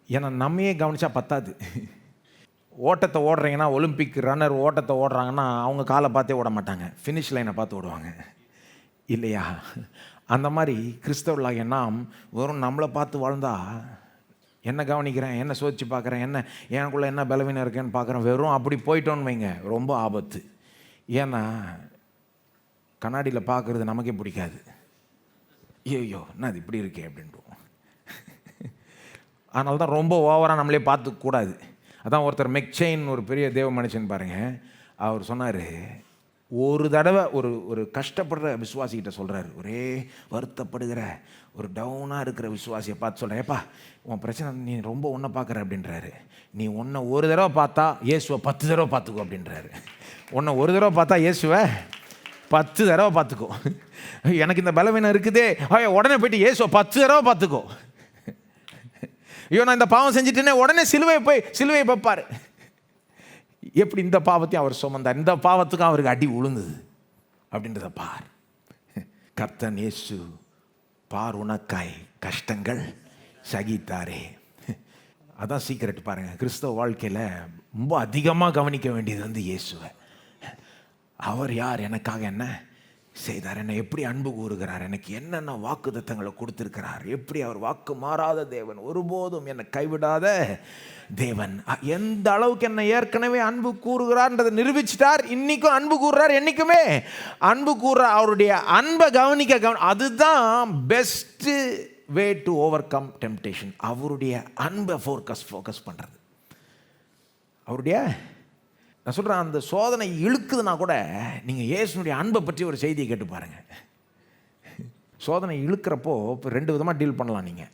ஏன்னா நம்மையே கவனித்தா பத்தாது. ஓட்டத்தை ஓடுறீங்கன்னா, ஒலிம்பிக் ரன்னர் ஓட்டத்தை ஓடுறாங்கன்னா அவங்க காலை பார்த்தே ஓட மாட்டாங்க, ஃபினிஷ் லைனை பார்த்து ஓடுவாங்க இல்லையா? அந்த மாதிரி கிறிஸ்தவர்களாகிய நாம் வெறும் நம்மளை பார்த்து வாழ்ந்தா, என்ன கவனிக்கிறேன், என்ன சோதிச்சு பார்க்குறேன், என்ன எனக்குள்ளே என்ன பலவீனம் இருக்கேன்னு பார்க்குறேன், வெறும் அப்படி போயிட்டோன்னு வைங்க, ரொம்ப ஆபத்து. ஏன்னா கண்ணாடியில் பார்க்குறது நமக்கே பிடிக்காது. ஐயோ என்ன அது இப்படி இருக்கே அப்படின்ட்டு. அதனால தான் ரொம்ப ஓவராக நம்மளே பார்த்துக்கூடாது. அதான் ஒருத்தர் மெக்செயின், ஒரு பெரிய தேவ மனுஷன் பாருங்கள், அவர் சொன்னார், ஒரு தடவை ஒரு கஷ்டப்படுற விசுவாசிக்கிட்ட சொல்கிறாரு, ஒரே வருத்தப்படுகிற ஒரு டவுனாக இருக்கிற விசுவாசியை பார்த்து சொல்கிறேன், ஏப்பா உன் பிரச்சனை நீ ரொம்ப ஒன்றை பார்க்குற அப்படின்றாரு. நீ உன்னை ஒரு தடவை பார்த்தா இயேசுவை 10 தடவை பார்த்துக்கோ அப்படின்றாரு. உன்னை ஒரு தடவை பார்த்தா இயேசுவை 10 தடவை பார்த்துக்கோ. எனக்கு இந்த பலவீனம் இருக்குதே, உடனே போயிட்டு இயேசுவை 10 தடவை பார்த்துக்கோ. ஐயோ நான் இந்த பாவம் செஞ்சுட்டேனே, உடனே சிலுவையை பார்ப்பார். எப்படி இந்த பாவத்தையும் அவர் சுமந்தார், இந்த பாவத்துக்கும் அவருக்கு அடி உழுந்தது அப்படின்றத பார். கர்த்தன் இயேசு பார் உனக்காய் கஷ்டங்கள் சகித்தாரே. அதான் சீக்கிரட். பாருங்கள், கிறிஸ்தவ வாழ்க்கையில் ரொம்ப அதிகமாக கவனிக்க வேண்டியது வந்து இயேசுவை. அவர் யார், எனக்காக என்ன செய்தார், என்னை எப்படி அன்பு கூறுகிறார், எனக்கு என்னென்ன வாக்குத்தத்தங்களை கொடுத்திருக்கிறார், எப்படி அவர் வாக்கு மாறாத தேவன், ஒருபோதும் என்னை கைவிடாத தேவன், எந்த அளவுக்கு என்னை ஏற்கனவே அன்பு கூறுகிறார்ன்றதை நிரூபிச்சிட்டார். இன்னைக்கும் அன்பு கூறுறார், என்னைக்குமே அன்பு கூறுறார். அவருடைய அன்பை கவனிக்க அதுதான் best way to over come temptation. அவருடைய அன்பை ஃபோக்கஸ் பண்ணுறது. அவருடைய, நான் சொல்கிறேன், அந்த சோதனை இழுக்குதுன்னா கூட நீங்கள் இயேசுனுடைய அன்பை பற்றி ஒரு செய்தியை கேட்டு பாருங்கள். சோதனை இழுக்கிறப்போ இப்போ 2 விதமாக டீல் பண்ணலாம். நீங்கள்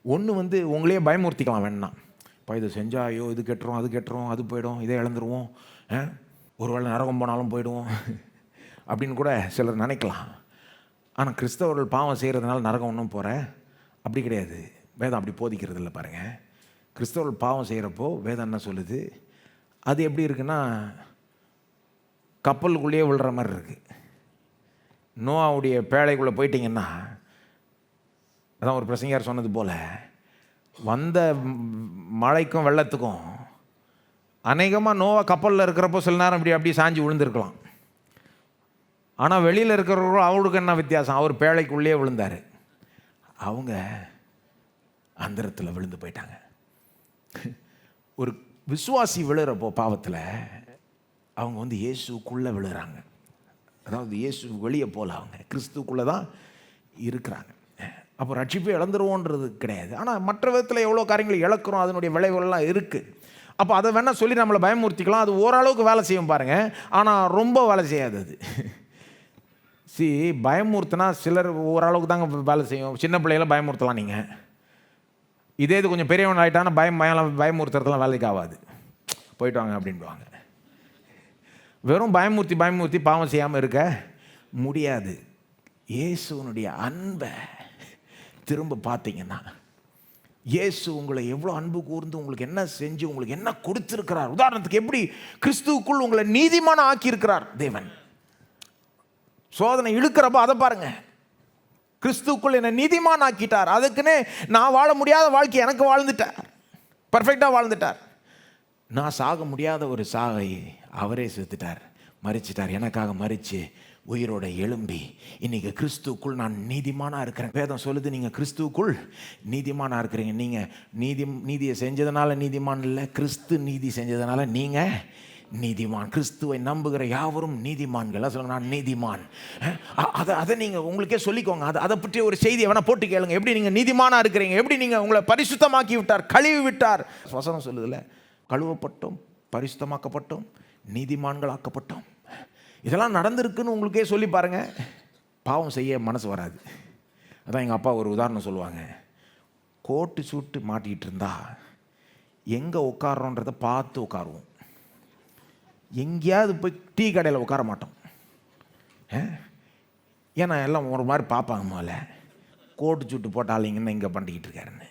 ஒன்று வந்து உங்களையே பயமுறுத்திக்கலாம், வேணாம் இப்போ இது செஞ்சால் ஐயோ இது கெட்டுரும், அது கெட்டுரும், அது போயிடும், இதை இழந்துருவோம், ஒருவேளை நரகம் போனாலும் போயிடுவோம் அப்படின்னு கூட சிலர் நினைக்கலாம். ஆனால் கிறிஸ்தவர்கள் பாவம் செய்கிறதுனால நரகம் ஒன்றும் போகிற அப்படி கிடையாது. வேதம் அப்படி போதிக்கிறது இல்லை. பாருங்கள், கிறிஸ்தவர்கள் பாவம் செய்கிறப்போ வேதம் என்ன சொல்லுது, அது எப்படி இருக்குன்னா கப்பலுக்குள்ளேயே விழுற மாதிரி இருக்குது. நோவாவுடைய பேழைக்குள்ளே போயிட்டீங்கன்னா, அதான் ஒரு பிரசங்கியார் சொன்னது போல், வந்த மழைக்கும் வெள்ளத்துக்கும் அநேகமாக நோவா கப்பலில் இருக்கிறப்போ சில நேரம் அப்படி சாஞ்சு விழுந்திருக்கலாம். ஆனால் வெளியில் இருக்கிறவங்களும் அவங்களுக்கு என்ன வித்தியாசம், அவர் பேழைக்குள்ளேயே விழுந்தார், அவங்க அந்தரத்தில் விழுந்து போயிட்டாங்க. ஒரு விசுவாசி விழுறப்போ பாவத்தில் அவங்க வந்து இயேசுக்குள்ளே விழுகிறாங்க. அதாவது இயேசு வெளியே போகல, அவங்க கிறிஸ்துக்குள்ளே தான் இருக்கிறாங்க. அப்போ ரட்சிப்பை இழந்துருவோன்றது கிடையாது. ஆனால் மற்ற விதத்தில் எவ்வளோ காரியங்களை இழக்கிறோம், அதனுடைய விளைவுகள்லாம் இருக்குது. அப்போ அதை வேணால் சொல்லி நம்மளை பயமுறுத்திக்கலாம். அது ஓரளவுக்கு வேலை செய்யும் பாருங்கள், ஆனால் ரொம்ப வேலை செய்யாது அது. பயமுறுத்தினா சிலர் ஓரளவுக்கு தாங்க வேலை செய்யும். சின்ன பிள்ளைகளை பயமுறுத்தலாம் நீங்கள். இதே இது கொஞ்சம் பெரியவன் ஆகிட்டானா பயமுறுத்துறதுலாம் வேலைக்கு ஆகாது. போயிட்டு வாங்க அப்படின்வாங்க. வெறும் பயமுறுத்தி பாவம் செய்யாமல் இருக்க முடியாது. இயேசுனுடைய அன்பை திரும்ப பார்த்தீங்கன்னா, இயேசு உங்களை எவ்வளோ அன்பு கூர்ந்து உங்களுக்கு என்ன செஞ்சு உங்களுக்கு என்ன கொடுத்துருக்கிறார். உதாரணத்துக்கு எப்படி கிறிஸ்துவுக்குள் உங்களை நீதிமான ஆக்கியிருக்கிறார் தேவன். சோதனை இழுக்கிறப்ப அதை பாருங்க. கிறிஸ்துவுக்குள் என்னை நீதிமான் ஆக்கிட்டார். அதுக்குன்னே நான் வாழ முடியாத வாழ்க்கை எனக்கு வாழ்ந்துட்டார், பர்ஃபெக்டாக வாழ்ந்துட்டார். நான் சாக முடியாத ஒரு சாகை அவரே செத்துட்டார், மரிச்சிட்டார். எனக்காக மரித்து உயிரோட எழும்பி இன்னைக்கு கிறிஸ்துவுக்குள் நான் நீதிமானாக இருக்கிறேன். வேதம் சொல்லுது, நீங்கள் கிறிஸ்துவுக்குள் நீதிமானாக இருக்கிறீங்க. நீங்கள் நீதியை செஞ்சதுனால நீதிமான் இல்லை, கிறிஸ்து நீதி செஞ்சதுனால நீங்கள் நீதிமான். கிறிஸ்துவை நம்புகிற யாவரும் நீதிமான்கள். சொல்லுங்க, நான் நீதிமான். அதை நீங்கள் உங்களுக்கே சொல்லிக்கோங்க. அதை பற்றி ஒரு செய்தியை வேணால் போட்டு கேளுங்க. எப்படி நீங்கள் நீதிமானாக இருக்கிறீங்க, எப்படி நீங்கள் உங்களை பரிசுத்தமாக்கி விட்டார், கழுவி விட்டார். வசனம் சொல்லுதில்ல, கழுவப்பட்டோம், பரிசுத்தமாக்கப்பட்டோம், நீதிமான்கள் ஆக்கப்பட்டோம். இதெல்லாம் நடந்திருக்குன்னு உங்களுக்கே சொல்லி பாருங்கள், பாவம் செய்ய மனசு வராது. அதான் எங்கள் அப்பா ஒரு உதாரணம் சொல்லுவாங்க. கோட்டு சூட்டு மாட்டிக்கிட்டு இருந்தா எங்கே உட்காரோன்றதை பார்த்து உட்காருவோம். எங்கேயாவது போய் டீ கடையில் உட்கார மாட்டோம். ஏன்னா எல்லாம் ஒரு மாதிரி பார்ப்பாங்க, முதல்ல கோட்டு சூட்டு போட்டாலிங்கன்னு இங்கே பண்ணிக்கிட்டு இருக்காருன்னு.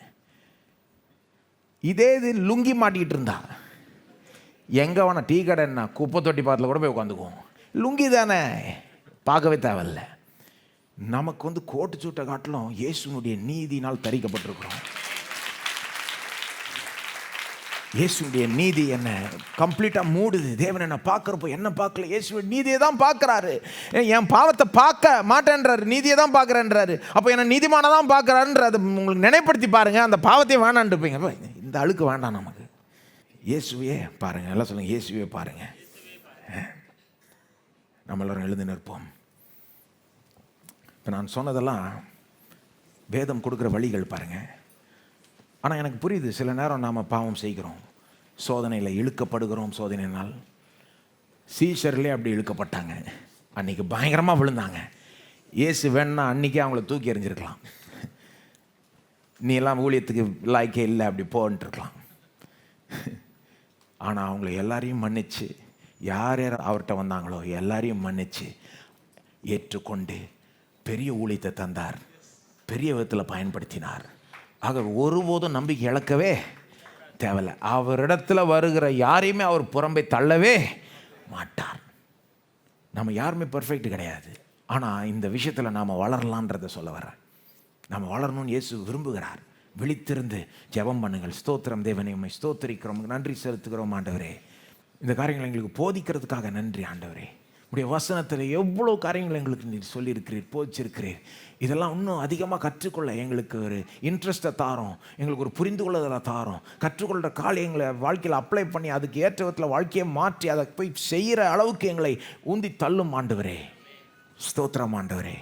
இதே இது லுங்கி மாட்டிக்கிட்டு இருந்தா எங்கே வேணா டீ கடைன்னா குப்பை தொட்டி பாத்தில் கூட போய் உட்காந்துக்குவோம். லுங்கி தானே, பார்க்கவே தேவையில்லை. நமக்கு வந்து கோட்டு சூட்டை காட்டிலும் இயேசுனுடைய நீதினால் தரிக்கப்பட்டிருக்கிறோம். இயேசுடைய நீதி என்ன கம்ப்ளீட்டாக மூடுது. தேவன் என்ன பார்க்குறப்போ என்ன பார்க்கல, இயேசுடைய நீதியை தான் பார்க்குறாரு. என் பாவத்தை பார்க்க மாட்டேன்றாரு, நீதியை தான் பார்க்குறேன்றாரு. அப்போ என்ன நீதிமானை தான் பார்க்குறாருன்றது உங்களுக்கு நினைப்படுத்தி பாருங்கள். அந்த பாவத்தையும் வேணான்ட்டுப்பீங்க. இந்த அழுக்கு வேண்டாம் நமக்கு. இயேசுவே பாருங்கள், எல்லாம் சொல்லுங்கள், இயேசுவே பாருங்கள். நம்ம எல்லோரும் எழுந்து நிற்போம். இப்போ நான் சொன்னதெல்லாம் வேதம் கொடுக்குற வழிகள் பாருங்கள். ஆனால் எனக்கு புரியுது, சில நேரம் நாம் பாவம் செய்கிறோம், சோதனையில் இழுக்கப்படுகிறோம். சோதனையினால் சீஷர்லேயே அப்படி இழுக்கப்பட்டாங்க. அன்றைக்கி பயங்கரமாக விழுந்தாங்க. இயேசு வேணுன்னா அன்றைக்கே அவங்கள தூக்கி எறிஞ்சிருக்கலாம். நீ எல்லாம் ஊழியத்துக்கு லாய்க்கே இல்லை அப்படி போன்ட்டுருக்கலாம். ஆனால் அவங்கள எல்லாரையும் மன்னிச்சு, யார் யார் அவர்கிட்ட வந்தாங்களோ எல்லாரையும் மன்னிச்சு ஏற்றுக்கொண்டு பெரிய ஊழியத்தை தந்தார், பெரிய விதத்தில் பயன்படுத்தினார். ஆக ஒருபோதும் நம்பிக்கை இழக்கவே தேவையில்லை. அவரிடத்தில் வருகிற யாரையுமே அவர் புறம்பே தள்ளவே மாட்டார். நம்ம யாருமே பர்ஃபெக்ட் கிடையாது. ஆனால் இந்த விஷயத்தில் நாம் வளரலான்றதை சொல்ல வரேன். நாம் வளரணும்னு இயேசு விரும்புகிறார். விழித்திருந்து ஜெபம் பண்ணுங்கள். ஸ்தோத்திரம் தேவனே, உம்மை ஸ்தோத்திரிக்கிறோம், நன்றி செலுத்துகிறோம் ஆண்டவரே. இந்த காரியங்களை எங்களுக்கு போதிக்கிறதுக்காக நன்றி ஆண்டவரே. உடைய வசனத்தில் எவ்வளோ காரியங்கள் எங்களுக்கு நீ சொல்லியிருக்கிறீர், போதிச்சிருக்கிறீர். இதெல்லாம் இன்னும் அதிகமாக கற்றுக்கொள்ள எங்களுக்கு ஒரு இன்ட்ரெஸ்ட்டை தாரோம், எங்களுக்கு ஒரு புரிந்து கொள்ளுதலை தாரோம். கற்றுக்கொள்கிற காரியங்களை வாழ்க்கையில் அப்ளை பண்ணி அதுக்கு ஏற்ற விதத்தில் வாழ்க்கையை மாற்றி அதை போய் செய்கிற அளவுக்கு எங்களை ஊந்தி தள்ளும் ஆண்டவரே. ஸ்தோத்திரம் ஆண்டவரே.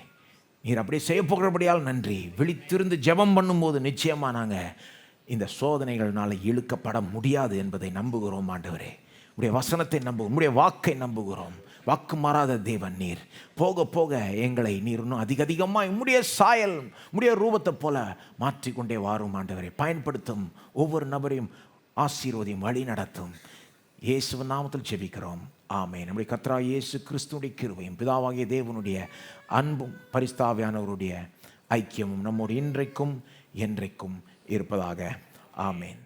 நீர் அப்படியே செய்ய போகிறபடியால் நன்றி. விழித்திருந்து ஜெபம் பண்ணும்போது நிச்சயமாக நாங்கள் இந்த சோதனைகள்னால இழுக்கப்பட முடியாது என்பதை நம்புகிறோம் ஆண்டவரே. உடைய வசனத்தை நம்புகிறோம், உடைய வாக்கை நம்புகிறோம். வாக்கு மாறாத தேவன் நீர். போக போக எங்களை நீர் இன்னும் அதிகமாக உம்முடைய சாயல், உம்முடைய ரூபத்தை போல மாற்றிக்கொண்டே வாரும் ஆண்டவரை. பயன்படுத்தும், ஒவ்வொரு நபரையும் ஆசீர்வதியும், வழி நடத்தும். இயேசுவின் நாமத்தில் ஜெபிக்கிறோம், ஆமென். நம்முடைய கர்த்தராகிய இயேசு கிறிஸ்துவின் கிருபையும் பிதாவாகிய தேவனுடைய அன்பும் பரிசுத்தாவியானவருடைய ஐக்கியமும் நம்மோடு இன்றைக்கும் என்றைக்கும் இருப்பதாக. ஆமென்.